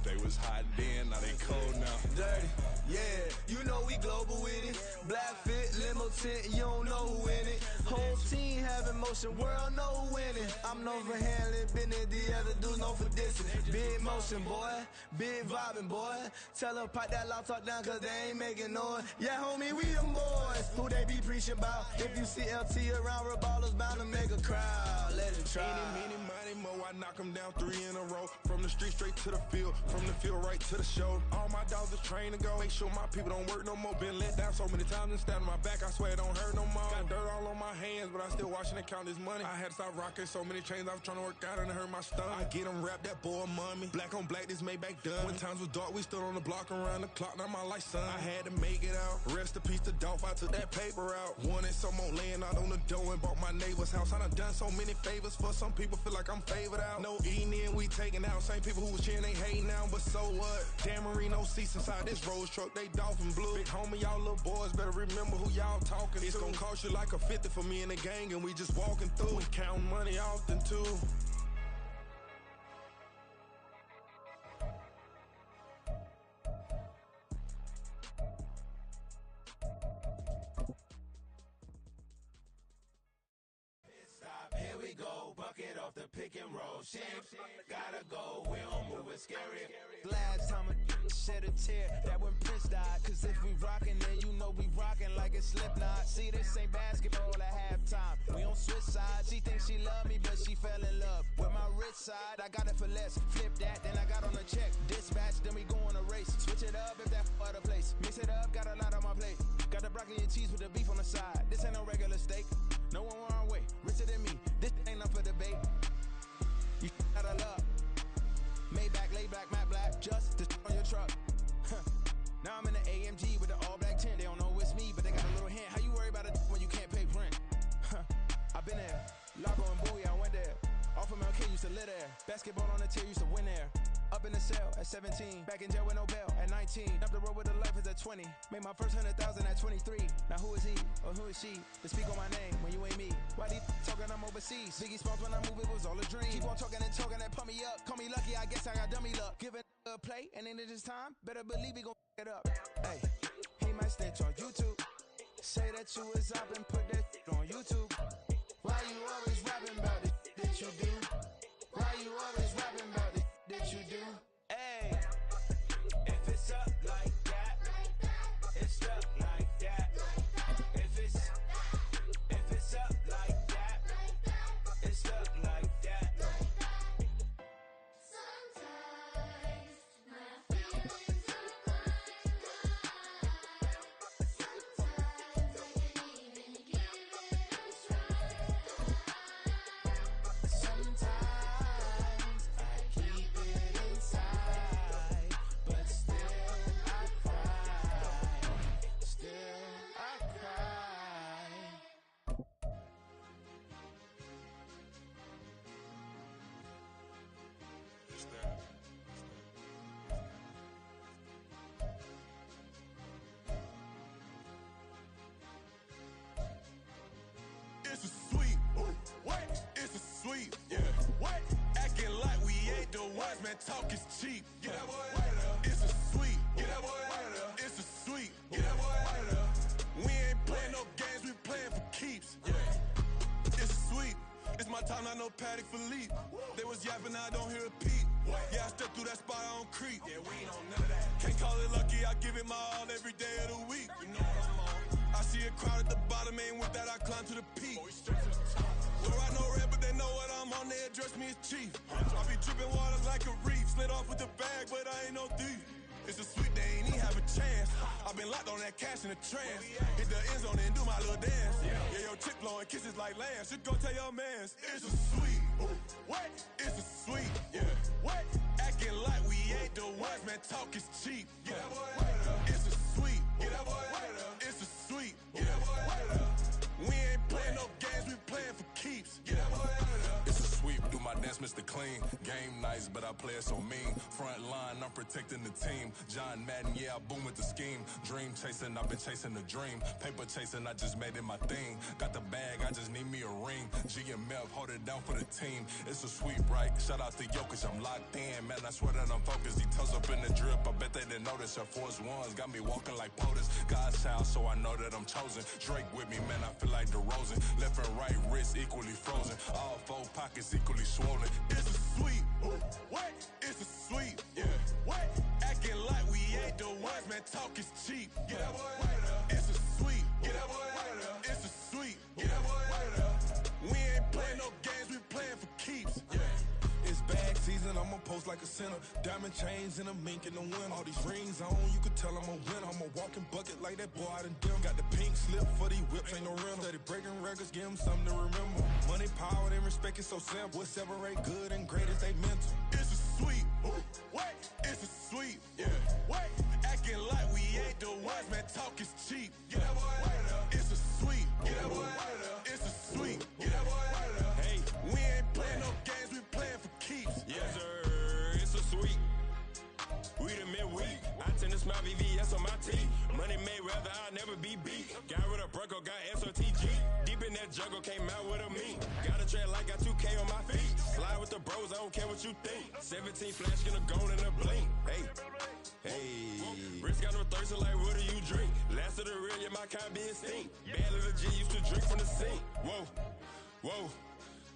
They was hot then, now they cold now. Dirty, yeah, you know we global with it. Black fit, limo tint, you don't know who in it. Whole team having motion, world know who winning. I'm known for handling business, the other dudes known for dissing. Big motion, boy, big vibing, boy. Tell them pipe that loud talk down, cause they ain't making noise. Yeah, homie, we them boys, who they be preaching about. If you see LT around, ballers bound to make a crowd. Let it try. Meeny, miny, mo, I knock them down 3 in a row. From the street straight to the field, from the field right to the show. All my dogs are trained to go. Make sure my people don't work no more. Been let down so many times and stand on my back. I swear it don't hurt no more. Got dirt all on my hands, but I still washing the count this money. I had to stop rocking so many chains, I was trying to work out and it hurt my stomach. I get them rap, that boy money. Black on black, this Maybach done. When times was dark, we stood on the block around the clock, now my life son. I had to make it out. Rest in peace to Dolph, I took that paper out. Wanted some more laying out on the dough and bought my neighbor's house. I done done so many favors for some people, feel like I'm favored out. No eating in, we taking out. Same people who was cheering, they hating now, but so what? Dan Marino seats inside this Rolls truck, they dolphin blue. Big homie, y'all little boys better remember who y'all talking to. It's gonna cost you like a 50 for me and the gang, and we just walking through. We counting money often too. Here we go, bucket off the pick and roll. Shit, gotta go, we don't move it scary. Last time a shed a tear, that when Prince died. Cause if we rockin', then you know we rockin' like it's Slipknot. See, this ain't basketball at halftime. We on switch sides. She thinks she love me, but she fell in love with my rich side. I got it for less. Flip that, then I got on a check. Dispatch, then we go on a race. Switch it up if that other place. Mix it up, got a lot on my plate. Got the broccoli and cheese with the beef on the side. This ain't no regular steak. No one wrong way, richer than me. This ain't up for debate. You out of luck. Maybach, lay back, matte black, just to on your truck. Now I'm in the AMG with the all black tint. They don't know it's me, but they got a little hint. How you worry about it when you can't pay rent? I've been there. Lago and Bowie, I went there. Off of MLK, used to live there. Basketball on the tier, used to win there. Up in the cell at 17. Back in jail with no bail at 19. Up the road with a life is at 20. Made my first 100,000 at 23. Now who is he or who is she to speak on my name when you ain't me? Why they talking I'm overseas? Biggie Smalls when I move it was all a dream. Keep on talking and pump me up. Call me lucky, I guess I got dummy luck. Give it a play and then it's time. Better believe we gon' it up. Hey, he might snitch on YouTube. Say that you was up and put that on YouTube. Why you always rapping about it that you do? Why you always rapping about it that you do? Hey, if it's up like that, it's up like that. If it's up like that, it's up like that. Sometimes my feelings are flying high. Sometimes I can't even give it a try. Sometimes I keep it inside, but still I cry. Still I cry. It's a sweet, what? It's a sweet, yeah. What? Acting like we ain't the ones, man. Talk is cheap. Get that boy out of there. It's a sweet, get that boy out of there. It's a sweet, get that boy out of there. We ain't playing no games, we playing for keeps. Yeah. It's sweet. It's my time, I know Patek Philippe. They was yapping, I don't hear a peep. Yeah, I stepped through that spot, I don't creep. Yeah, we ain't on none of that. Can't call it lucky, I give it my all every day of the week. You know what I'm on. I see a crowd at the bottom, ain't with that, I climb to the peak. Wear I no red, but they know what I'm on, they address me as chief. I be dripping water like a reef, slid off with the bag, but I ain't no thief. It's a sweet, they ain't even have a chance. I've been locked on that cash in a trance. Hit the end zone and do my little dance. Yeah, your chick blowing kisses like lambs. Should go tell your mans. It's a sweet. What? It's a sweet. Yeah. What? Acting like we ain't the ones, man. Talk is cheap. Get that boy out of there. It's a sweet. Get that boy out of there. It's a sweet. Get that boy out of there. We ain't playing no games, we playing for keeps. Get that boy out of there. It's a sweep, do my dance, Mr. Clean. Game nice, but I play it so mean. Front line, I'm protecting the team. John Madden, yeah, I boom with the scheme. Dream chasing, I've been chasing the dream. Paper chasing, I just made it my thing. Got the bag, I just need me a ring. GMF, hold it down for the team. It's a sweep, right? Shout out to Jokic, I'm locked in. Man, I swear that I'm focused. He toes up in the drip, I bet they didn't notice. Air Force Ones got me walking like POTUS. God's child, so I know that I'm chosen. Drake with me, man, I feel like DeRozan. Left and right wrist equally frozen. All four pockets equally swollen. It's a sweet. What? It's a sweet. Yeah. What? Acting like we ain't the ones, man. Talk is cheap. Get that boy out of there. It's a sweet. Get that boy out of there. It's a sweet. Get that boy out of there. We ain't playing no games, we playing for keeps. Yeah. It's bag season, I'm I'ma post like a sinner. Diamond chains and a mink in the wind. All these rings on, you could tell I'm a winner. I'm a walking bucket like that boy out in dim. Got the pink slip for these whips, ain't no rental. Steady breaking records, give them something to remember. Money, power, and respect is so simple. What separate good and great is they mental. It's a sweet, wait, it's a sweet, yeah. Wait, acting like we ain't the ones, man, talk is cheap. Get that boy out of there. It's a sweet, get that boy out of there. It's a sweet, get that boy out of there. Hey, we ain't playing no games, we playing for keeps. Yes, sir, it's a sweet. We the midweek. I tend to smile VVS on my teeth. Money made rather I'll never be beat. Got rid of Bronco, got SOTG. Deep in that jungle, came out with a meat. Got a tread like got 2K on my feet. Slide with the bros, I don't care what you think. 17 flash, gonna go in a blink. Hey, hey. Wrist got no thirsty like what do you drink? Last of the real, yeah, my kind be extinct. Bad little G used to drink from the sink. Whoa, whoa.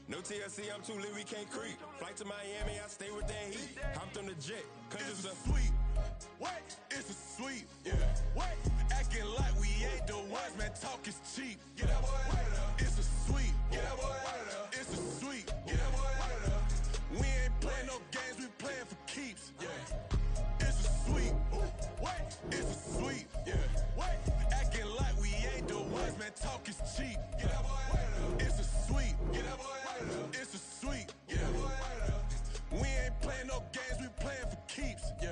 No TLC, I'm too lit, we can't creep. Flight to Miami, I stay with that heat. Hopped on the jet, cause it's a sweet. What? It's a sweet. Yeah. What? Acting like we ain't the ones, man, talk is cheap. Get that boy out of there. It's a sweet. Get that boy out of there. It's a sweet. Get that boy out of there. We ain't playing no games, we playing for keeps. Yeah. It's a sweet. What? It's a sweet. Yeah. What? Acting like we ain't the ones, man, talk is cheap. Get that boy out of there. It's a sweet. Get that boy out of there. It's a sweet. Get that boy out of there. We ain't playing no games, we playing for keeps. Yeah.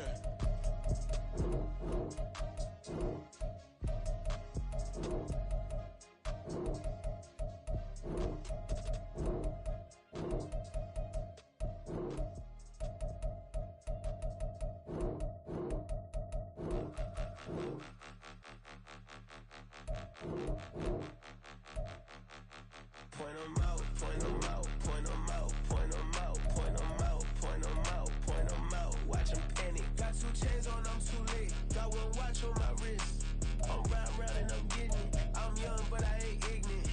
Point 'em out, point 'em out, point 'em out, point 'em out, point 'em out, point 'em out, point 'em out. Watch 'em panic. Got 2 chains on, I'm too late. Got 1 watch on my wrist. I'm round and I'm getting it. I'm young, but I ain't ignorant.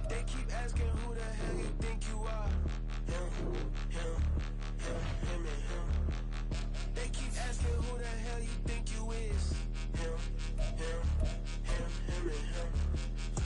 They keep asking who the hell you think you are. Him and him. They keep asking who the hell you think you is. Him and him.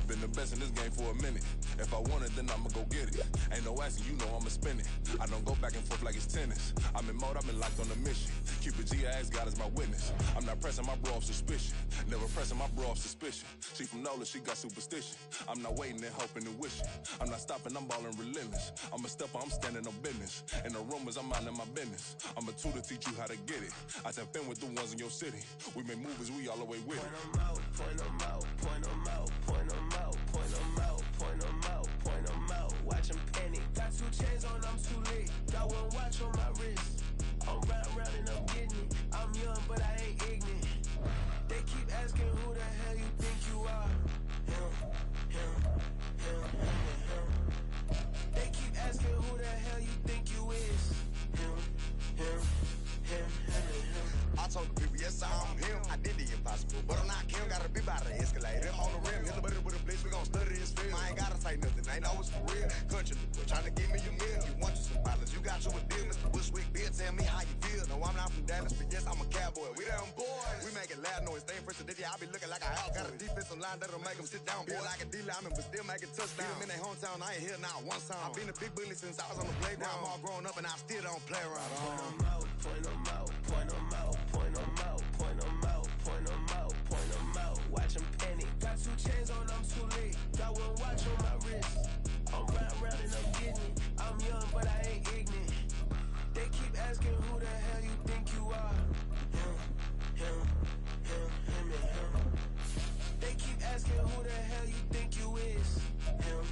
Been the best in this game for a minute. If I want it, then I'ma go get it. Ain't no asking, you know I'ma spin it. I don't go back and forth like it's tennis. I'm in mode, I've been locked on a mission. Keep it G, I ask God as my witness. I'm not pressing my bro off suspicion. Never pressing my bro off suspicion. She from Nola, she got superstition. I'm not waiting and hoping and wishing. I'm not stopping, I'm balling relentless. I'm a stepper, I'm standing on business. In the rumors, I'm minding my business. I'm a tutor, teach you how to get it. I tap in with the ones in your city. We make movies, we all the way with it. Point 'em out, point 'em out, point 'em out, point 'em out, point 'em out, point 'em out, point 'em out. Watch 'em panic. Got 2 chains on, I'm too late. Got 1 watch on my wrist. I'm round and I'm getting it. I'm young, but I ain't ignorant. They keep asking who the hell you think you are. Him. They keep asking who the hell you think you is. Him. I told the people, yes, I'm him. I did the impossible, but I'm not Kim. Gotta be by the escalator. On the rim, hit the butter with a blitz. We gon' study this film. I ain't gotta say nothing. Ain't always for real. Country boy, tryna give me your meal. You want you some violence? You got you a deal, Mr. Bushwick. Bill, tell me how you feel. No, I'm not from Dallas, but yes, I'm a cowboy. We them boys. We making loud noise. Staying first to this year, I be looking like a out. Got a defensive line that'll make them sit down. Feel like a D-lineman, but still making touchdowns. Beat them in their hometown. I ain't here now one time. I've been a big bully since I was on the playground. I'm all grown up and I still don't play around. Point 'em out, point 'em out, point 'em out, point 'em out, point 'em out, point 'em out, point 'em out. Watch 'em panic. Got 2 chains on, I'm too late. Got 1 watch on my wrist. I'm round and I'm getting it. I'm young, but I ain't ignorant. They keep asking who the hell you think you are. Him and him. They keep asking who the hell you think you is. Him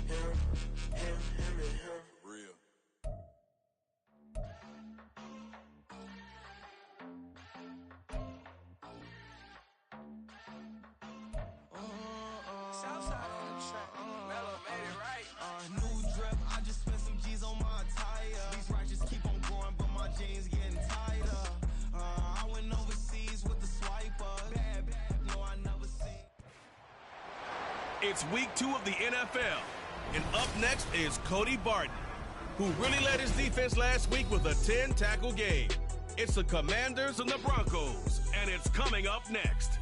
and him. Real. Southside on the track. Mellow made it right. New drip, I just spent some G's on my attire. These righteous keep on growing, but my jeans getting tighter. I went overseas with the swiper. Bad, no, I never seen. It's week 2 of the NFL, and up next is Cody Barton, who really led his defense last week with a 10-tackle game. It's the Commanders and the Broncos, and it's coming up next.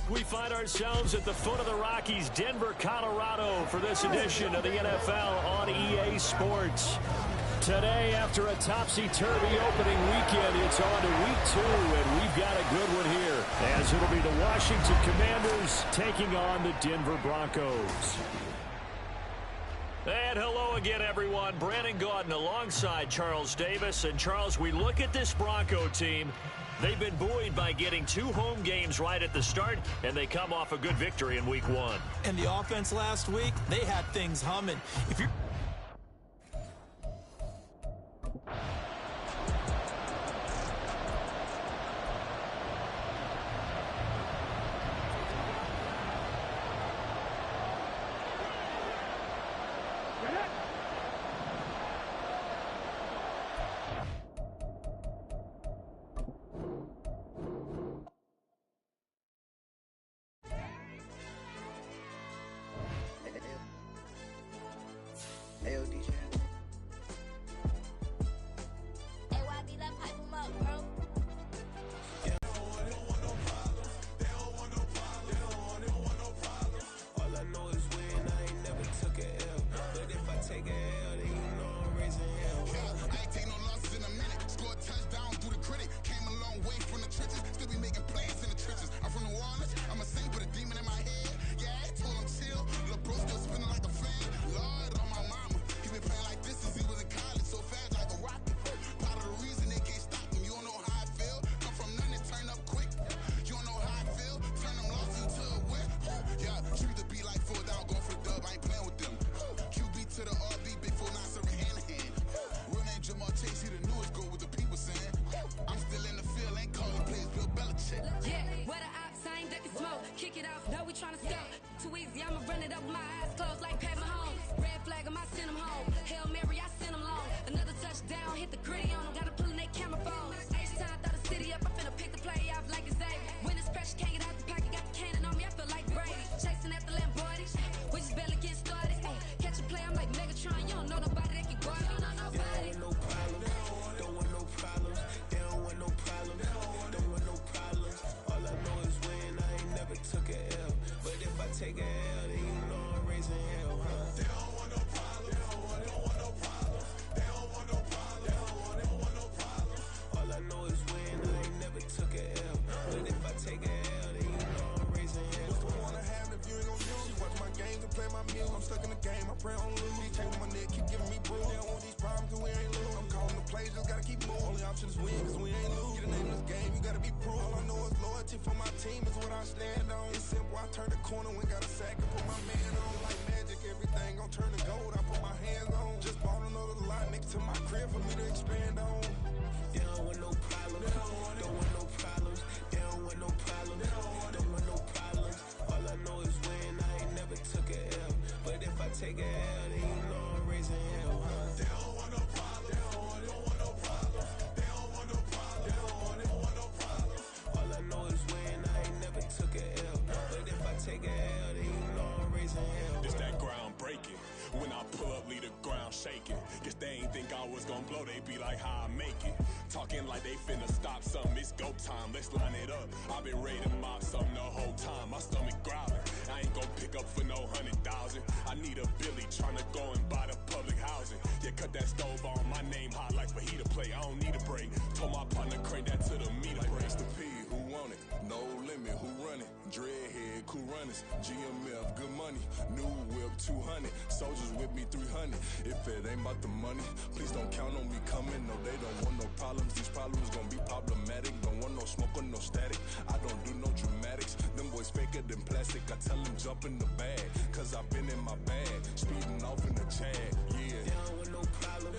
We find ourselves at the foot of the Rockies, Denver, Colorado, for this edition of the NFL on EA Sports. Today, after a topsy-turvy opening weekend, it's on to week 2, and we've got a good one here, as it'll be the Washington Commanders taking on the Denver Broncos. And hello again, everyone. Brandon Gaudin alongside Charles Davis. And, Charles, we look at this Bronco team. They've been buoyed by getting 2 home games right at the start, and they come off a good victory in week 1. And the offense last week, they had things humming. If you're talking like they finna stop something. It's go time, let's line it up. I've been ready to mob something the whole time. My stomach growling. I ain't gon' pick up for no 100,000. I need a Billy tryna go and buy the public housing. Yeah, cut that stove on. My name hot like fajita play. I don't need a break. Told my partner crank that to the meter. Like race the P, who want it? No limit, who run it? Dreadhead, cool runners. GMF, good money. New whip, 200. Soldiers with me, 300. If it ain't about the money, please don't count on me coming. No, they don't want no problems. These problems gon' be problematic. Don't want no smoke or no static. I don't do no dramatics. Them boys faker than plastic. I tell them jump in the bag, cause I've been in my bag. Speeding off in the Jag, yeah. They don't want no problems.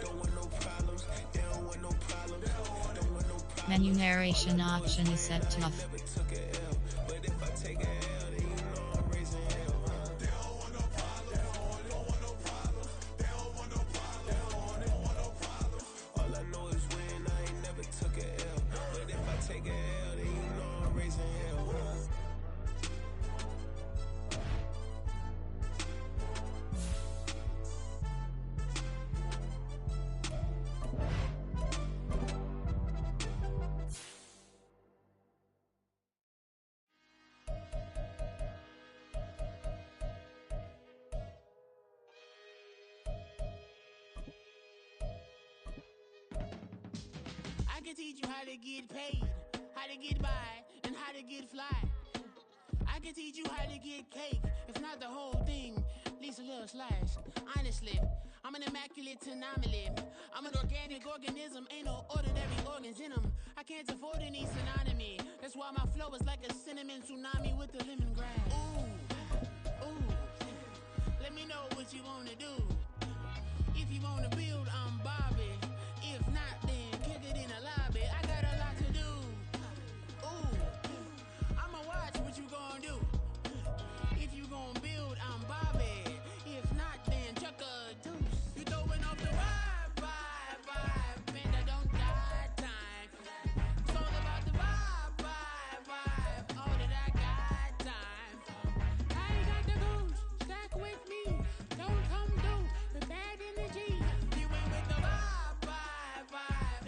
Don't want no problems. They don't want no problems. Don't want no problems. Menu narration option is set to off. But if I take a L, then you know I'm raising hell. They don't want no problems. They don't want no problems. They don't want no problems. They don't want no problems. All I know is when I ain't never took a L. But if I take a L, then you know I'm raising hell. can teach you how to get paid, how to get by, and how to get fly. I can teach you how to get cake, if not the whole thing, at least a little slice. Honestly, I'm an immaculate anomaly. I'm an organic organism, ain't no ordinary organs in them. I can't afford any synonymy. That's why my flow is like a cinnamon tsunami with the lemongrass. Ooh, ooh, let me know what you wanna do. If you wanna build, I'm Bobby. If not, then kick it in the lobby. I got a lot to do. Ooh, I'ma watch what you gon' do. If you gon' build, I'm Bobby. If not, then chuck a deuce. You throwing off the vibe, and I don't got time. It's all about the vibe, all that I got time. I ain't got the goose, stack with me. Don't come through with bad energy. You ain't with the vibe,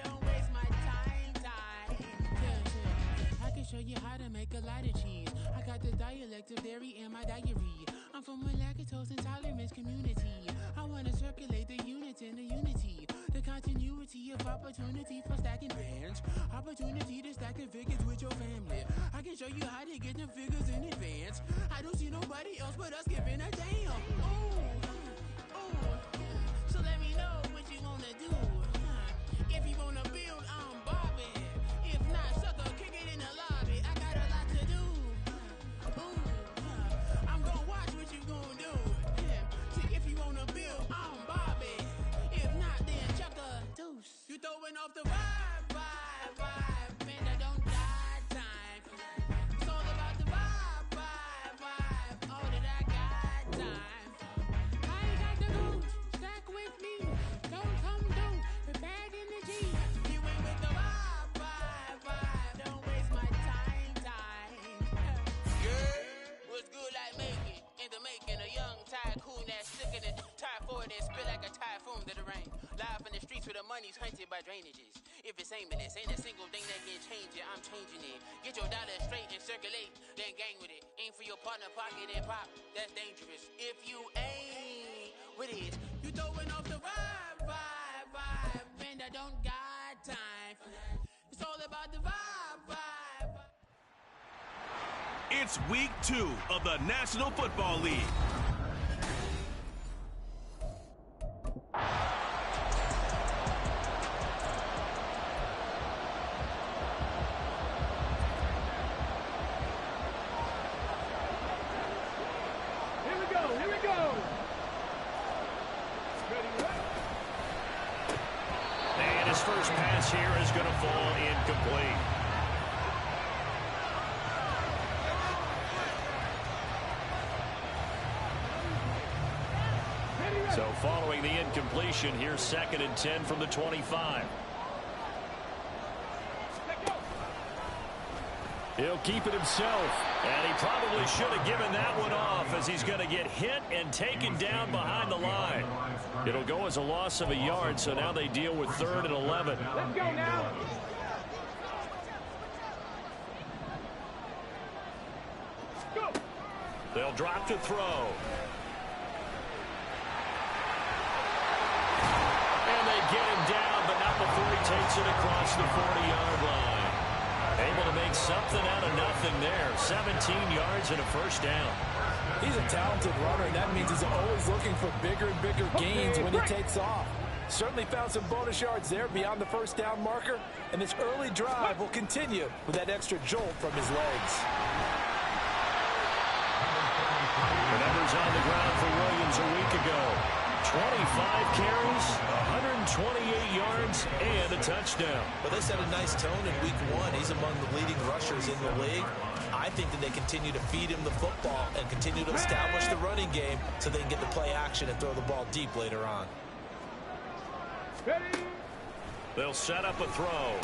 don't waste my time. Yeah. I can show you how to make a lot of cheese. I got the dialect of dairy in my diary. I'm from a lactose intolerance community. I wanna circulate the units in the unity. The continuity of opportunity for stacking bands. Opportunity to stack the figures with your family. I can show you how to get them figures in advance. I don't see nobody else but us giving a damn. Ooh, so let me know what you wanna do. If you wanna build, I'm Bobby. If not, sucker, kick it in the lobby. I got a lot to do. Ooh, I'm gonna watch what you gonna do. See, if you wanna build, I'm Bobby. If not, then chuck a deuce. You throwing off the vibe, and I don't got time. It's all about the vibe, all that I got time. I ain't got the goose, stack with me. Don't come through with bad energy. You ain't with the vibe, don't waste my time. Yeah, what's good like making, in the making, a young tycoon that's sick in it, typhoid and spit like a typhoon to the rain. Live in the streets where the money's hunted by drainages. If it's aimless, ain't a single thing that can change it, I'm changing it. Get your dollar straight and circulate, then gang with it. Aim for your partner, pocket and pop, that's dangerous. If you ain't with it, you throwing off the vibe, and I don't got time for that. It's all about the vibe. It's week 2 of the National Football League. Here we go. And his first pass here is going to fall incomplete. So following the incompletion, here's 2nd and 10 from the 25. He'll keep it himself, and he probably should have given that one off as he's going to get hit and taken down behind the line. It'll go as a loss of a yard, so now they deal with 3rd and 11. Let's go now. Go. They'll drop to throw. And they get him down, but not before he takes it across the 40-yard line. Able to make something out of nothing there. 17 yards and a first down. He's a talented runner, and that means he's always looking for bigger and bigger gains when he takes off. Certainly found some bonus yards there beyond the first down marker, and this early drive will continue with that extra jolt from his legs. The numbers on the ground for Williams a week ago. 25 carries, 128 yards, and a touchdown. But they set a nice tone in week 1. He's among the leading rushers in the league. I think that they continue to feed him the football and continue to establish the running game so they can get the play action and throw the ball deep later on. They'll set up a throw.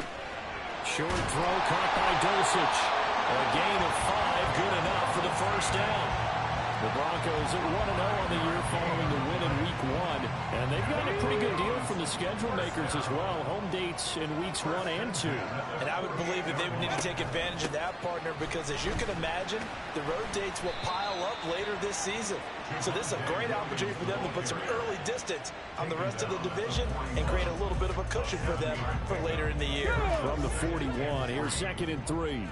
Short throw caught by Dulcich. A gain of 5, good enough for the first down. The Broncos at 1-0 on the year following the win in Week 1. And they've gotten a pretty good deal from the schedule makers as well. Home dates in Weeks 1 and 2. And I would believe that they would need to take advantage of that, partner, because as you can imagine, the road dates will pile up later this season. So this is a great opportunity for them to put some early distance on the rest of the division and create a little bit of a cushion for them for later in the year. From the 41, here's 2nd and 3.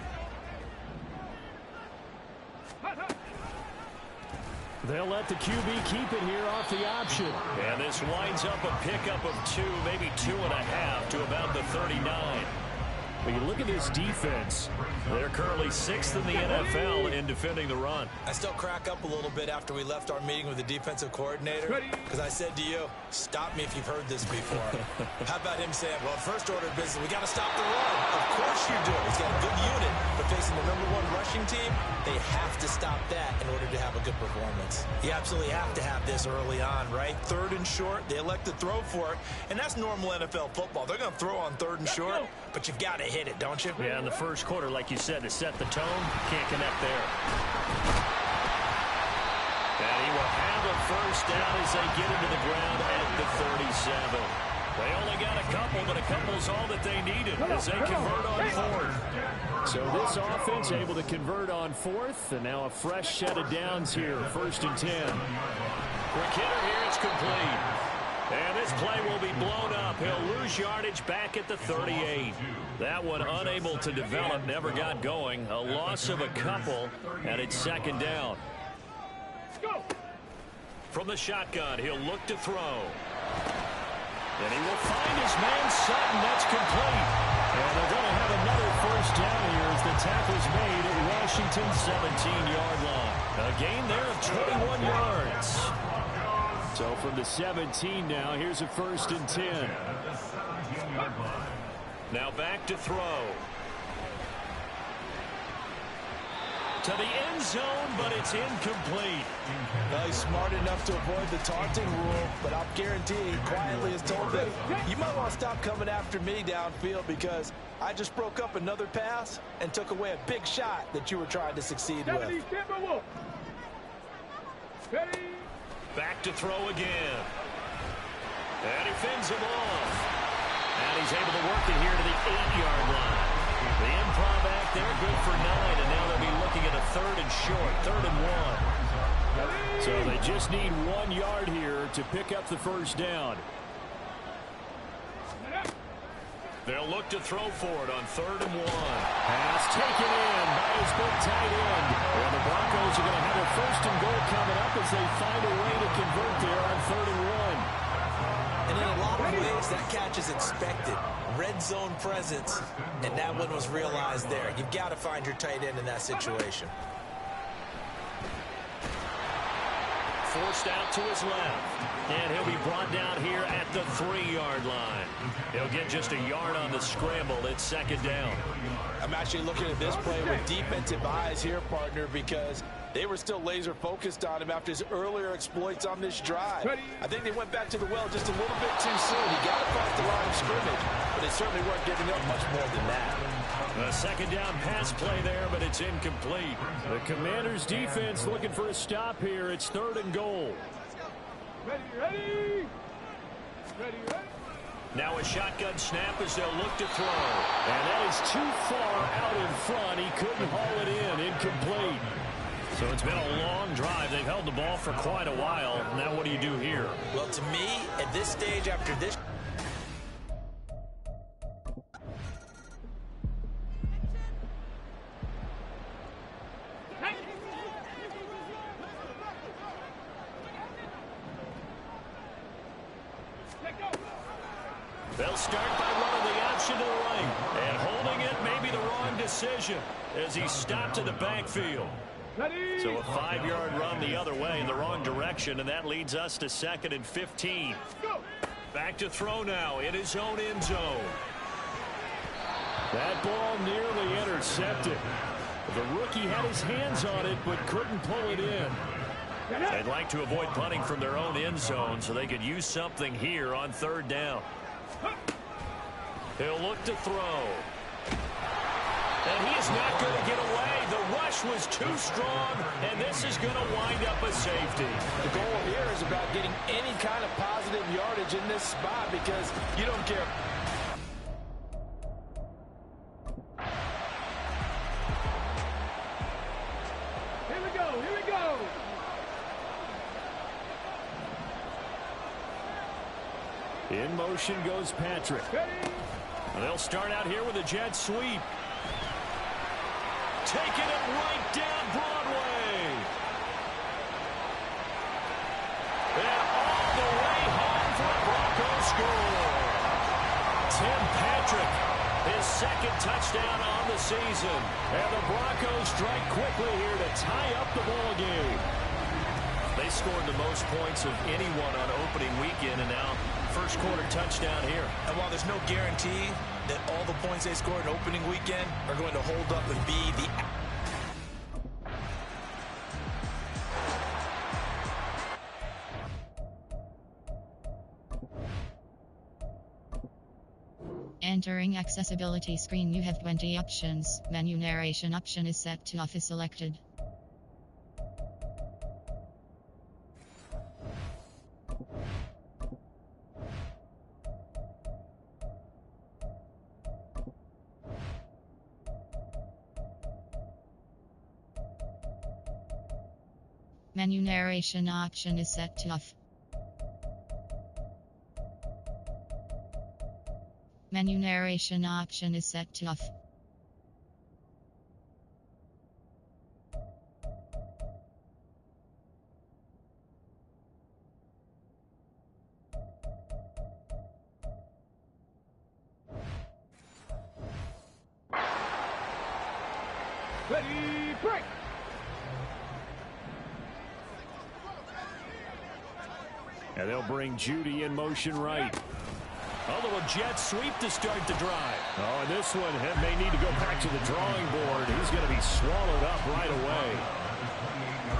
They'll let the QB keep it here off the option. And this winds up a pickup of 2, maybe 2.5 to about the 39. But you look at this defense, they're currently 6th in the NFL in defending the run. I still crack up a little bit after we left our meeting with the defensive coordinator because I said to you, stop me if you've heard this before. How about him saying, well, first order of business, we got to stop the run. Of course you do. He's got a good unit, but facing the #1 rushing team, they have to stop that in order to have a good performance. You absolutely have to have this early on, right? 3rd and short, they elect to throw for it, and that's normal NFL football. They're going to throw on 3rd and short, but you've got to hit it, don't you? Yeah, in the first quarter, like you said, to set the tone, can't connect there. And he will have a first down as they get into the ground at the 37. They only got a couple, but a couple's all that they needed as they convert on 4th. So this offense able to convert on 4th, and now a fresh set of downs here, 1st and 10. For Kidder here, it's complete. And this play will be blown up. He'll lose yardage back at the 38. That one unable to develop, never got going. A loss of a couple, and it's 2nd down. From the shotgun, he'll look to throw. And he will find his man Sutton. That's complete. And they're going to have another first down here as the tackle's made at Washington's 17-yard line. A gain there of 21 yards. So from the 17 now, here's a 1st and 10. Now back to throw. To the end zone, but it's incomplete. Well, he's smart enough to avoid the taunting rule, but I'll guarantee he quietly has told them, you might want to stop coming after me downfield because I just broke up another pass and took away a big shot that you were trying to succeed with. Back to throw again. And he fends him off. And he's able to work it here to the 8-yard line. The improv act there, good for 9, and now they'll be looking at a 3rd and short, 3rd and 1. So they just need 1 yard here to pick up the first down. They'll look to throw for it on 3rd and 1. Pass taken in by his big tight end. And the Broncos are going to have a 1st and goal coming up as they find a way to convert there on 3rd and 1. And in a lot of ways, that catch is expected. Red zone presence, and that one was realized there. You've got to find your tight end in that situation. Forced out to his left. And he'll be brought down here at the 3-yard line. He'll get just a yard on the scramble. It's 2nd down. I'm actually looking at this play with defensive eyes here, partner, because they were still laser focused on him after his earlier exploits on this drive. I think they went back to the well just a little bit too soon. He got across the line of scrimmage, but they certainly weren't giving up much more than that. A 2nd down pass play there, but it's incomplete. The Commanders' defense looking for a stop here. It's 3rd and goal. Ready. Now a shotgun snap as they'll look to throw. And that is too far out in front. He couldn't haul it in. Incomplete. So it's been a long drive. They've held the ball for quite a while. Now what do you do here? Well, to me, at this stage, after this... They'll start by running the option to the right. And holding it may be the wrong decision as he stopped in the backfield. So a 5-yard run the other way in the wrong direction, and that leads us to 2nd and 15. Back to throw now in his own end zone. That ball nearly intercepted. The rookie had his hands on it but couldn't pull it in. They'd like to avoid punting from their own end zone so they could use something here on 3rd down. He'll look to throw. And he is not going to get away. The rush was too strong, and this is going to wind up a safety. The goal here is about getting any kind of positive yardage in this spot because you don't care. Here we go, here we go. In motion goes Patrick. They'll start out here with a jet sweep. Taking it right down Broadway. And all the way home for a Broncos score. Tim Patrick, his second touchdown on the season. And the Broncos strike quickly here to tie up the ball game. They scored the most points of anyone on opening weekend, and now first quarter touchdown here. And while there's no guarantee that all the points they scored in opening weekend are going to hold up and be the... Entering accessibility screen, you have 20 options. Menu narration option is set to off is selected. Menu narration option is set to off. Menu narration option is set to off. Ready, break. And they'll bring Judy in motion right. A little jet sweep to start the drive. Oh, and this one may need to go back to the drawing board. He's going to be swallowed up right away.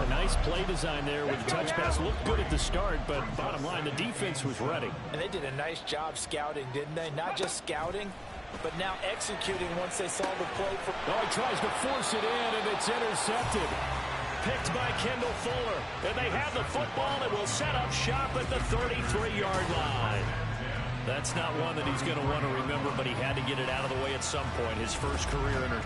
A nice play design there with the touch pass. Looked good at the start, but bottom line, the defense was ready. And they did a nice job scouting, didn't they? Not just scouting, but now executing once they saw the play. Oh, he tries to force it in, and it's intercepted. Picked by Kendall Fuller. And they have the football and will set up shop at the 33-yard line. That's not one that he's going to want to remember, but he had to get it out of the way at some point. His first career inter.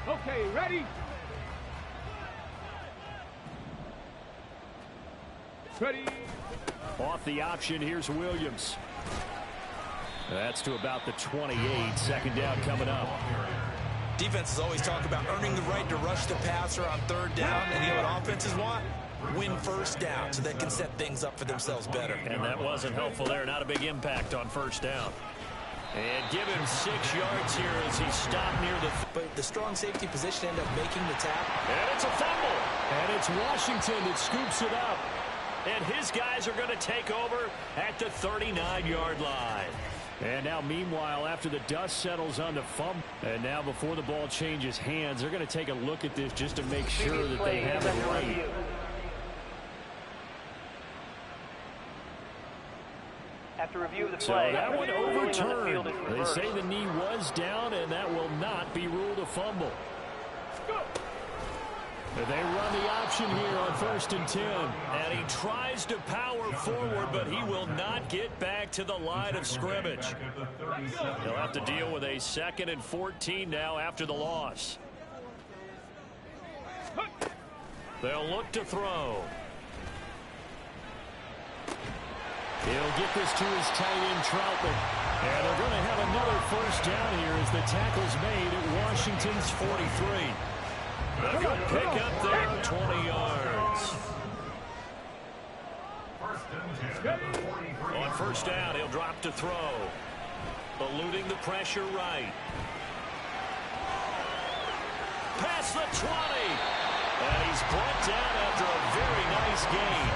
Okay, ready? Ready? Off the option, here's Williams. That's to about the 28. Second down coming up. Defenses always talk about earning the right to rush the passer on third down. And you know what offenses want? Win first down so they can set things up for themselves better. And that wasn't helpful there. Not a big impact on first down. And give him 6 yards here as he stopped near the... But the strong safety position ended up making the tackle. And it's a fumble. And it's Washington that scoops it up. And his guys are going to take over at the 39-yard line. And now, meanwhile, after the dust settles on the fumble, and now before the ball changes hands, they're going to take a look at this just to make sure that they have it right. After review of the So play, that one overturned. The they say the knee was down, and that will not be ruled a fumble. They run the option here on 1st and 10. And he tries to power forward, but he will not get back to the line of scrimmage. He'll have to deal with a 2nd and 14 now after the loss. They'll look to throw. He'll get this to his tight end, Troutman. And they're going to have another first down here as the tackle's made at Washington's 43. A good pick up there, 20 yards. On first down, he'll drop to throw. Eluding the pressure right. Past the 20. And he's brought down after a very nice gain.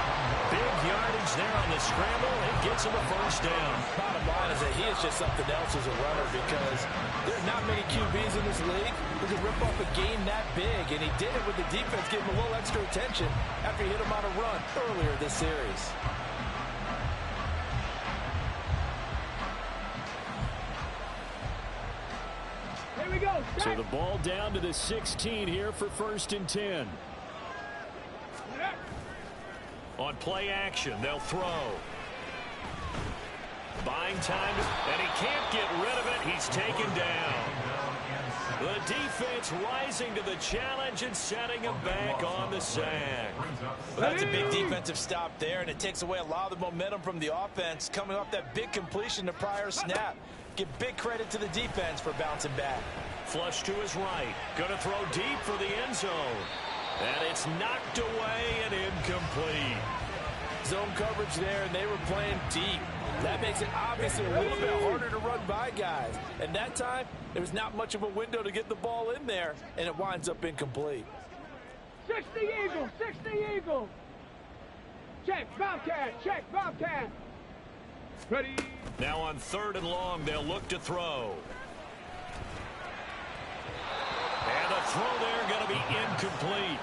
Big yardage there on the scramble. It gets him a first down. Bottom line is that he is just something else as a runner because there's not many QBs in this league who can rip off a game that big. And he did it with the defense giving him a little extra attention after he hit him on a run earlier this series. So the ball down to the 16 here for 1st and 10. On play action, they'll throw. Buying time, and he can't get rid of it. He's taken down. The defense rising to the challenge and setting him back on the sack. Well, that's a big defensive stop there, and it takes away a lot of the momentum from the offense coming off that big completion the prior snap. Give big credit to the defense for bouncing back. Flush to his right. Going to throw deep for the end zone. And it's knocked away and incomplete. Zone coverage there, and they were playing deep. That makes it obviously a little bit harder to run by guys. And that time, there was not much of a window to get the ball in there, and it winds up incomplete. 60 Eagle, 60 Eagle. Check, Bobcat, check, Bobcat. Ready. Now on 3rd and long, they'll look to throw. And a throw there going to be incomplete.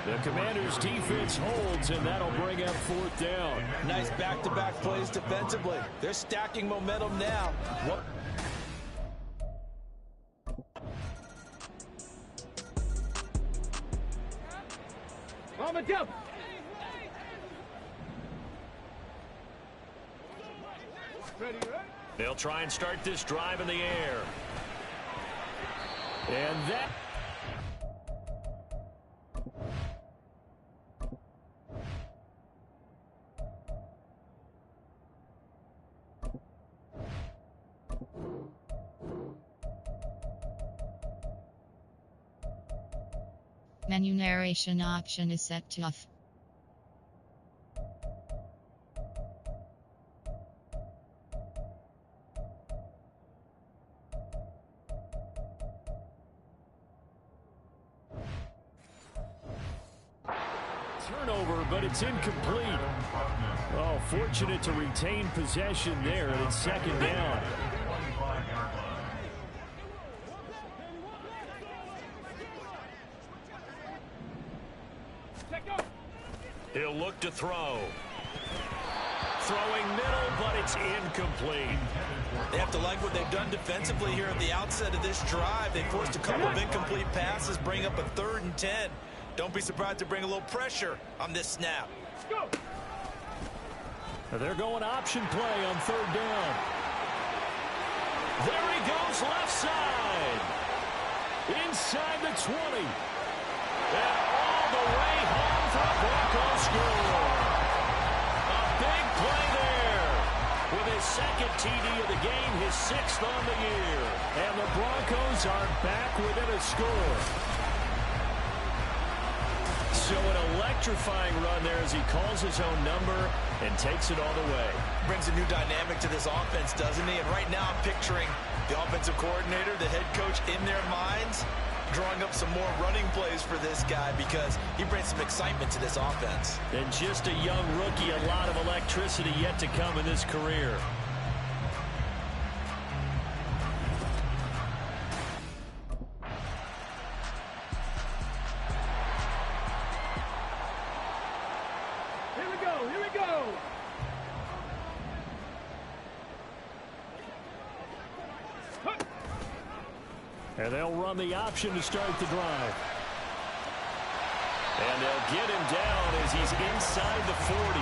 The Commanders' defense holds, and that'll bring up 4th down. Nice back-to-back plays defensively. They're stacking momentum now. What? On the jump. Ready, right? They'll try and start this drive in the air. And that... Menu narration option is set to off. Turnover, but it's incomplete. Oh, fortunate to retain possession there, and it's 2nd down. He'll look to throw. Throwing middle, but it's incomplete. They have to like what they've done defensively here at the outset of this drive. They forced a couple of incomplete passes, bring up a 3rd and 10. Don't be surprised to bring a little pressure on this snap. Go. They're going option play on 3rd down. There he goes, left side. Inside the 20. And all the way home for a Broncos score. A big play there. With his 2nd TD of the game, his 6th on the year. And the Broncos are back within a score. So an electrifying run there as he calls his own number and takes it all the way. Brings a new dynamic to this offense, doesn't he? And right now I'm picturing the offensive coordinator, the head coach in their minds, drawing up some more running plays for this guy because he brings some excitement to this offense. And just a young rookie, a lot of electricity yet to come in his career. Here we go. And they'll run the option to start the drive. And they'll get him down as he's inside the 40.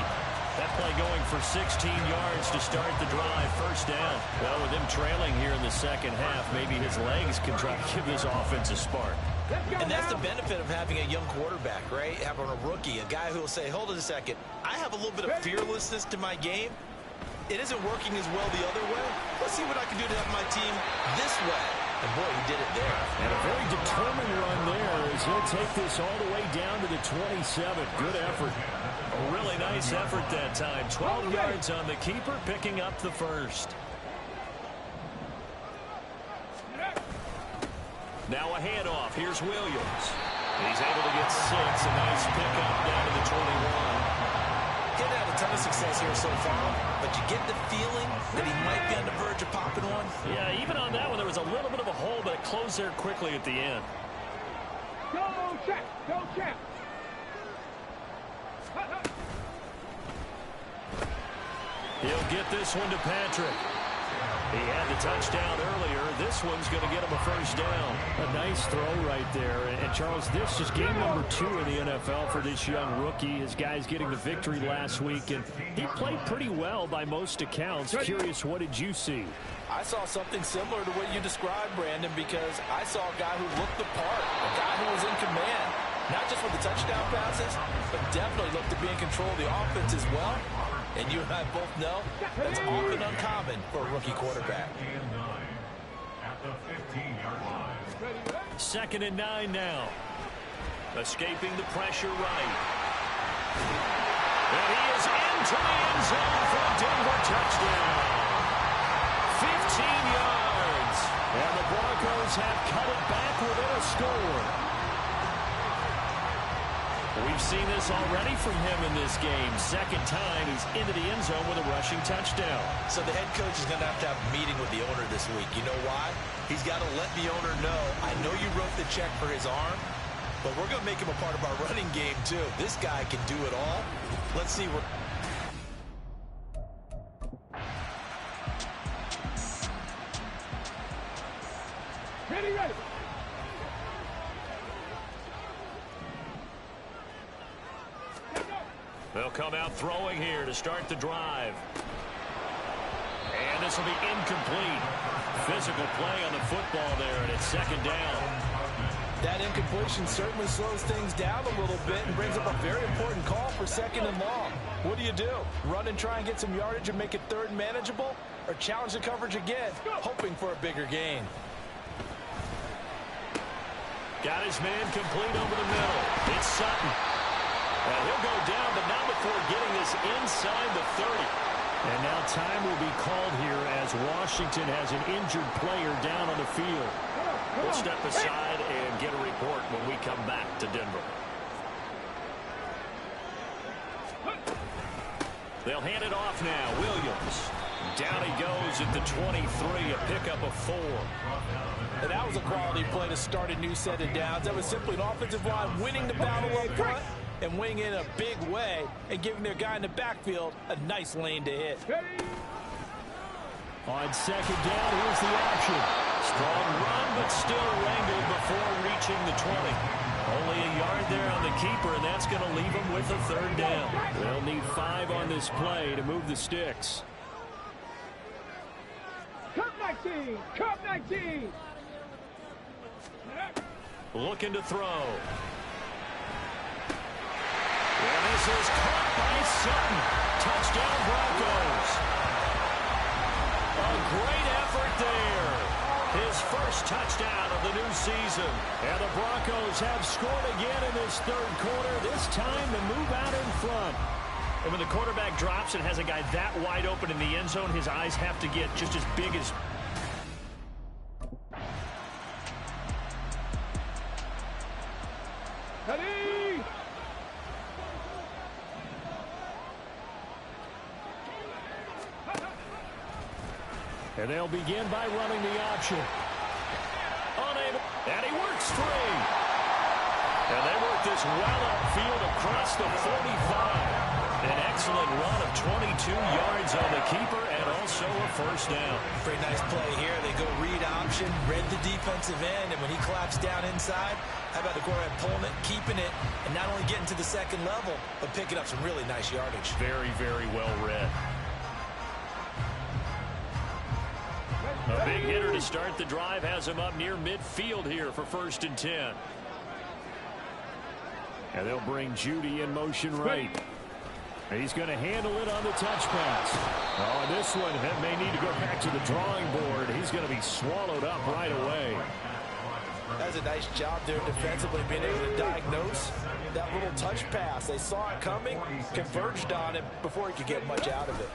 That play going for 16 yards to start the drive. 1st down. Well, with him trailing here in the 2nd half, maybe his legs can try to give this offense a spark. And that's the benefit of having a young quarterback, right? Having a rookie, a guy who will say, hold it a second, I have a little bit of fearlessness to my game. It isn't working as well the other way. Let's see what I can do to help my team this way. And boy, he did it there. And a very determined run there as he'll take this all the way down to the 27. Good effort. A really nice effort that time. 12 yards on the keeper, picking up the 1st. Now a handoff. Here's Williams. He's able to get 6. A nice pickup down to the 21. Didn't have a ton of success here so far, but you get the feeling that he might be on the verge of popping one. Yeah, even on that one, there was a little bit of a hole, but it closed there quickly at the end. Go check. Go check. He'll get this one to Patrick. He had the touchdown earlier. This one's going to get him a first down. A nice throw right there. And Charles, this is game number 2 in the NFL for this young rookie. His guys getting the victory last week, and he played pretty well by most accounts. Curious, what did you see? I saw something similar to what you described, Brandon, because I saw a guy who looked the part, a guy who was in command, not just with the touchdown passes, but definitely looked to be in control of the offense as well. And you and I both know that's often uncommon for a rookie quarterback. Second and 9 now. Escaping the pressure right. And he is into the end zone for a Denver touchdown. 15 yards. And the Broncos have cut it back within a score. We've seen this already from him in this game. Second time he's into the end zone with a rushing touchdown. So the head coach is going to have a meeting with the owner this week. You know why? He's got to let the owner know, I know you wrote the check for his arm, but we're going to make him a part of our running game too. This guy can do it all. Let's see what... Ready. They'll come out throwing here to start the drive. And this will be incomplete. Physical play on the football there, and it's second down. That incompletion certainly slows things down a little bit and brings up a very important call for second and long. What do? Run and try and get some yardage and make it third and manageable? Or challenge the coverage again, hoping for a bigger gain? Got his man complete over the middle. It's Sutton. And he'll go down, but not before getting this inside the 30. And now time will be called here as Washington has an injured player down on the field. We'll step aside and get a report when we come back to Denver. They'll hand it off now. Williams. Down he goes at the 23, a pickup of 4. And that was a quality play to start a new set of downs. That was simply an offensive line winning the battle up front and winning in a big way and giving their guy in the backfield a nice lane to hit. On second down, here's the option. Strong run, but still wrangled before reaching the 20. Only a yard there on the keeper, and that's going to leave him with a third down. They'll need 5 on this play to move the sticks. Cup 19! Cup 19! Looking to throw. And this is caught by Sutton. Touchdown Broncos. A great effort there. His first touchdown of the new season. And the Broncos have scored again in this third quarter. This time to move out in front. And when the quarterback drops and has a guy that wide open in the end zone, his eyes have to get just as big as... Ready! And they'll begin by running the option. Unable. And he works free. And they work this well upfield across the 45. An excellent run of 22 yards on the keeper and also a first down. Pretty nice play here. They go read option, read the defensive end, and when he claps down inside, how about the quarterback pulling it, keeping it, and not only getting to the second level, but picking up some really nice yardage. Very, very well read. A big hitter to start the drive has him up near midfield here for 1st and 10. And they'll bring Judy in motion right. He's going to handle it on the touch pass. Oh, and this one may need to go back to the drawing board. He's going to be swallowed up right away. That's a nice job there defensively, being able to diagnose that little touch pass. They saw it coming, converged on it before he could get much out of it.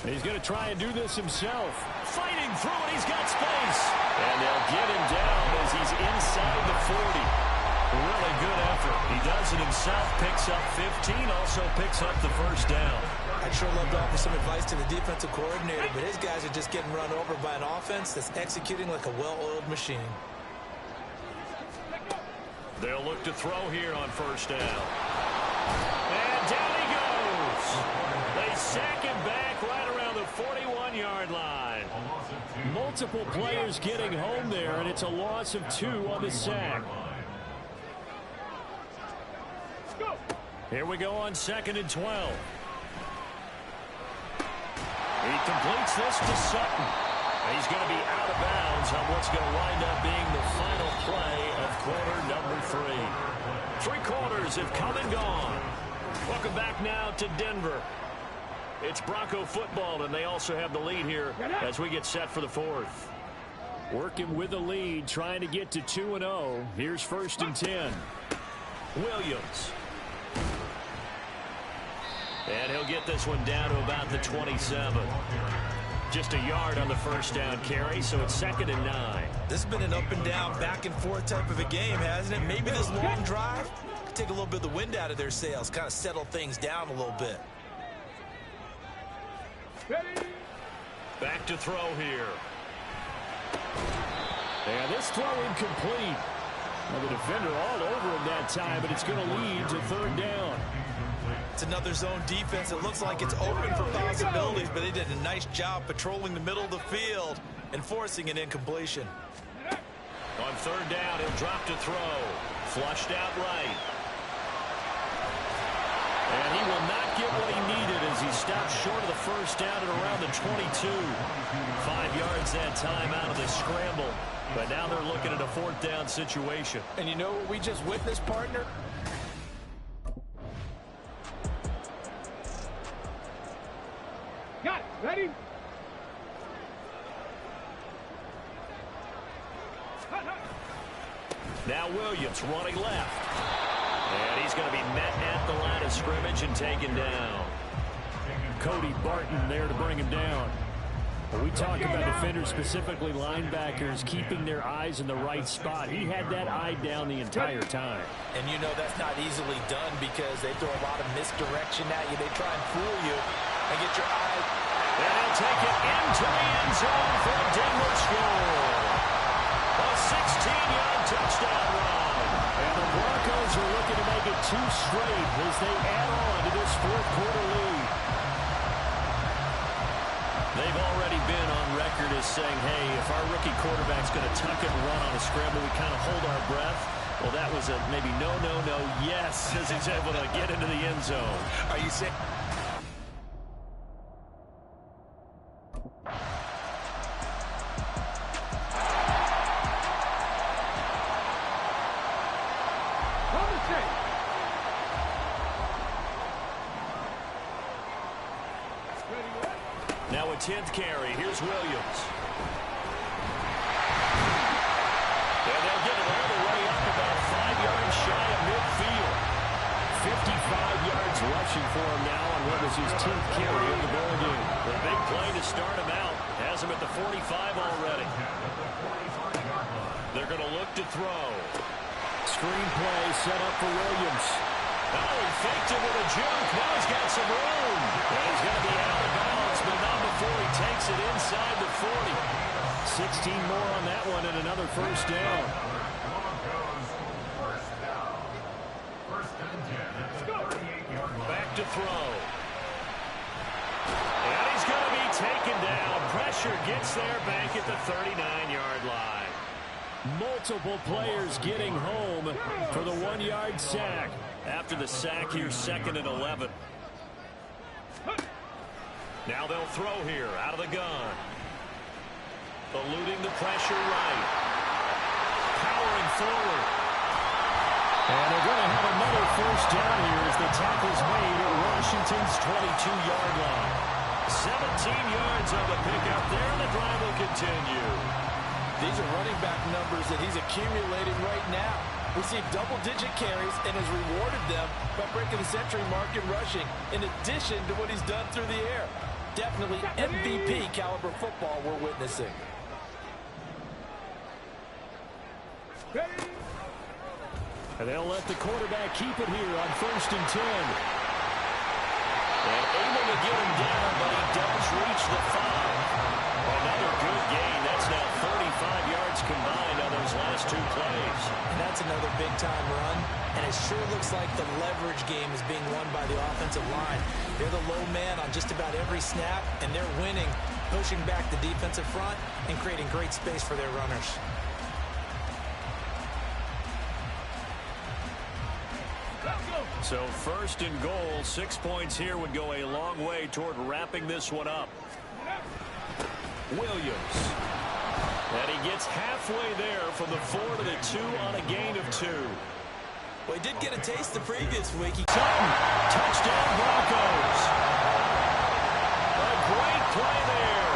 He's going to try and do this himself. Fighting through it, he's got space. And they'll get him down as he's inside the 40. Really good effort. He does it himself, picks up 15, also picks up the first down. I'd sure love to offer some advice to the defensive coordinator, but his guys are just getting run over by an offense that's executing like a well-oiled machine. They'll look to throw here on first down. And down he goes. They sack him back right around the 41-yard line. Multiple players getting home there, and it's a loss of 2 on the sack. Here we go on 2nd and 12. He completes this to Sutton. He's going to be out of bounds on what's going to wind up being the final play of quarter number 3. 3 quarters have come and gone. Welcome back now to Denver. It's Bronco football, and they also have the lead here as we get set for the 4th. Working with the lead, trying to get to 2-0. Here's 1st and 10. Williams. And he'll get this one down to about the 27. Just a yard on the first down carry, so it's 2nd and 9. This has been an up and down, back and forth type of a game, hasn't it? Maybe this long drive could take a little bit of the wind out of their sails, kind of settle things down a little bit. Back to throw here. And this throw incomplete. Well, the defender all over him that time, but it's going to lead to 3rd down. It's another zone defense. It looks like it's open for possibilities, but they did a nice job patrolling the middle of the field and forcing an incompletion. On 3rd down, he'll drop to throw. Flushed out right. And he will not get what he needed as he stopped short of the first down at around the 22. 5 yards that time out of the scramble. But now they're looking at a 4th down situation. And you know what we just witnessed, partner? Got it. Ready? Now Williams running left. And he's going to be met at the line of scrimmage and taken down. Cody Barton there to bring him down. When we talk about defenders, specifically linebackers, keeping their eyes in the right spot. He had that eye down the entire time. And you know that's not easily done because they throw a lot of misdirection at you. They try and fool you and get your eye. And he'll take it into the end zone for a Denver score. A 16-yard touchdown run. And the Broncos are looking to make it 2 straight as they add on to this 4th quarter lead. They've already been on record as saying, hey, if our rookie quarterback's going to tuck it and run on a scramble, we kind of hold our breath. Well, that was a maybe no, yes, as he's able to get into the end zone. Are you saying? Now a 10th carry. Here's Williams. And they'll get it all the way up about 5 yards shy of midfield. 55 yards rushing for him now on what was his 10th carry of the ball game. The big play to start him out. Has him at the 45 already. They're going to look to throw. Screen play set up for Williams. Oh, he faked it with a juke. Now he's got some room. And he's going to be out of bounds, but not before he takes it inside the 40. 16 more on that one and another first down. Back to throw. And he's going to be taken down. Pressure gets there back at the 39-yard line. Multiple players getting home for the 1-yard sack. After the sack here, 2nd and 11. Now they'll throw here out of the gun. Eluding the pressure right. Powering forward. And they're going to have another first down here as the tackle's made at Washington's 22-yard line. 17 yards on the pickup there, and the drive will continue. These are running back numbers that he's accumulating right now. Received double-digit carries and has rewarded them by breaking the century mark in rushing, in addition to what he's done through the air. Definitely MVP caliber football we're witnessing. And they'll let the quarterback keep it here on 1st and 10. And able to get him down, but he does reach the 5. Another good gain. That's now 35 yards combined on those last 2 plays. And that's another big-time run. And it sure looks like the leverage game is being won by the offensive line. They're the low man on just about every snap, and they're winning, pushing back the defensive front and creating great space for their runners. So first and goal, 6 points here would go a long way toward wrapping this one up. Williams. And he gets halfway there from the 4 to the 2 on a gain of 2. Well, he did get a taste the previous week. Sutton, touchdown Broncos. A great play there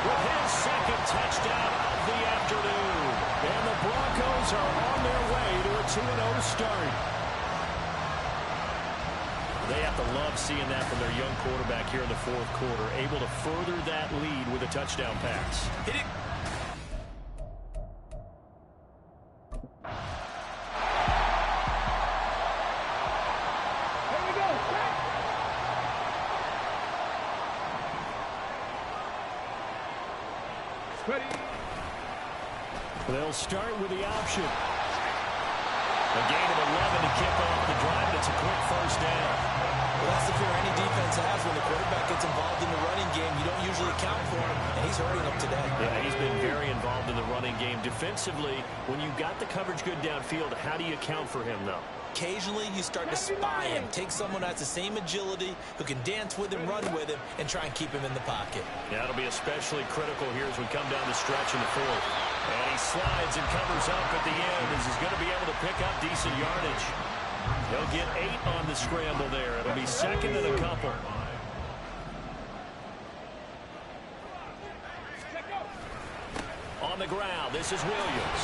with his second touchdown of the afternoon. And the Broncos are on their way to a 2-0 start. They have to love seeing that from their young quarterback here in the fourth quarter, able to further that lead with a touchdown pass. Hit it. Here we go. Ready. They'll start with the option. A gain of 11 to kick off the drive, and it's a quick first down. Well, that's the fear any defense has when the quarterback gets involved in the running game. You don't usually account for him, and he's hurting them today. Yeah, he's been very involved in the running game. Defensively, when you got the coverage good downfield, how do you account for him, though? Occasionally, you start to spy him. Take someone who has the same agility, who can dance with him, run with him, and try and keep him in the pocket. Yeah, it'll be especially critical here as we come down the stretch in the fourth. And he slides and covers up at the end as he's going to be able to pick up decent yardage. He'll get 8 on the scramble there. It'll be second and a couple. On the ground, this is Williams.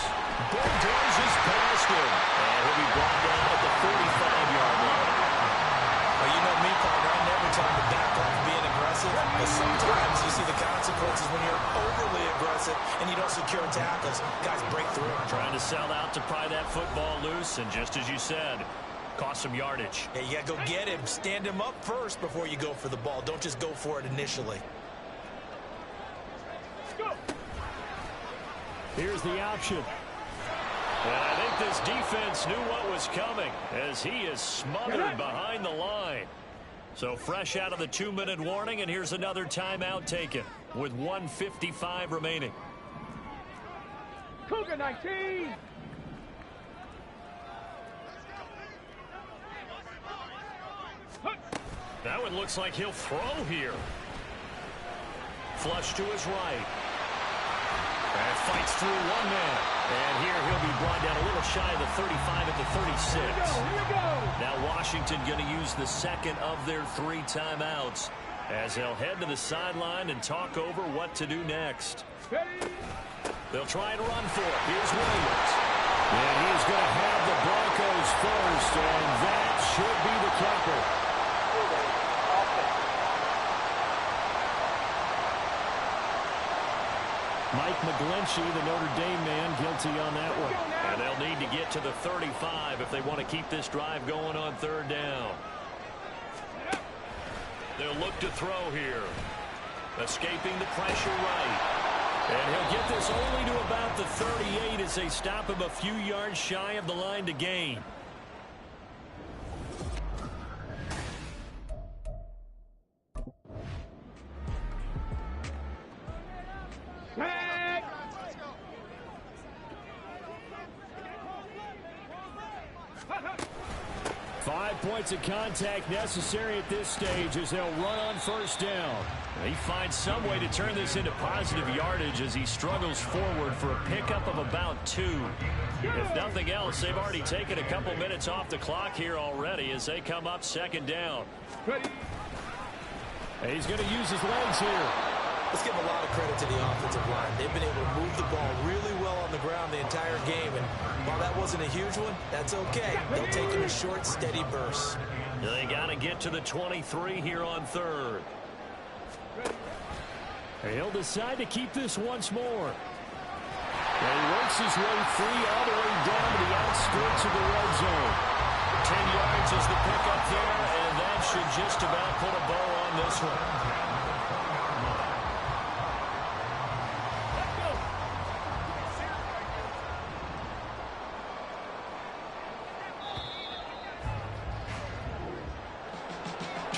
Bulldozes past him. And he'll be brought down at the 45-yard line. Well, you know me, partner. I never tell him to back off being aggressive. But sometimes you see the consequences when you're overly aggressive and you don't secure tackles. Guys break through. Trying to sell out to pry that football loose. And just as you said, cost some yardage. Yeah, you got to go get him. Stand him up first before you go for the ball. Don't just go for it initially. Here's the option. And I think this defense knew what was coming as he is smothered behind the line. So fresh out of the 2-minute warning, and here's another timeout taken with 1:55 remaining. Cougar 19. That one looks like he'll throw here. Flush to his right. And fights through one man. And here he'll be brought down a little shy of the 35 at the 36. Here we go. Now Washington going to use the second of their 3 timeouts as they'll head to the sideline and talk over what to do next. Ready. They'll try and run for it. Here's Williams. And he's going to have the Broncos first, and that should be the capper. Mike McGlinchey, the Notre Dame man, guilty on that one. And they'll need to get to the 35 if they want to keep this drive going on third down. They'll look to throw here. Escaping the pressure right. And he'll get this only to about the 38 as they stop him a few yards shy of the line to gain. Tag. 5 points of contact necessary at this stage as they'll run on first down. He finds some way to turn this into positive yardage as he struggles forward for a pickup of about 2. If nothing else, they've already taken a couple minutes off the clock here already as they come up second down. Ready. And he's going to use his legs here. Let's give a lot of credit to the offensive line. They've been able to move the ball really well on the ground the entire game. And while that wasn't a huge one, that's okay. They'll take it in short, steady bursts. They got to get to the 23 here on third. He'll decide to keep this once more. And he works his way free all the way down to the outskirts of the red zone. 10 yards is the pickup there, and that should just about put a bow on this one.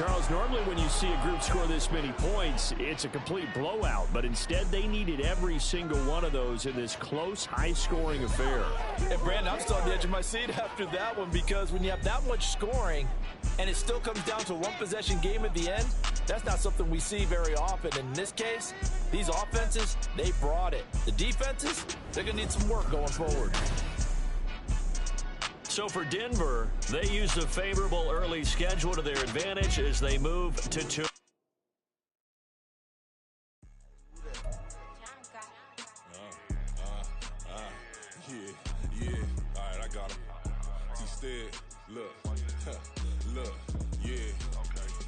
Charles, normally when you see a group score this many points, it's a complete blowout. But instead, they needed every single one of those in this close, high-scoring affair. And, Brandon, I'm still on the edge of my seat after that one because when you have that much scoring and it still comes down to a one-possession game at the end, that's not something we see very often. In this case, these offenses, they brought it. The defenses, they're going to need some work going forward. So for Denver, they used a favorable early schedule to their advantage as they move to 2. Yeah. All right, I got him. T-Stead, look, yeah.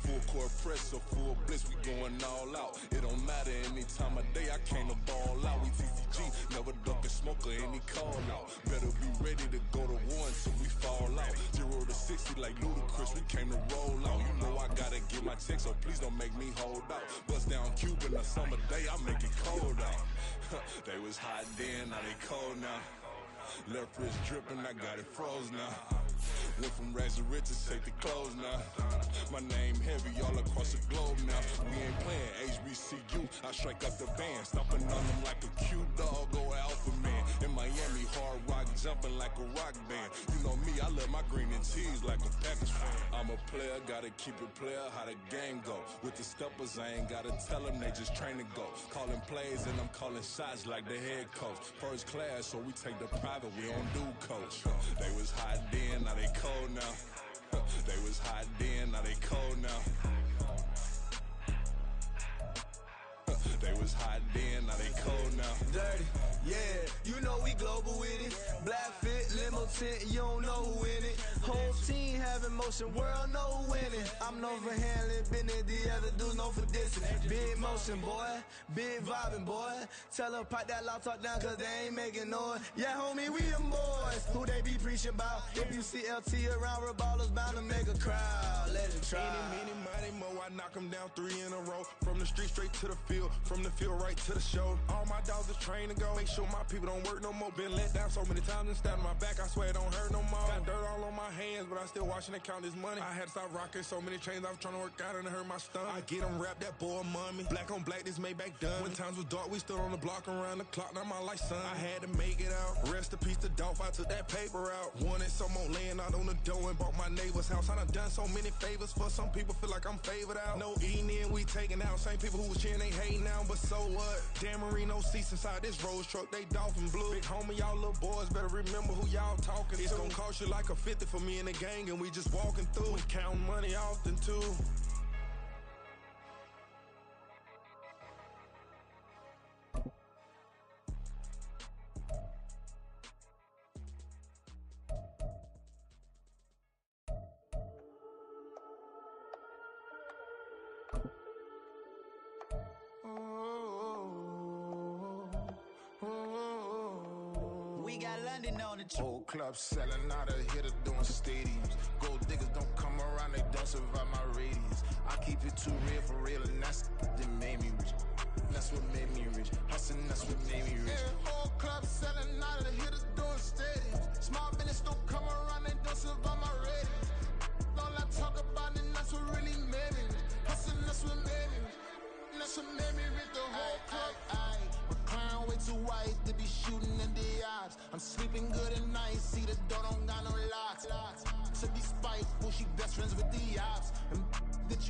Full court press or full blitz, we going all out. It don't matter any time of day, I came to ball out. We TCG, never duck a smoker, any call out. Better be ready to go to war until we fall out. 0 to 60 like Ludacris, we came to roll out. You know I gotta get my check, so please don't make me hold out. Bust down Cuban a summer day, I make it cold out. They was hot then, now they cold now. Left wrist dripping, I got it froze now. Went from rags to riches, take the clothes now. My name heavy all across the globe now. We ain't playing HBCU, I strike up the band. Stomping on them like a cute dog or alpha man. In Miami, hard rock jumping like a rock band. You know me, I love my green and cheese like a Packers fan. I'm a player, gotta keep it player, how the game go. With the steppers, I ain't gotta tell them, they just train to go. Calling plays and I'm calling shots like the head coach. First class, so we take the private, we don't do coach. They was hot then, now they cold now. They was hot then, now they cold now. They was hot then, now they cold now. Dirty, yeah, you know we global with it. Black fit, limo tint, you don't know who in it. Whole team having motion, world know who winning. I'm known for handling business, the other dudes known for dissing. Big motion, boy, big vibing, boy. Tell her pipe that loud talk down, cause they ain't making noise. Yeah, homie, we them boys, who they be preaching about. If you see LT around, ballers bound to make a crowd. Let it try. Eeny, meeny, mo, I knock them down 3 in a row. From the street straight to the field, from the field right to the show. All my dogs is trained to go. Make sure my people don't work no more. Been let down so many times and stabbed my back, I swear it don't hurt no more. Got dirt all on my hands, but I still watching and count this money. I had to stop rocking so many chains, I was trying to work out and it hurt my stomach. I get them rap, that boy mommy. Black on black, this Maybach done. When times was dark, we stood on the block around the clock. Now my life, son, I had to make it out. Rest in peace to Dolph, I took that paper out. Wanted some more laying out on the dough and bought my neighbor's house. I done so many favors for some people, feel like I'm favored out. No eating in, we taking out. Same people who was cheering, they hating now, but so what? Dan Marino seats inside this Rolls truck, they dolphin blue. Big homie, y'all little boys better remember who y'all talking to. It's gonna cost you like a 50 for me and the gang, and we just walking through and counting money often too. We got London on the Whole club selling out of hitter doing stadiums. Gold diggers don't come around, they don't survive my radius. I keep it too real for real, and that's that made me rich. That's what made me rich. Hustling, that's what made me rich. Yeah, whole club selling out of hitters doing stadiums. Small business don't come around, they don't survive my radius. All I talk about it, that's what really made me rich. Hustling, that's what made me rich. That's what made me rich, the whole club. McLaren way too white to be shooting in the eyes. I'm sleeping good at night, see the door don't got no locks. To be spiteful, she best friends with the ops. And that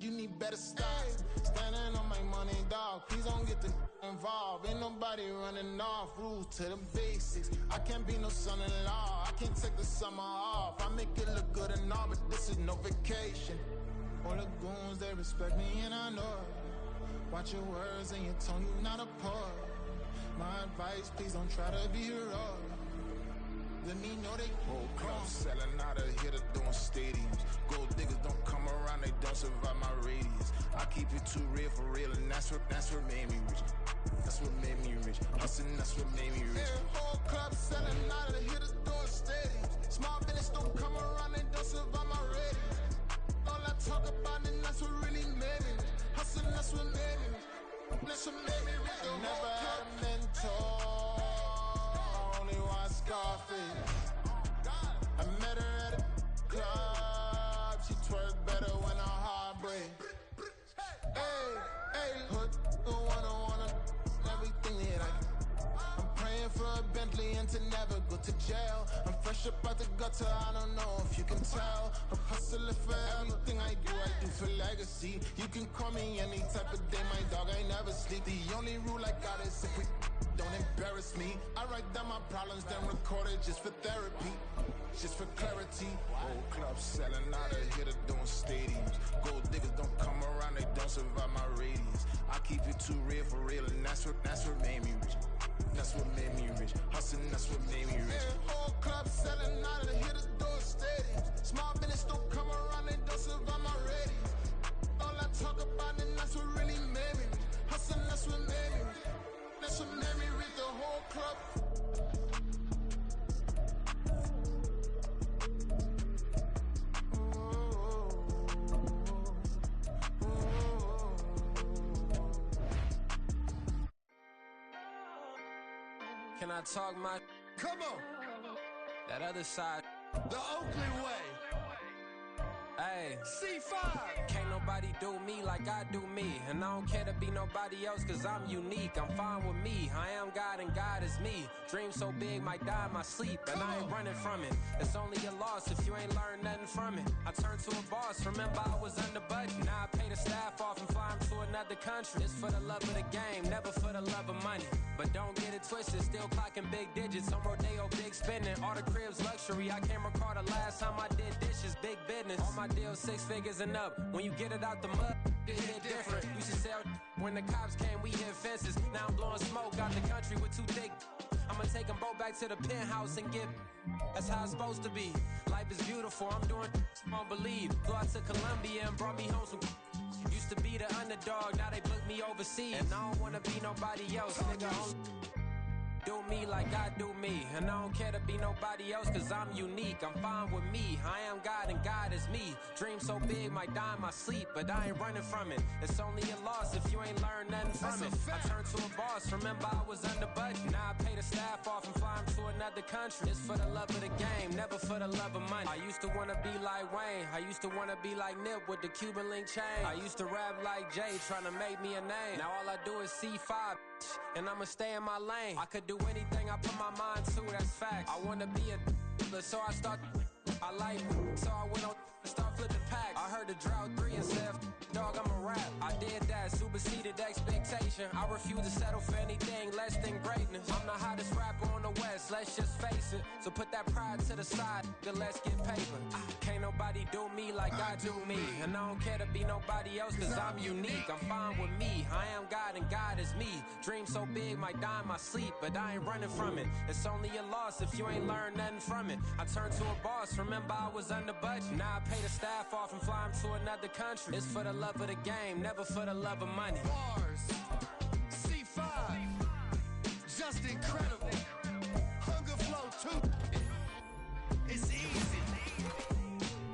you need better stocks. Standing on my money, dog, please don't get the involved. Ain't nobody running off, rules to the basics. I can't be no son-in-law, I can't take the summer off. I make it look good and all, but this is no vacation. All the goons, they respect me and I know it. Watch your words and your tone, you not a poet. My advice, please don't try to be heroic. Let me know they whole club selling out of hitter doing stadiums. Gold diggers don't come around, they don't survive my radius. I keep it too real for real, and that's what made me rich. That's what made me rich. Hustling, that's what made me rich. Yeah, whole club selling out of the hitters doing stadiums. Small business don't come around, they don't survive my radius. All I talk about it, that's what really made me rich. Hustling, that's what made me rich. That's what made me rich. I never had a mentor, only one Scarface. I met her at a club, she twerked better when I Bentley and to never go to jail. I'm fresh up out the gutter, I don't know if you can tell. I'm hustling for everything I do for legacy. You can call me any type of day, my dog, I never sleep. The only rule I got is if we don't embarrass me. I write down my problems, then record it just for therapy. Just for clarity. Whole club selling out of here to doing stadiums. Gold diggers don't come around, they don't survive my radius. I keep it too real for real, and that's what made me rich. That's what made me rich. Hustling, that's what made me rich. Yeah, whole club selling out of here to doing stadiums. Small business don't come around, they don't survive my radius. All I talk about, and that's what really made me rich. Hustling, that's what made me rich. That's what made me rich. The whole club. Can I talk my? Come on. That other side. The Oakland way. Hey, C5. Can't nobody do me like I do me. And I don't care to be nobody else, cause I'm unique. I'm fine with me. I am God and God is me. Dream so big, might die in my sleep. And I ain't running from it. It's only a loss if you ain't learned nothing from it. I turned to a boss, remember I was under budget. Now I pay the staff off and fly them to another country. It's for the love of the game, never for the love of money. But don't get it twisted, still clocking big digits. On Rodeo, big spending. All the cribs luxury. I can't recall the last time I did dishes, big business. All my deals 6 figures and up. When you get it out the mud, it hit different. Used to sell when the cops came, we hit fences. Now I'm blowing smoke out the country with 2 thick. I'ma take them both back to the penthouse and get. That's how it's supposed to be. Life is beautiful, I'm doing won't believe. Flew out to Colombia and brought me home some. Used to be the underdog, now they book me overseas. And I don't wanna be nobody else, nigga. Do me like I do me. And I don't care to be nobody else, cause I'm unique. I'm fine with me. I am God and God is me. Dream so big, might die in my sleep, but I ain't running from it. It's only a loss if you ain't learned nothing from it. I turned to a boss, remember I was under budget. Now I pay the staff off and fly them to another country. It's for the love of the game, never for the love of money. I used to wanna be like Wayne. I used to wanna be like Nip with the Cuban link chain. I used to rap like Jay, trying to make me a name. Now all I do is C5, and I'ma stay in my lane. I could do anything I put my mind to, that's facts. I wanna be a so I start. I like so I went on start flipping packs. I heard the drought 3 and said, dog, I'm a rap. I did that, superseded expectation. I refuse to settle for anything less than greatness. I'm the hottest rapper on the West, let's just face it. So put that pride to the side, then let's get paper. Can't nobody do me like I do me. And I don't care to be nobody else, cause I'm unique. I'm fine with me. I am God and God is me. Dream so big, might die in my sleep, but I ain't running from it. It's only a loss if you ain't learned nothing from it. I turned to a boss, remember I was under budget. Now I pay the staff off and fly them to another country. It's for the love of the game, never for the love of money. Bars. C5. Just incredible. Hunger flow 2. It's easy.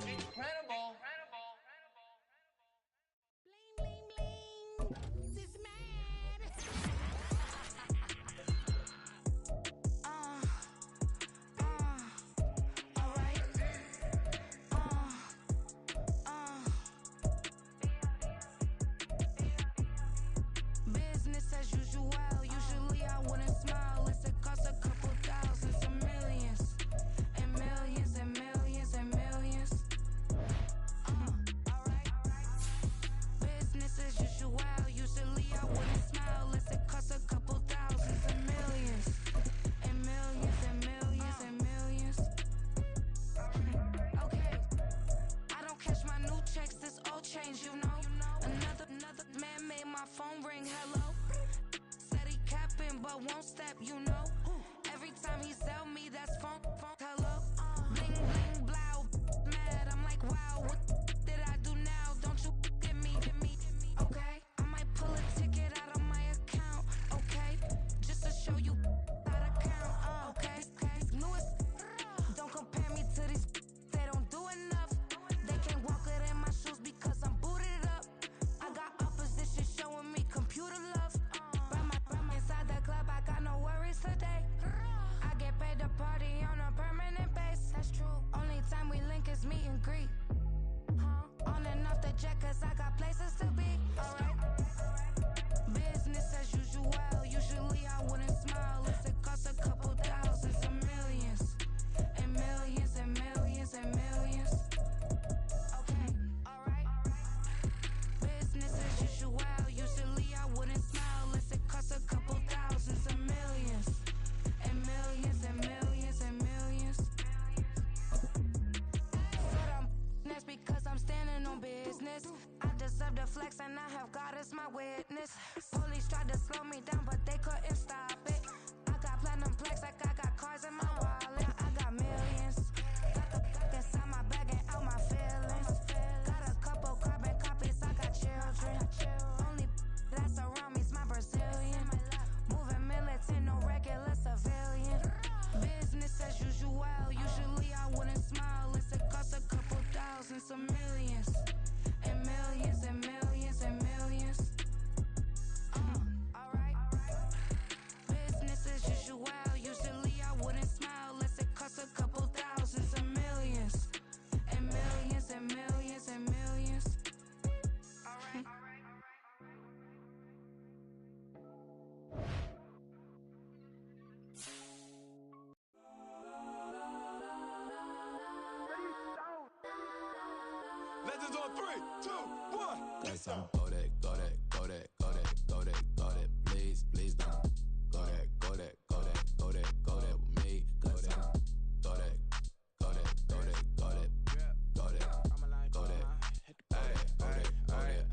Incredible. Business as usual. Usually I wouldn't smile. It's a cost a couple thousands and millions. And millions and millions and millions. Alright. Business as usual. Usually I wouldn't smile. It's a cost a couple thousands and millions. And millions and millions and millions. Okay. I don't catch my new checks, this old change, you know. Another man made my phone ring, hello. Said he capping, but won't step, you know. Every time he sell me, that's phone, hello. Bling, bling, blow, mad, I'm like, wow, what did I do now? Don't you get me, okay? I might pull a ticket out of my account, okay? Just to show you how to count, okay? Newest, don't compare me to these, they don't do enough. They can't walk it in my shoes because I'm booted up. I got opposition showing me computer love. Inside the club, I got no worries. this. Police tried to slow me down, but they couldn't stop it. I got platinum plaques like I got cars in my wallet. I got millions. Got the inside my bag and out my feelings. Got a couple carbon copies, I got children. Only that's around me's my Brazilian. Moving militant, no regular civilian. Business as usual, usually I wouldn't smile. It's a cost a couple thousands to millions. And millions and millions and millions. Alright. Business as usual, usually I wouldn't smile. Unless it costs a couple thousands to millions. And millions and millions and millions. Alright. Legends on 3, 2, 1. Guess I'm go that, go that, go that, go that, go that, go that. Please, please don't go that, go that, go that, go that, go that with me. Go that, go that, go that, go that, go that, go that, go that, go that.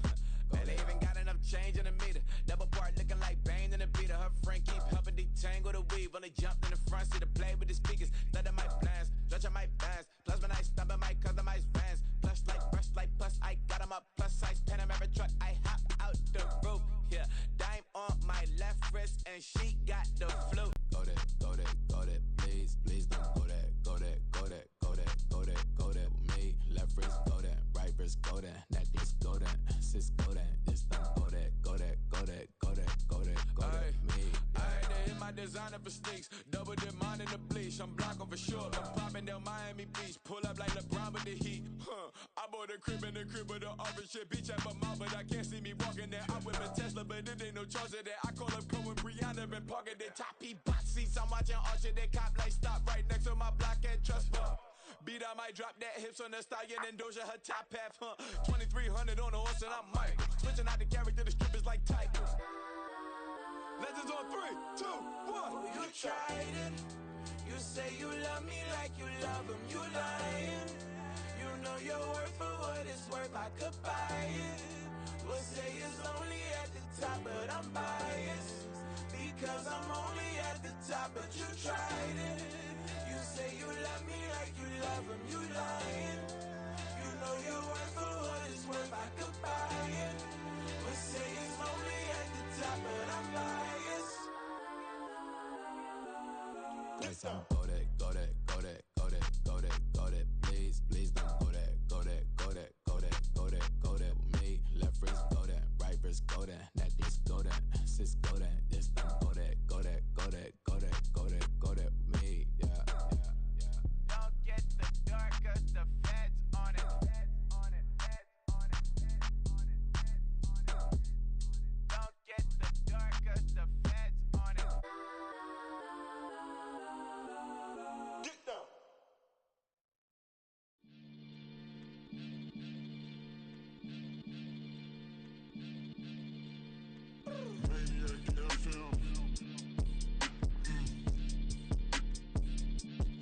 And they even got enough change in the meter. Double part looking like Bane in the beater. Her friend keep helping detangle the weave. Only jumped in the front seat to play with the speakers. Thunder my plans, stretch my bands. Plasma nice, stumble my customized vans. Plush like brush like plus I got 'em up. Plus size Panamera truck. I hop out the roof. Yeah, dime on my left wrist and she got the flu. Go that, go that, go that. Please, please don't go that, go that, go that, go that, go that, go that with me. Left wrist go that, right wrist go that, necklace go that, sis go that, this don't go that, go that, go that, go that, go that, go that with me. I had to hit my designer for sneaks. Double dip mine in the bleach. I'm blocking for sure. I'm popping down Miami Beach. Pull up like LeBron with the heat. I bought a crib in the crib with the office shit. Beach at my mouth, but I can't see me walking there. I whip a Tesla, but it ain't no charge of that. I call up Cohen Brianna and parking the top. He box seats. I'm watching Archer. They cop like stop right next to my block and trust fund. Beat, I might drop that hips on the stallion and Doja her top half. 2300 on the horse and I'm Michael. Switching out the character, the strippers like titles. Legends on 3, 2, 1. Oh, you tried it. You say you love me like you love him. You lying. You know your worth for what it's worth. I could buy it. We'll say it's only at the top, but I'm biased. Because I'm only at the top, but you tried it. You say you love me like you love him. You lying. You know your worth for what it's worth. I could buy it. We'll say it's only at the top, but I'm biased. Guess I'm go that, go that, go that, go that, go that, go that. Please, please don't go that, go that, go that, go that, go that, go that with me. Left wrist go that, right wrist go that, necklace go that, sis go that, this don't go that, go that, go that, go that, go that, go that with me. Yeah, yeah, yeah. Don't get the dark 'cause the feds on it. Don't get the dark 'cause the feds on it. Get down. Maniac FM.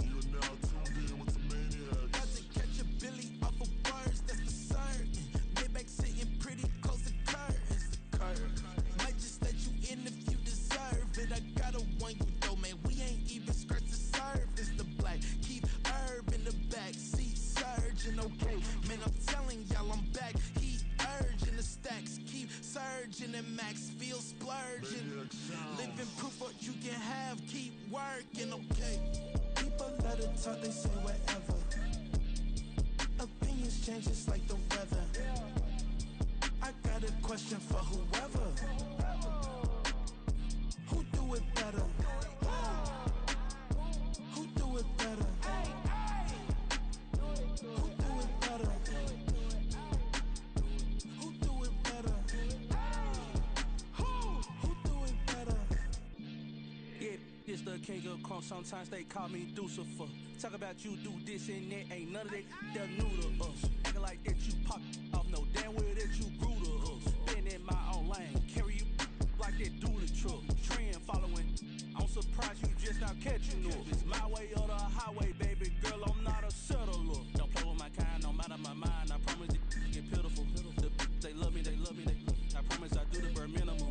You are now tuned in with the Maniacs. Got to catch a Billy off of words, that's for certain. Maybach sitting pretty close to curtains. The curve might just let you in if you deserve it. I gotta warn you though, man, we ain't even scratched the surface. The black keep herb in the back seat surging. Okay, man, I'm telling y'all I'm back. Heat urging the stacks keep surging and max feel splurging. Living proof what you can have, keep working. Okay, people let it talk, they say whatever. Opinions change just like the weather. I got a question for whoever. Who do it better? Who do it better? Who do it better? Who do it better? Who do it better? Yeah, this the king of crunk. Sometimes they call me Lucifer. Talk about you do this and that. Ain't none of that they're new to us. Acting like that you pop off. No damn well that you grew to us. Been in my own lane. Carry you like that do the truck. Trend following. I'm surprised you just not catching up. It's my way or the highway, baby girl. I'm not a settler. Don't play with my kind, no matter my mind. I promise it get pitiful. They love me, they love me, they love me. I promise I do the bare minimum.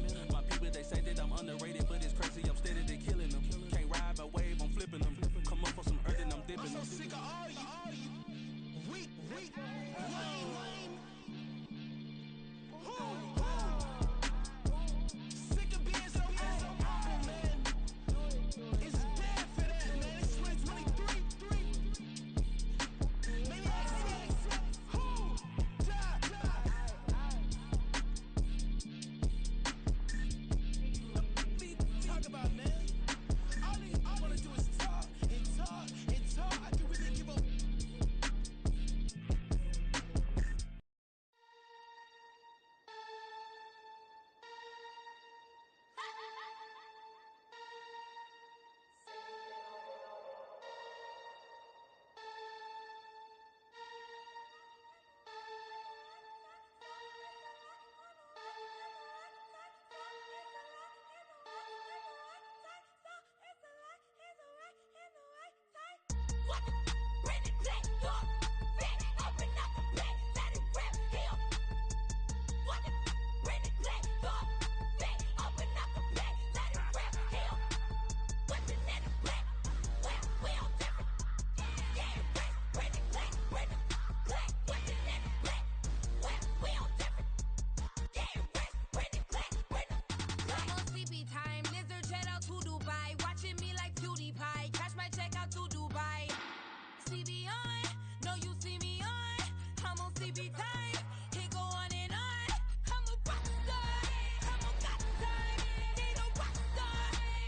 know you see me on. I'm on CB time. It go on and on. I'm a rock star. I'm a got time. Need a rock star.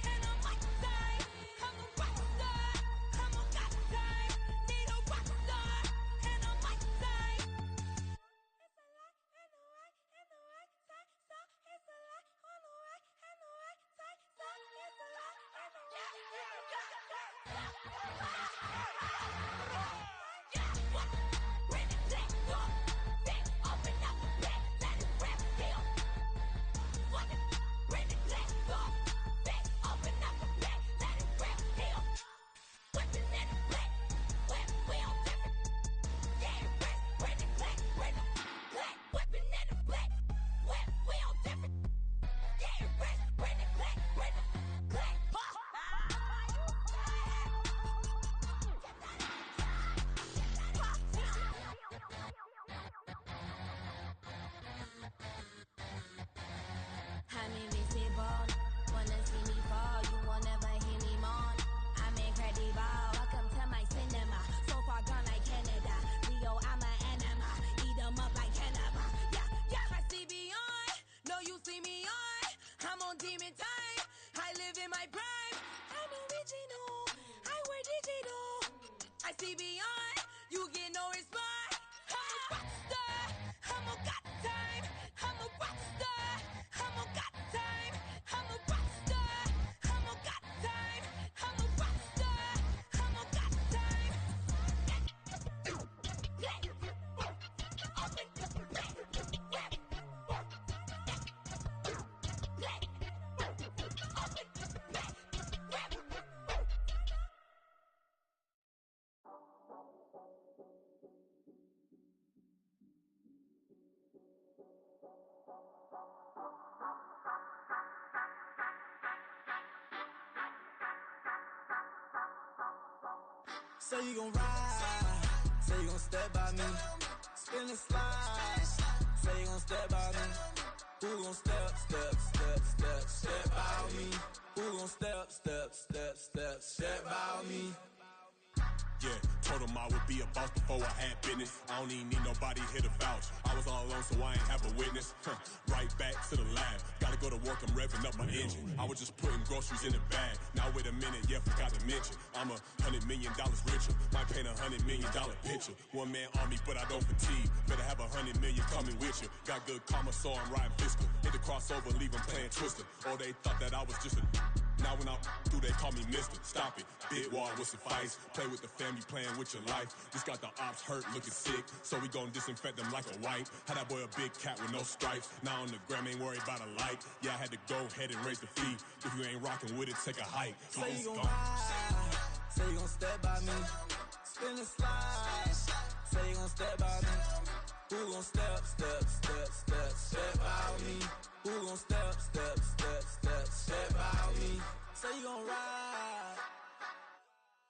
And a mic time. I'm a rock star. I'm a got time. Need a rock star. And a mic time. It's a lot and the right and the right time. So it's a lot on the right and the right time. So it's a lot and the right and the right time. Yeah, what? Bring it back, go. Back, open up the back, let it rap here. What? Bring it back, go. Back, open up the back, let it rap here. Whipping in the black, we on different. Yeah, rest, bring it back, black, whipping in the black, we on different. Yeah, rest, bring it back, black. I'm invisible, wanna see me fall, you won't never hear me moan. I'm incredible, welcome to my cinema. So far gone like Canada, Leo, I'm an anima. Eat 'em up like cannibal. Yeah, yeah, I see beyond, no you see me on. I'm on demon time, I live in my prime. I'm original, I wear digital. I see beyond, you get no response. I'm a rock star, I'm a got time. I'm a rock star, I'm a got time. I'm a rock star, I'm a got time. I'm a rock star, I'm a got time. Say you gon' ride, say you gon' step by me, spin and slide, say you gon' step by me. Who gon' step by me? Who gon' step by me? Yeah, told him I would be a boss before I had business. I don't even need nobody here to vouch. I was all alone, so I ain't have a witness. Right back to the lab. Gotta go to work, I'm revving up my engine. I was just putting groceries in the bag. Now wait a minute, yeah, forgot to mention. I'm $100 million richer. Might paint $100 million picture. One man army, but I don't fatigue. Better have 100 million coming with you. Got good karma, so I'm riding fiscal. Hit the crossover, leave them playing Twister. Oh, they thought that I was just a... Now when I do, they call me mister. Stop it. Big wall with suffice. Play with the family, playing with your life. Just got the ops hurt, looking sick. So we gon' disinfect them like a wipe. Had that boy a big cat with no stripes. Now on the gram, ain't worried about a light. Yeah, I had to go ahead and raise the fee. If you ain't rocking with it, take a hike. Say you gon' ride, say you gon' step by me, spin and slide, say you gon' step by me. Who gon' step by me? Who gon' step by me? Say you gon' ride,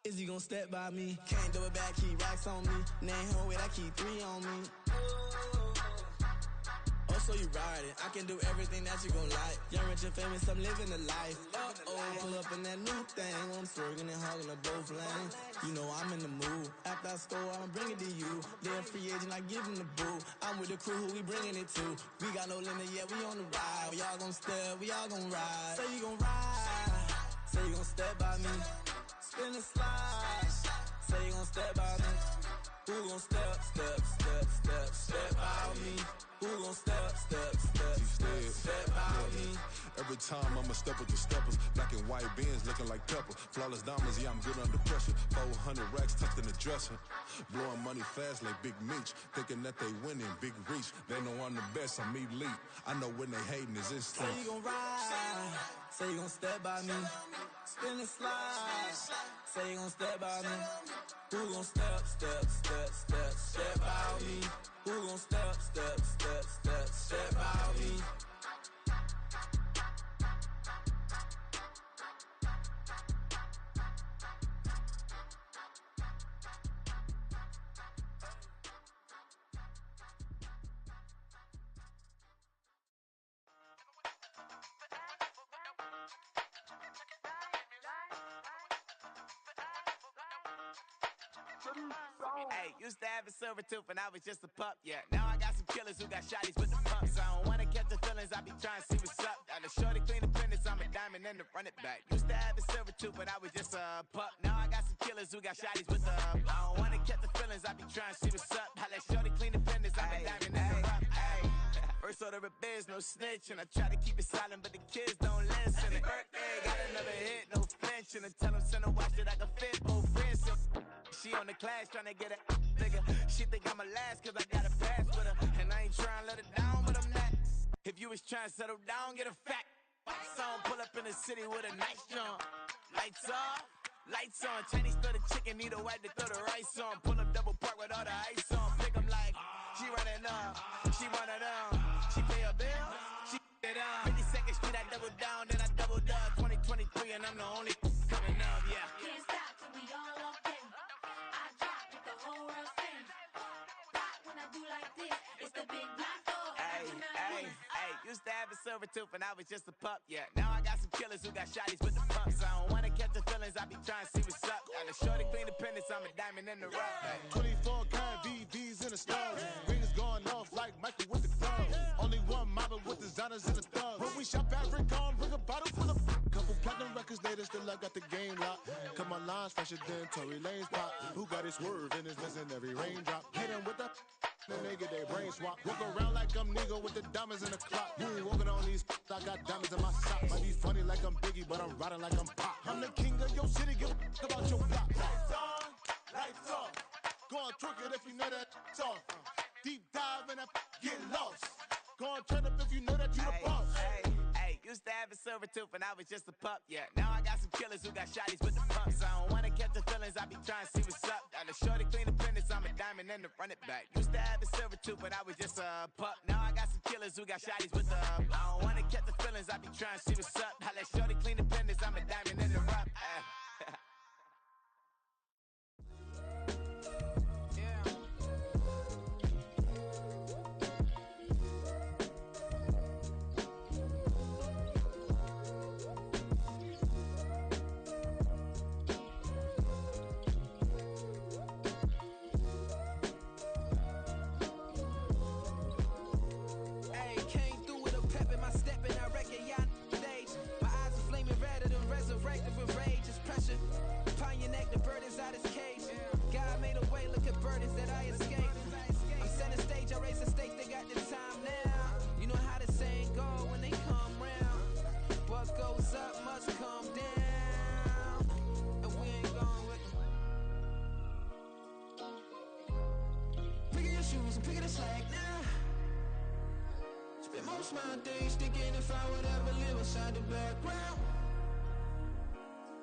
is he gon' step by me? Can't do it back, keep racks on me. Name home with, I keep 3 on me. Oh, so you riding, I can do everything that you gon' like. Young, rich, and famous, I'm living the life. Pull up in that new thing, I'm swerving and hogging up both lanes. You know I'm in the mood, after I score, I'ma bring it to you. They're a free agent, I give him the boo. I'm with the crew, who we bringing it to. We got no limit, yeah, we on the ride. We all gon' step, we all gon' ride. Say you gon' ride, say you gon' step by me, spin and slide, say you gon' step by me. Who gon' step by me? Who gon' step by me? Every time I'ma step with the steppers. Black and white beans looking like pepper. Flawless diamonds, yeah, I'm good under pressure. 400 racks tucked in the dresser. Blowing money fast like Big Meech. Thinking that they winning, big reach. They know I'm the best, I'm elite. I know when they hating is instinct. Say you gon' ride, say you gon' step by me. Spin and slide, say you gon' step by me. Who gon' step by me? Who gon' step by me? Hey, used to have a silver tooth and I was just a pup, yeah. Now I got some killers who got shotties with the pumps. I don't wanna catch the feelings, I be trying to see what's up. Got a shorty clean the fitness, I'm a diamond and to run it back. Used to have a silver tooth, but I was just a pup. Now I got some killers who got shotties with the I don't wanna catch the feelings, I be trying to see what's up. I let shorty clean the fitness, I'm a diamond and to run. First order of biz, no snitch, and I try to keep it silent, but the kids don't listen. And birthday, got another hit, no flinching. And tell them send a watch that I can fit both friends. She on the class trying to get a nigga. She think I'm a last cause I got a pass with her. And I ain't trying to let her down, but I'm not. If you was trying to settle down, get a fact. Song pull up in the city with a nice jump. Lights off, lights on. Chinese throw the chicken, need a wipe to throw the rice on. Pull up double park with all the ice on. Pick 'em like, she running up, she running up. She pay her bill, she it up. 52nd Street, I double down, then I doubled up. 2023, and I'm the only coming up, yeah. Can't stop till we all up in. I drop with the whole world sing. Rock when I do like this, it's the big block door. Hey, used to have a silver tooth and I was just a pup, yeah. Now I got some killers who got shotties with the pumps. I don't wanna catch the feelings, I be trying to see what's up. Got a shorty clean the pendants, I'm a diamond in the rough. Hey. 24 karat VVs in the stars. Rings going off like Michael with the gloves. Only one mobbing with designers in the thugs. When we shop at Rincon, bring a bottle full of couple platinum records later, still I got the game locked. Cut my lines fresher than Tory Lane's pop. Who got his swerve and is missing every raindrop. Hit him with the then they get their brain swap. Walk around like I'm nigga with the diamonds in the clock. You ain't walking on these, I got diamonds in my socks. Might be funny like I'm Biggie, but I'm riding like I'm Pop. I'm the king of your city, give a about your block. Lights on, lights off. Go on, twerk it if you know that it's off. Deep dive and I get lost. Go on, turn up if you know that you the boss. Hey, used to have a silver tooth and I was just a pup, yeah. Now I got some killers who got shotties with the pumps. I don't wanna catch the feelings, I be trying to see what's up. Got a shorty clean the pendants, I'm a diamond and to run it back. Used to have a silver tooth, but I was just a pup. Now I got some killers who got shotties with the I don't wanna catch the feelings, I be trying to see what's up. I let shorty clean the pendants, I'm a diamond in the rough. Most my days thinking if I would ever live inside the background.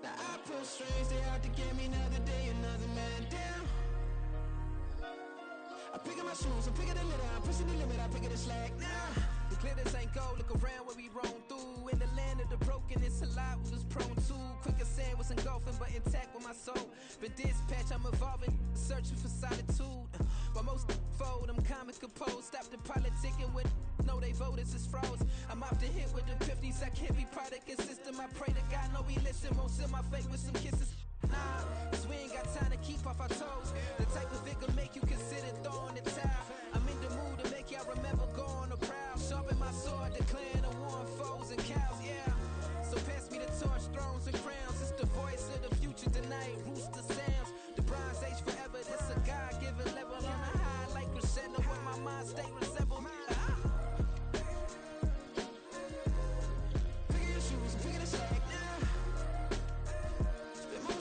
Now I pull strings, they out to get me another day, another man down. I'm picking my shoes, I'm picking the litter, I'm pushing the limit, I'm picking the slack now. The clear this ain't go, look around where we roam through. In the land of the broken, it's a lot we was prone to. Quicker sand was engulfing, but intact with my soul. Been dispatched, I'm evolving, searching for solitude. While most fold, I'm comic composed. Stop the politicking with no, they voters is froze. I'm off the hit with the 50s, I can't be product and system. I pray to God, no, we listen. Won't seal my fate with some kisses. Nah, cause we ain't got time to keep off our toes. The type of vigor make you consider throwing the towel. I'm in the mood to make y'all remember going to proud. Sharpen my sword, declaring the war on foes and cows, yeah. So pass me the torch, thrones and crowns. It's the voice of the future tonight, rooster sounds. The Bronze Age forever, this a God-given level. On a high like crescendo when my mind stay resembled.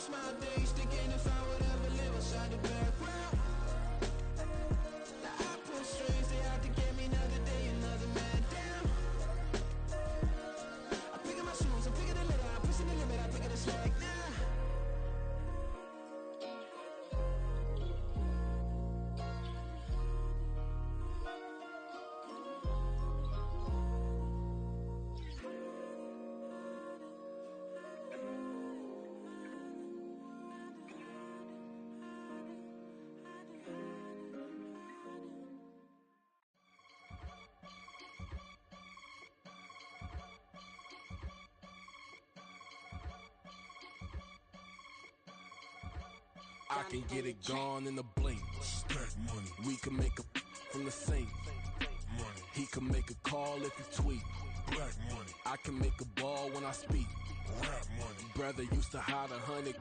My days thinking if I would ever live inside the background. I can get it gone in a blink. Stack money. We can make a from the sink. Money. He can make a call if he tweet. Black money. I can make a ball when I speak. Rap money. Brother used to hide 100.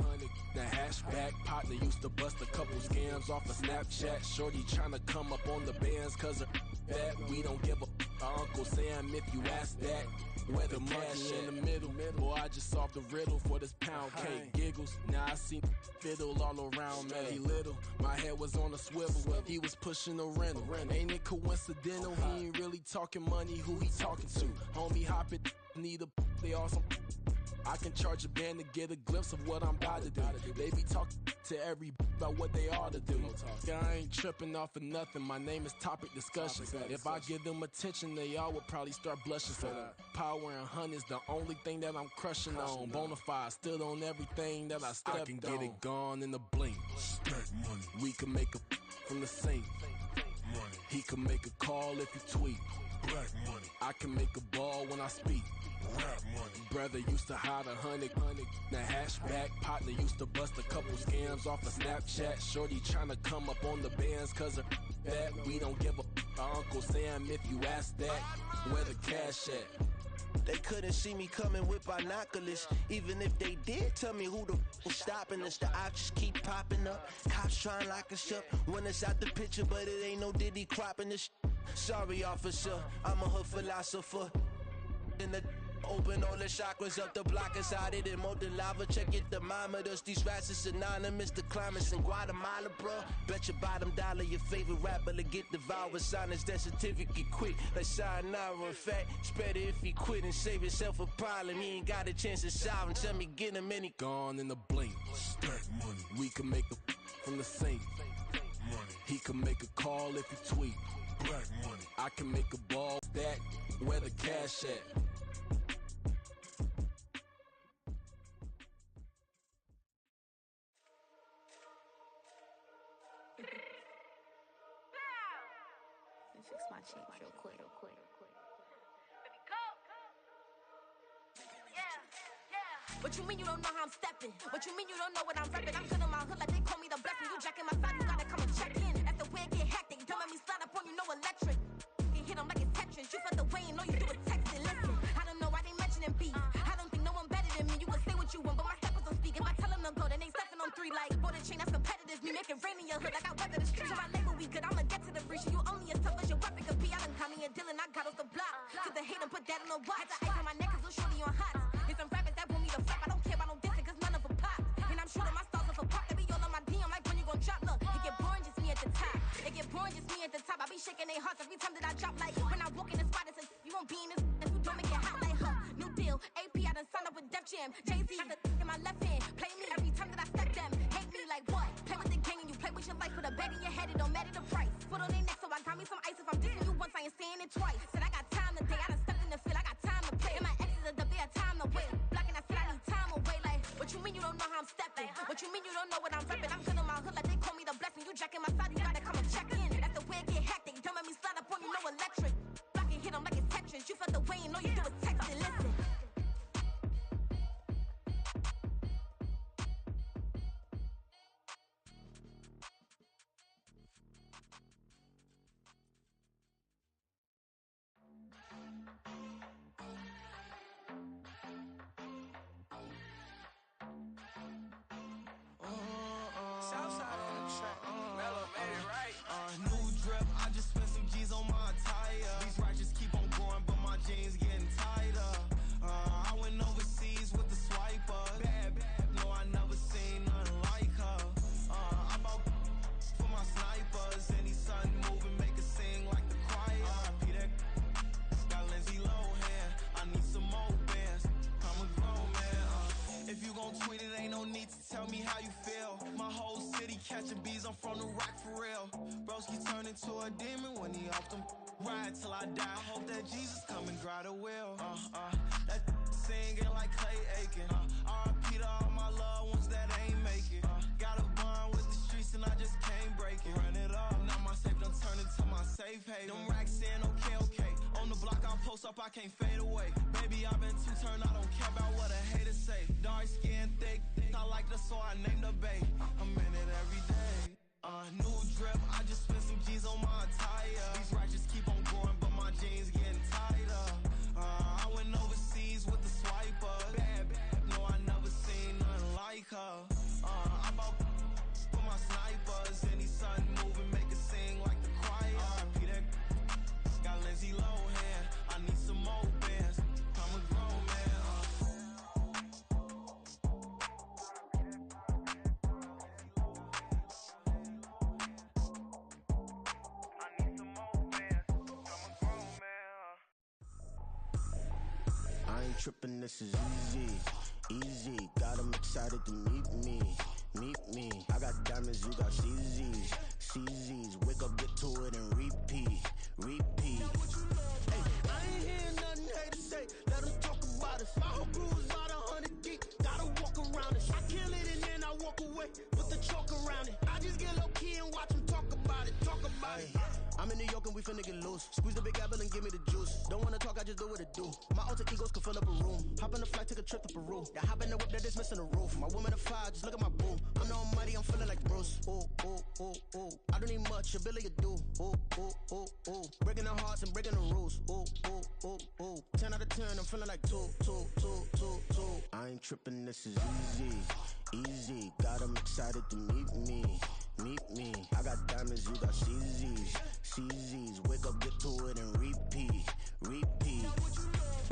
The hashback partner used to bust a couple scams off of Snapchat. Shorty tryna come up on the bands cause of that. We don't give a Uncle Sam if you ask that. Where the cash in the middle. Boy, I just solved the riddle for this pound cake. Giggles, now I see fiddle all around me. He little, my head was on a swivel. He was pushing a rental. Ain't it coincidental? He ain't really talking money, who he talking to? Homie hopping, need a they awesome. I can charge a band to get a glimpse of what I'm about to do. They be talking to every about what they ought to do. Yeah, I ain't tripping off of nothing. My name is Topic Discussion. If I give them attention, they all would probably start blushing. So power and hunt is the only thing that I'm crushing on. Bonafide, stood on everything that I stepped on. I can get it gone in a blink. Stack money. We can make a from the sink. Money. He can make a call if he tweet. Black money. I can make a ball when I speak. Rap money. Brother used to hide 100. The hashback partner used to bust a couple scams off of Snapchat. Shorty tryna come up on the bands cause of that. We don't give a Uncle Sam if you ask that. Where the cash at? They couldn't see me coming with binoculars. Even if they did, tell me who the was stopping us. The options keep popping up. Cops trying to lock us up. When it's out the picture, but it ain't no Diddy cropping this. Sorry, officer, I'm a hood philosopher. In the open all the chakras up the block inside it and molten lava. Check it, thermometers. These rats is synonymous. The climates in Guatemala, bro. Bet your bottom dollar your favorite rapper to get devoured. Sign his death certificate quick. Like sayonara. In fact, it's better if he quit and save himself a problem. He ain't got a chance to solve him. Tell me, get him any gone in a blink. Stack money. We can make a from the sink. Money. He can make a call if he tweet. Black money. I can make a ball that. Where the cash at? Fix my change real quick. What you mean you don't know how I'm stepping? What you mean you don't know what I'm repping? I'm good in my hood like they call me the blessing. You jacking my side, you gotta come and check in. That's the way it get hectic. Don't make me slide up on you, no electric. You hit them like it's Tetris. You felt the way and all you do is text it. Listen, I don't know why they mentioning beef. I don't think no one better than me. You can say what you want, but my steppers don't speak. If I tell them to go, then they stepping on 3 like border chain. That's competitive. Me make it rain in your hood like I weather the streets. So my label we good. I'ma get to the breach. You only as tough as your weapon could be. I done got me a deal and I got off the block. Cause the hate and put that on the watch. Had to ice on my neck cause little shorty on hot. There's some rappers that want me to flap. I don't care about no dissing cause none of them pop. And I'm shooting my stars off a pop. They be all on my DM like when you gon' drop. Look, it get boring just me at the top. It get boring just me at the top. I be shaking their hearts every time that I drop. Like when I walk in the spot, it says you won't be in this if you don't make it hot like her. New deal, AP, I done signed up with Def Jam. Jay-Z got the in my left hand. Play me every time that I step them. Hate me like what? Play with the gang and you play with your life. Put a bet in your head, it don't matter the price. Foot on their neck, so I got me some ice. If I'm dissing you once, I ain't saying it twice. Said I got time today, I done stepped in the field, I got time to play. And my exes are the bare time to wait. Blocking, I said I need time away. Like, what you mean you don't know how I'm stepping? What you mean you don't know what I'm repping? I'm good in my hood like they call me the blessing. You jacking my side, you gotta come and check in. That's the way it get hectic. Don't make me slide up on you, no electric. Blocking, hit them like it's Tetris. You felt the way and all you do is text it. Listen. Southside on the track. Mellow made it right. New drip, I just spent some G's on my attire. These righteous keep on going, but my jeans getting tighter. I went overseas with the swiper. Bad, no, I never seen nothing like her. I bought for my snipers. Any sun moving, make it sing like the choir. Peter got Lindsay Lohan. I need some more bands. I'm a grown man. If you gon' tweet it, ain't no need to tell me how you feel. My whole city catching bees, I'm from the rock for real. Broski turned into a demon when he off them. Ride till I die, hope that Jesus come and grab the wheel. That singing like Clay Aiken. R.I.P. to all my loved ones that ain't make it. Got a bond with the streets and I just can't break it. Run it up, now my safe done turned into my safe haven. Them racks in, okay. On the block I'll post up, I can't fade away. Baby, I've been too turned, I don't care about what a hater say. Dark skin, thick, I like actor, so I named the babe. I'm in it every day. New drip, I just spent some G's on my attire. These righteous keep on going, but my jeans getting tighter. I went overseas with the swiper. Bad, no, I never seen nothing like her. I bought for my snipers. Any sudden moving, make it sing like the choir. RIP that got Lindsay Lohan. I need some more bands. I'm a grown man. I ain't trippin', this is easy, easy. Got 'em excited to meet me, meet me. I got diamonds, you got CZs, CZs. Wake up, get to it, and repeat, repeat. Hey, I ain't hear nothing haters say. Let 'em talk about us. My whole crew is about 100 deep. Gotta walk around it. I kill it and then I walk away. Put the chalk around it. I just get low key and watch 'em talk about it. Talk about it. I'm in New York and we finna get loose. Squeeze the big apple and give me the juice. Don't wanna talk, I just do what it do. My alter egos can fill up a room. Hop in the flight, take a trip to Peru. Yeah, hop in the whip that is missing the roof. My woman a fire, just look at my boo. I'm the almighty, I'm feeling like Bruce. Ooh, ooh, ooh, ooh. I don't need much, a Billy a do. Ooh, ooh, ooh, ooh. Breaking the hearts and breaking the rules. Ooh, ooh, ooh, ooh. 10 out of 10, I'm feeling like 2, 2, 2, 2, 2. I ain't tripping, this is easy, easy. Got 'em excited to meet me, meet me. I got diamonds, you got CZs, CZs. Wake up, get to it, and repeat, repeat.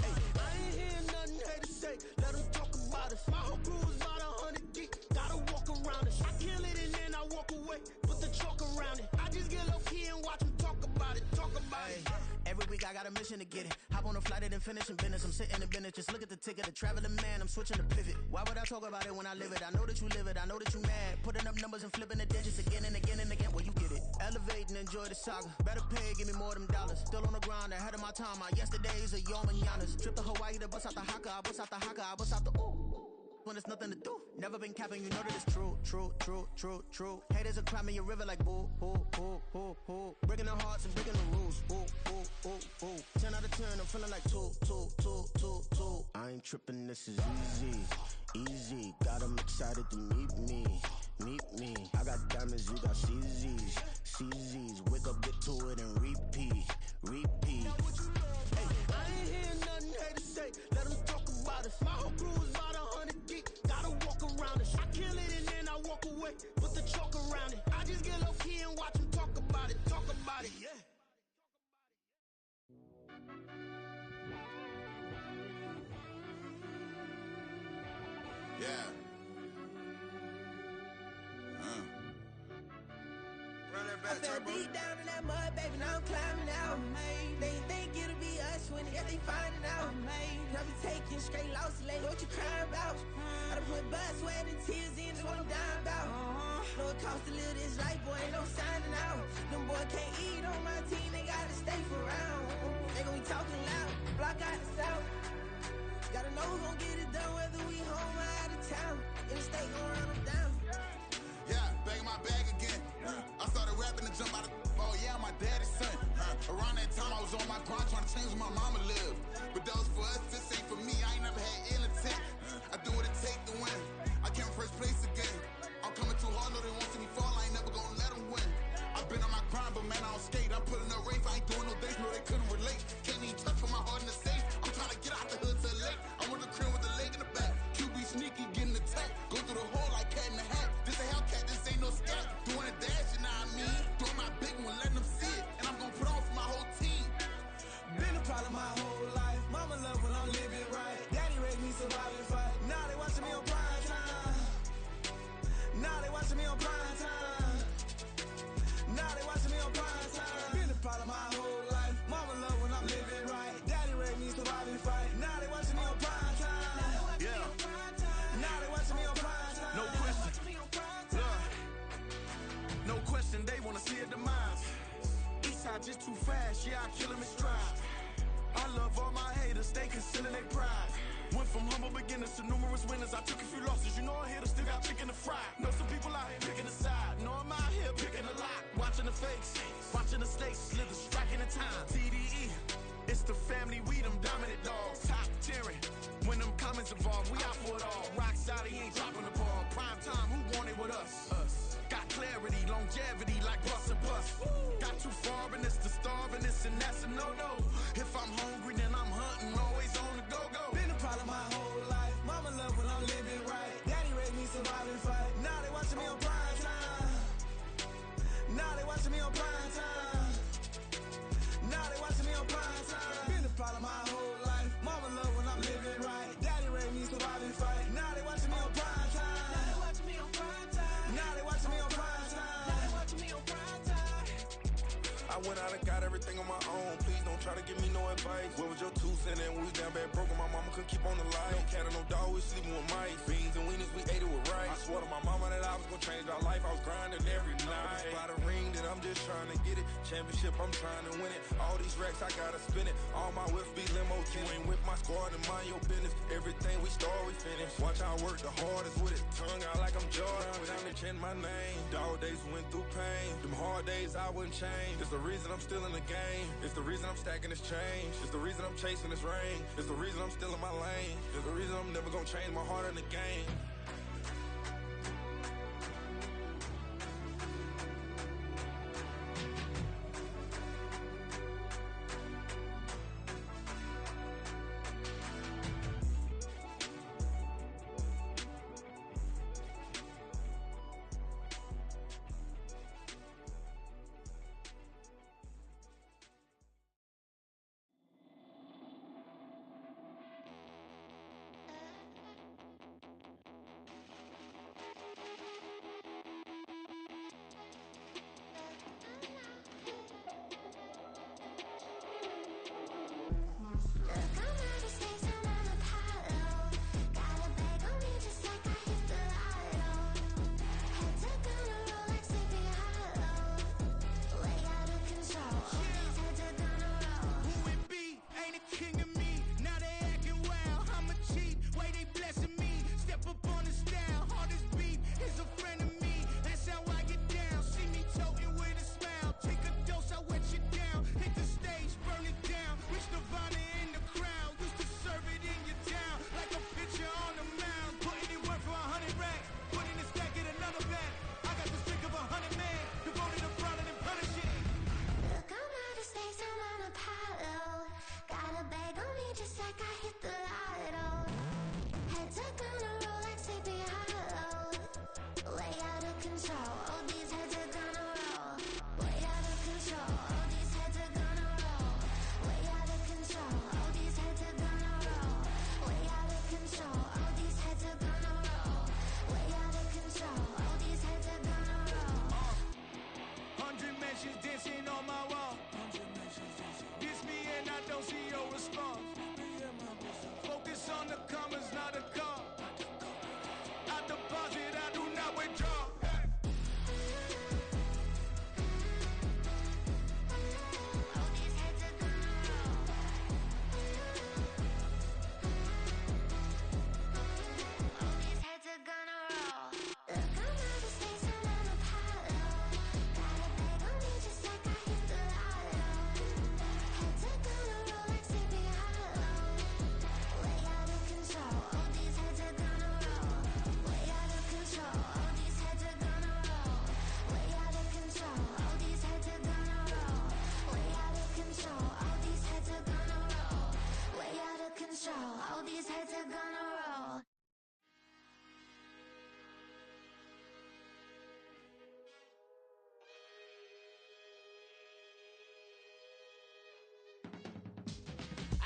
Hey, I ain't hear nothing haters say. Let 'em talk about us. My whole crew is about 100 deep. Gotta walk around it. I kill it and then I walk away. Put the chalk around it. I just get low key and watch 'em talk about it. Talk about it. Every week I got a mission to get it. Hop on a flight and then finish in business. I'm sitting in business. Just look at the ticket. A traveling man. I'm switching to pivot. Why would I talk about it when I live it? I know that you live it. I know that you mad. Putting up numbers and flipping the digits again and again and again. Well, you get it. Elevate and enjoy the saga. Better pay, give me more of them dollars. Still on the grind, ahead of my time. My yesterdays are your mananas. Trip to Hawaii to bust out the haka. I bust out the haka. I bust out the ooh. When there's nothing to do. Never been capping, you know that it's true, true, true, true, true. Haters are climbing your river like boo, boo, boo, boo, boo. Breaking their hearts and breaking the rules. Ooh, ooh, ooh, ooh. 10 out of 10, I'm feeling like 2, 2, 2, 2, 2. I ain't tripping, this is easy, easy. Got 'em excited to meet me, meet me. I got diamonds, you got CZs, CZs. Wake up, get to it, and repeat, repeat. Hey, I ain't hear nothing haters say. Let 'em talk about us. My whole crew is about 100 deep. Gotta walk around it. I kill it and then I walk away. Put the chalk around it. I just get low key and watch 'em talk about it. Talk about it, yeah. Yeah. I fell deep down in that mud, baby, now I'm climbing out. They think it'll be us when yet they finding out. I be taking straight losses, lately, what you crying about? I done put blood, sweat, and tears in, that's what I'm dying about. Know it costs to live this life, boy, ain't no signing out. Them boy can't eat on my team, they gotta stay for round. They gon' be talking loud, block out the south. Gotta know who gon' get it done, whether we home or out of town. In the state gon' run them down. Yeah, back in my bag again. I started rapping and jump out of oh yeah, my daddy's son. Around that time I was on my grind trying to change where my mama lived. But that was for us, this ain't for me. I ain't never had ill intent. I do what it take to win. I came first place again. I'm coming too hard, no they won't see me fall. I ain't never gonna let them win. I've been on my grind, but man I don't skate. I'm putting up race, I ain't doing no dates, no they couldn't relate. Can't even touch for my heart in the safe. I'm trying to get out the hood to the lake. I'm with the crib with the leg in the back. QB sneaky, getting attacked. Go through the hole like cat in the hat. This a Hellcat, this ain't no scat. Doing a dash, you know what I mean? Doing my big one, letting them see it. And I'm gonna put on for my whole team. Been a problem my whole life. Mama love when I'm living right. Daddy raised me survive and fight. Now they watching me on prime time. Now they watching me on prime time. Now they watching me on prime time. Been a problem my whole life. Mama love when I'm living right. Daddy raised me survive and fight. Now they watching me on prime time. Yeah. Now they watching me on prime time. No question. No question, they wanna see a demise. Eastside just too fast, yeah, I kill them in stride. I love all my haters, they consider they pride. Went from humble beginners to numerous winners. I took a few losses, you know a hitter still got chicken to fry. Know some people out here picking a side, know I'm out here picking a lot. Watching the fakes, watching the stakes, slither, striking the time. TDE, It's the family, we them dominant dogs. Top tiering. When them comments involved, we out for it all. Rock solid, he ain't dropping the ball. Prime time, who want it with us? Us. Got clarity, longevity like bus and bus. Got too far and it's the starving, this and that's a no-no. If I'm hungry, then I'm hunting, always on the go-go. Been a problem my whole life. Mama love when I'm living right. Daddy raised me survive and fight. Now they watching me on prime time. Now they watching me on prime time. Now they watching me on prime time. Been a problem my whole life. Mama love when I'm living right. Daddy raised me survive and fight. Now they watching me on prime time. Now they watching me on prime time. Now they watching me on prime time. Now they watching me on prime time. I went out and got everything on my own. Please don't try to give me no advice. What was your 2 cents? And we was down bad broke and my mama couldn't keep on the light. No cat or no dog, we sleeping with mice. Beans and wieners, we ate it with rice. I swore to my mama that I was gonna change our life. I was grinding every night. By the ring that I'm just trying to get it. Championship, I'm trying to win it. All these racks, I gotta spin it. All my whips be limos. You ain't with my squad and mind your business. Everything we start, we finish. Watch I work the hardest with it. Tongue out like I'm Jordan. Without me change my name. Dog days went through pain. Them hard days I wouldn't change. It's the reason I'm still in the game. It's the reason I'm stacking this change. It's the reason I'm chasing this rain. It's the reason I'm still in my lane. It's the reason I'm never gonna change my heart in the game.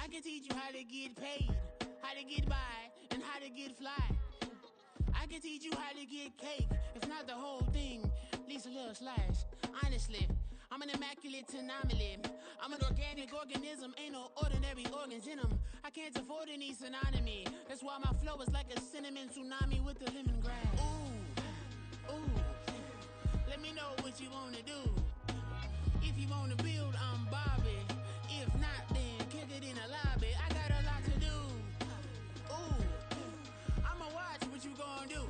I can teach you how to get paid, how to get by, and how to get fly. I can teach you how to get cake, if not the whole thing, at least a little slice. Honestly, I'm an immaculate anomaly. I'm an organic organism, ain't no ordinary organs in them. I can't afford any synonymy. That's why my flow is like a cinnamon tsunami with the lemongrass. Ooh, ooh. Let me know what you wanna do. If you wanna build, I'm Bobby. If not, then kick it in the lobby. I got a lot to do. Ooh, I'ma watch what you gonna do.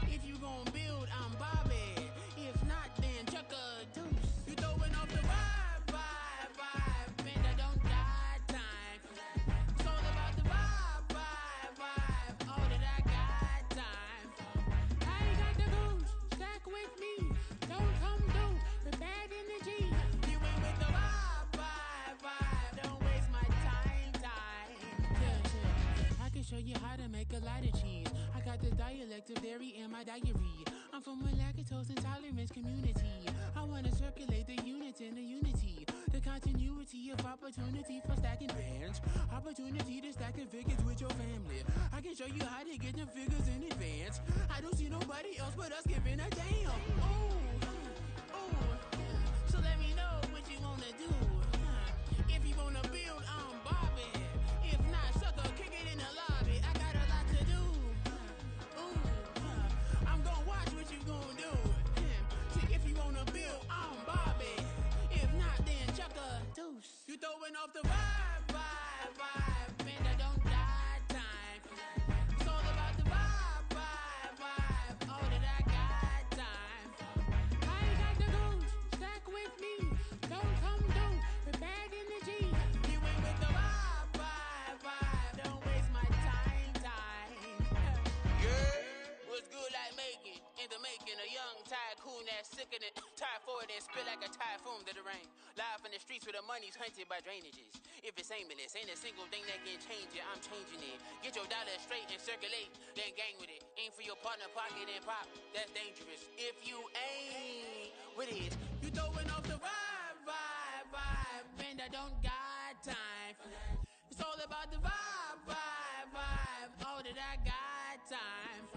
If you gonna build, I'm Bobby. If not, then chuck a deuce. You throwing off the vibe, man, I don't die. you how to make a lot of cheese. I got the dialect of dairy in my diary. I'm from a lactose intolerance community. I wanna circulate the units in the unity. The continuity of opportunity for stacking bands. Opportunity to stack the figures with your family. I can show you how to get the figures in advance. I don't see nobody else but us giving a damn. So let me know what you wanna do. If you wanna build, I'm Bobby. If not, sucker, kick it in the lobby. I got a lot to do. I'm gonna watch what you gonna do. See, if you wanna build, I'm Bobby. If not, then chuck a deuce. You throwing off the vibe. Man, I don't die time. It's all about the vibe. Oh, that I got time. I ain't got the goose. Stack with me. Don't come through. We're bag in the G. You ain't with the vibe. Don't waste my time. Yeah. What's good like making? In the making, a young tycoon that's sickening. Tire forward and spit like a typhoon to the rain. Live in the streets where the money's hunted by drainages. If it's aimless, ain't a single thing that can change it. I'm changing it. Get your dollar straight and circulate, then gang with it. Aim for your partner pocket and pop. That's dangerous. If you ain't with it, you throwing off the vibe. Man, I don't got time. It's all about the vibe. All that I got time.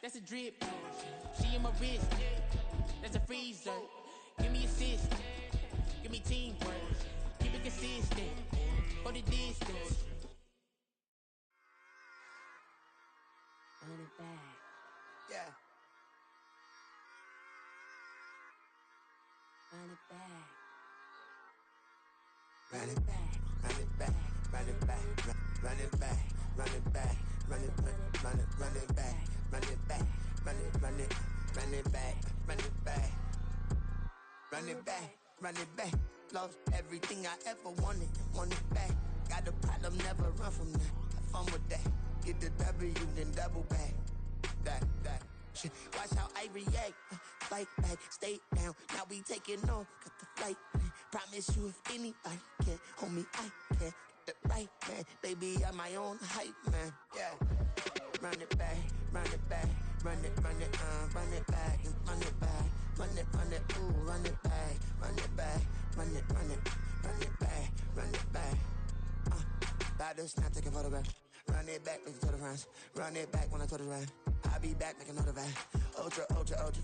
That's a drip. She in my wrist. That's a freezer. Give me assist. Give me teamwork. Keep it consistent. For the distance. Run it back. Yeah. Run it back. Run it back. Run it back. Run it back. Run it back. Run it back. Run it back. Run it back. Run it back. Run it back. Run it back. Run it back. Run it back. Lost everything I ever wanted. Want it back. Got a problem, never run from that. Have fun with that. Get the W, then double back. That. Shit. Watch how I react. Fight back, stay down. Now we taking off. Got the flight. Promise you if anybody can, homie, I can. Get it right, man. Baby, I'm my own hype, man. Yeah. Run it back, run it back. Run it back, run it back. Run it, ooh, run it back. Run it back, run it back, run it back. About to snap, take a photograph. Run it back, make it to the friends. Run it back when I told it right. I'll be back, make another back. Ultra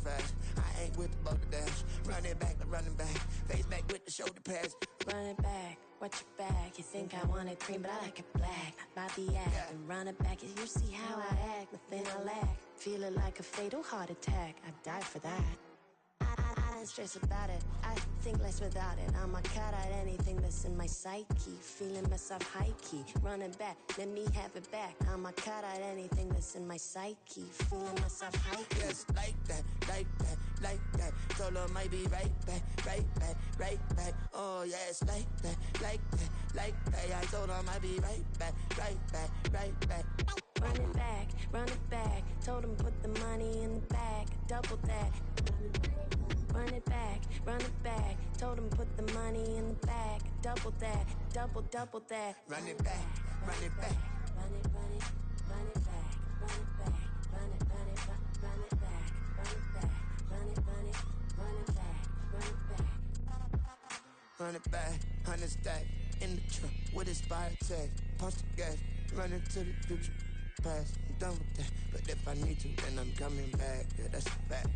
fast. I ain't with the boat to dash. Run it back, running back. Face back with the shoulder pads. Run it back, watch your back. You think I want it cream, but I like it black. Not Bobby act. And run it back, and you see how I act. Nothing I lack. Feel it like a fatal heart attack. I'd die for that. I don't stress about it. I think less without it. I'ma cut out anything that's in my psyche. Feeling myself high key. Running back, let me have it back. I'ma cut out anything that's in my psyche. Feeling myself high key. Yes, like that. Told her might be right back. Oh yes, like that. I told her might be right back. Run it back. Told him put the money in the bag. Double that. Run it back. Told him put the money in the bag. Double that. Double that. Run it back. Run it back, 100 stack in the truck with expired tag. Punch the gas, run into the future, past. I'm done with that, but if I need to, then I'm coming back. Yeah, that's a fact.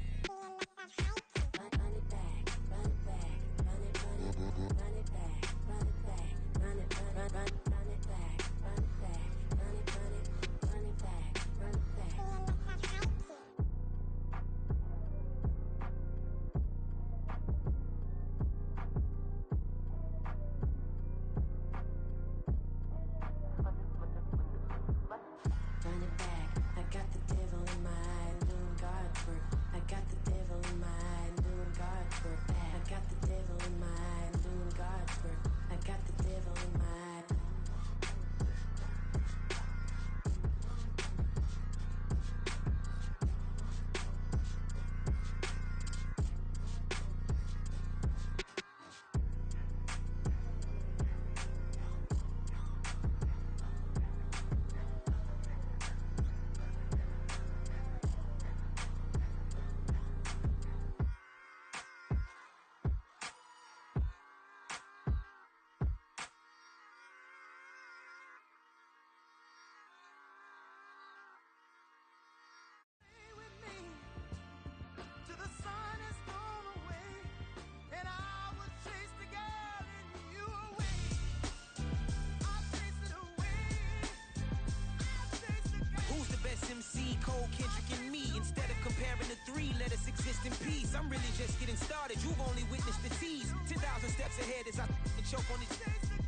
MC, Cole, Kendrick, and me. Instead of comparing the three, let us exist in peace. I'm really just getting started. You've only witnessed the tease. 10,000 steps ahead as I choke on it.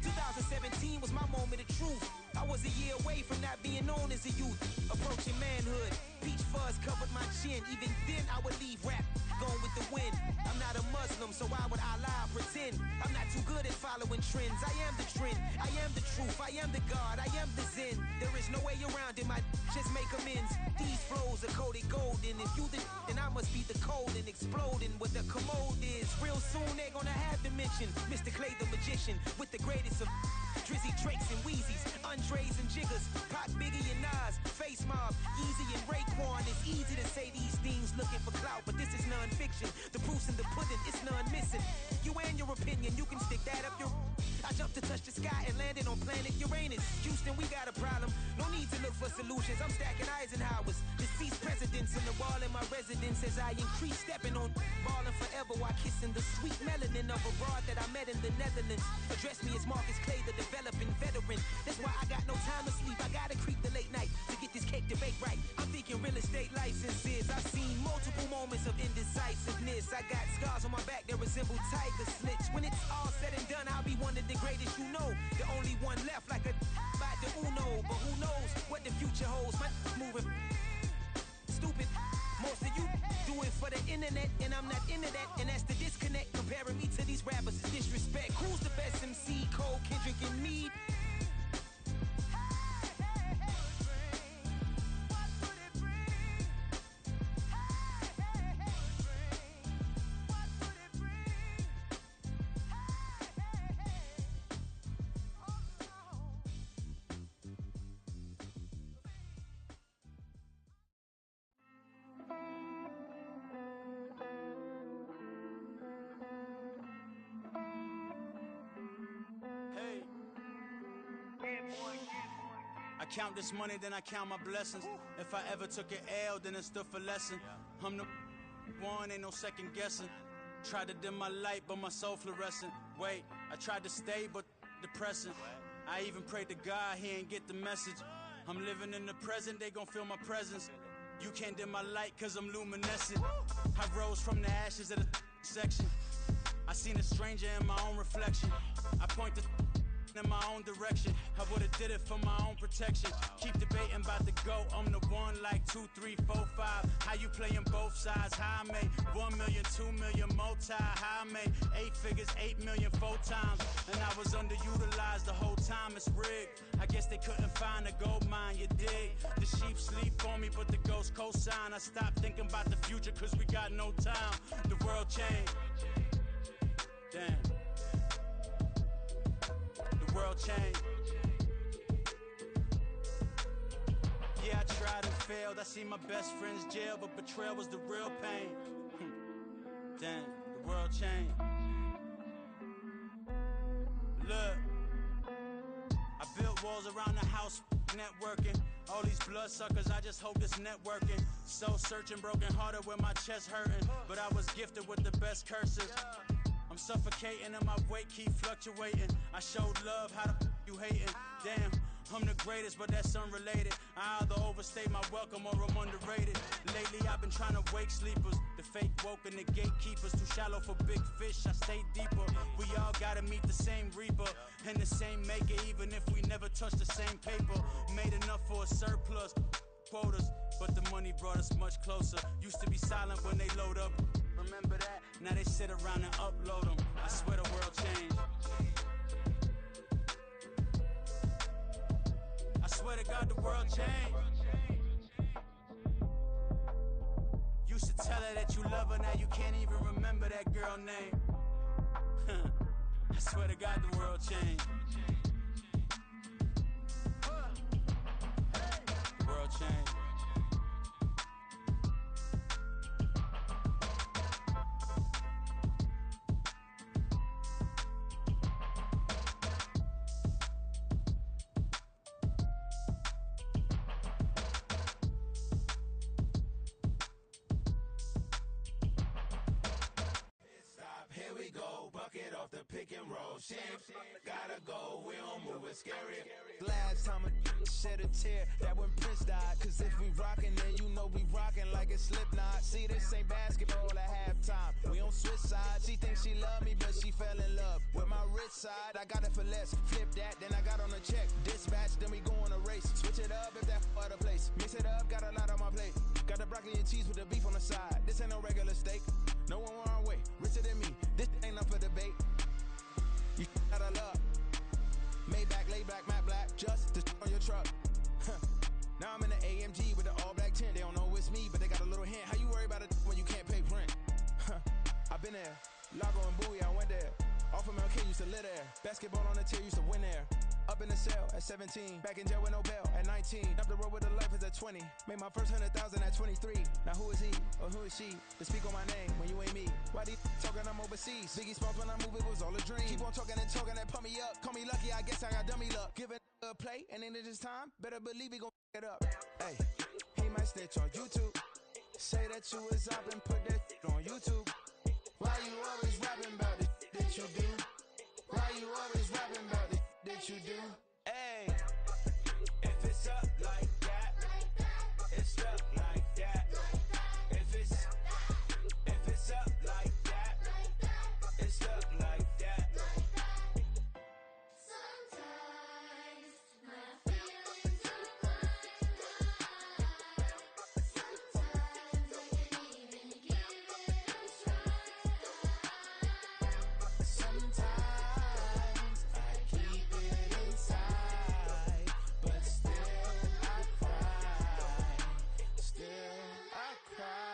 2017 was my moment of truth. I was a year away from not being known as a youth. Approaching manhood. Peach fuzz covered my chin. Even then I would leave rap going with the wind. I'm not a Muslim, so why would Allah pretend? I'm not too good at following trends. I am the trend. I am the truth. I am the God. I am the Zen. There is no way around it. My just make amends. These flows are coated golden. If you the then I must be the cold and exploding what the commode is. Real soon they're gonna have to mention Mr. Clay the magician with the greatest of Drizzy, Drakes, and Wheezies, Andres and Jiggers, Pac, Biggie, and Nas, Face Mob, Easy, and Raekwon. It's easy to say these things looking for clout, but this is non-fiction. The proof's in the pudding, it's none missing. You and your opinion, you can stick that up your... I jumped to touch the sky and landed on planet Uranus. Houston, we got a problem. No need to look for solutions. I'm stacking Eisenhowers. Deceased presidents in the wall in my residence as I increase stepping on ballin' forever while kissing the sweet melanin of a broad that I met in the Netherlands. Address me as Marcus Clay, the developing veteran. That's why I got no time to sleep. I gotta creep the late night to get this cake to bake right. I'm thinking real estate licenses. I've seen multiple moments of indecisiveness. I got scars on my back that resemble tiger slits. When it's all said and done, I'll be one of the greatest you know. The only one left like a by the Uno. But who knows what the future holds? My moving stupid. Most of you do it for the internet, and I'm not into that. And that's the disconnect. Comparing me to these rappers is disrespect. Who's the best MC? Cole, Kendrick, and me? I count this money, then I count my blessings. If I ever took an L, then it stood for lesson. I'm the one, ain't no second guessing. Tried to dim my light, but my soul fluorescent. Wait, I tried to stay, but depressing. I even prayed to God, he ain't get the message. I'm living in the present, they gon' feel my presence. You can't dim my light, cause I'm luminescent. I rose from the ashes of the section. I seen a stranger in my own reflection. I point the in my own direction. I would've did it for my own protection. Keep debating about the GOAT. I'm the one like 2, 3, 4, 5. How you playing both sides? How I made 1 million, 2 million multi. How I made 8 figures, 8 million 4 times. And I was underutilized the whole time. It's rigged. I guess they couldn't find a gold mine, you dig? The sheep sleep on me, but the ghost cosign. I stopped thinking about the future cause we got no time. The world changed. Damn. The world changed. failed. I see my best friend's jail, but betrayal was the real pain. Damn, the world changed. Look, I built walls around the house, networking. All these bloodsuckers, I just hope this networking. Soul searching, broken hearted with my chest hurting. But I was gifted with the best curses. I'm suffocating and my weight keep fluctuating. I showed love, how the you hating? Damn, I'm the greatest, but that's unrelated. I either overstay my welcome or I'm underrated. Lately I've been trying to wake sleepers. The fake woke and the gatekeepers. Too shallow for big fish, I stay deeper. We all gotta meet the same reaper and the same maker, even if we never touch the same paper. Made enough for a surplus quotas, but the money brought us much closer. Used to be silent when they load up. Remember that? Now they sit around and upload them. I swear the world changed. I swear to God the world changed. Used to tell her that you love her, now you can't even remember that girl name. I swear to God the world changed. The world changed. Here we go, bucket off the pick and roll. Shit, gotta go, we don't move it scary. Last time a shed a tear, that when Prince died. Cause if we rockin', then you know we rockin' like a Slipknot. See, this ain't basketball at halftime. We on switch sides. She thinks she love me, but she fell in love with my rich side. I got it for less. Flip that, then I got on a check. Dispatch, then we go on a race. Switch it up if that other place. Mix it up, got a lot on my plate. Got the broccoli and cheese with the beef on the side. This ain't no regular steak. No one wrong way, richer than me. This ain't up for debate. You got a love. Maybach, lay back, matte black, just to on your truck. Now I'm in the AMG with the all black tint. They don't know it's me, but they got a little hint. How you worry about it when you can't pay rent? I've been there. Lago and Bowie, I went there. Off of MLK, used to live there. Basketball on the tier, used to win there. Up in the cell at 17. Back in jail with no bail at 19. Up the road with the life is at 20. Made my first 100,000 at 23. Now who is he or who is she to speak on my name when you ain't me? Why they talking I'm overseas? Biggie Smalls when I move, it was all a dream. Keep on talking and talking and pump me up. Call me lucky, I guess I got dummy luck. Give it a play and then this time, better believe we gon' it up. Hey, he might snitch on YouTube. Say that you was up and put that on YouTube. Why you always rapping about it that you do? Why you always rapping about it that you do? Hey, if it's up like that, it's up like that. If it's up like that, it's up like that. Sometimes my feelings are flying high. Sometimes I can't even give it a try. Sometimes I keep it inside, but still I cry. Still I cry.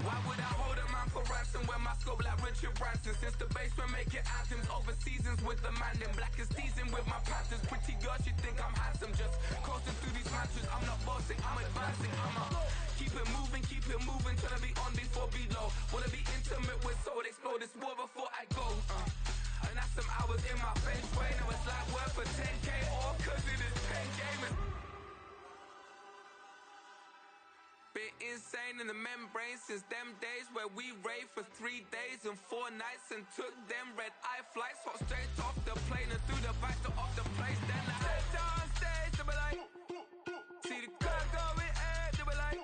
Why would I hold a man for ransom when my scope like Richard Branson? Since the basement making anthems over seasons with the man in black is teasing with my patterns. Pretty girl, she think I'm handsome. Just coasting through these matches. I'm not bossing, I'm advancing. Keep it moving, trying to be on before below. Wanna be intimate with soul, explore this war before I go. And that's some hours in my bench way. Now it's like work for 10K all cause it is 10 gamers. Been insane in the membrane since them days where we raved for 3 days and 4 nights and took them red eye flights. Hot straight off the plane and through the back door of the place. Then I head down stage, they be like, see the crowd going air, they be like.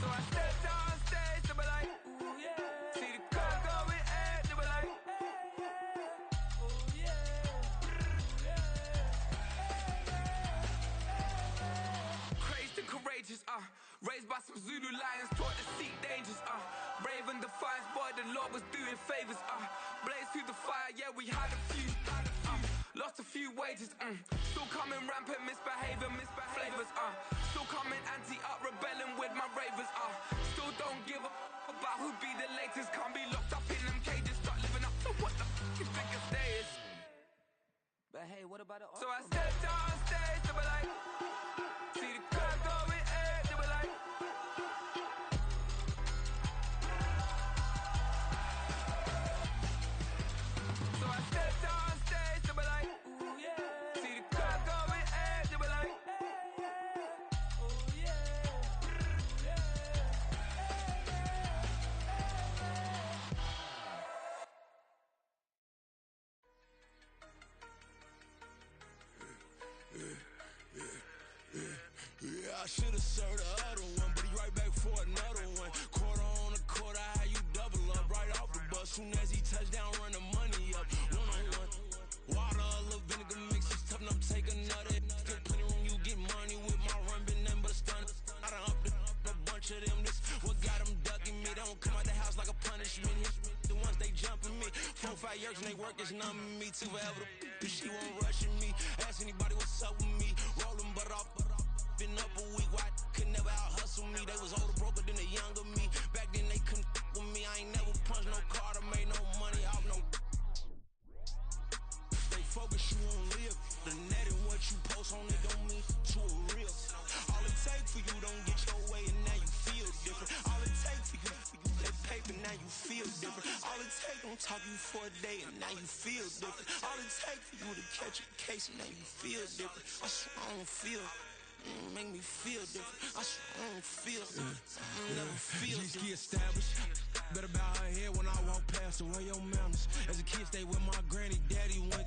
So I step down stage, they be like, ooh yeah. See the crowd going air, they be like, ooh yeah. Crazed and courageous, raised by some Zulu lions, taught to seek dangers, brave and defiant, boy, the Lord was doing favors, blaze through the fire, yeah, we had a few, lost lost a few wages. Still coming rampant, misbehaving, flavors. Still coming anti-up, rebelling with my ravers. Still don't give a about who be the latest. Can't be locked up in them cages. Start living up to what the you think a day is. But hey, what about the So I stepped on stage, they were like, see the crowd going air, they were like. So I stepped on stage, they were like, ooh yeah. See the crowd going air, they were like, ooh yeah. Yeah, I should've served the other one, but he right back for another one. Quarter on a quarter, how you double up right off the bus. Soon as he touch down, run the money up. One on one. Water, a little vinegar mix, it's tough enough to take another. Get plenty room, you get money with my run, been nothing but a stun. I done up a bunch of them. This what got them ducking me. They don't come out the house like a punishment. The ones they jumping me. 4 or 5 years and they work is numbing me. Too forever the she won't rushing me. Ask anybody what's up with me. Rolling butt off. Been up a week, why could never out hustle me? They was older, broker than the younger me. Back then they couldn't with me. I ain't never punched no card or made no money off no. They focus you on live. The net and what you post on it don't mean to a real. All it take for you don't get your way and now you feel different. All it take for you that paper now you feel different. All it take don't talk you for a day and now you feel different. All it take for you to catch a case and now you feel different. I swear I don't feel. Make me feel different. I swear I don't feel. Never feel different. Established. Better bow her head when I walk past her. Where your manners? As a kid, stay with my granny, daddy went.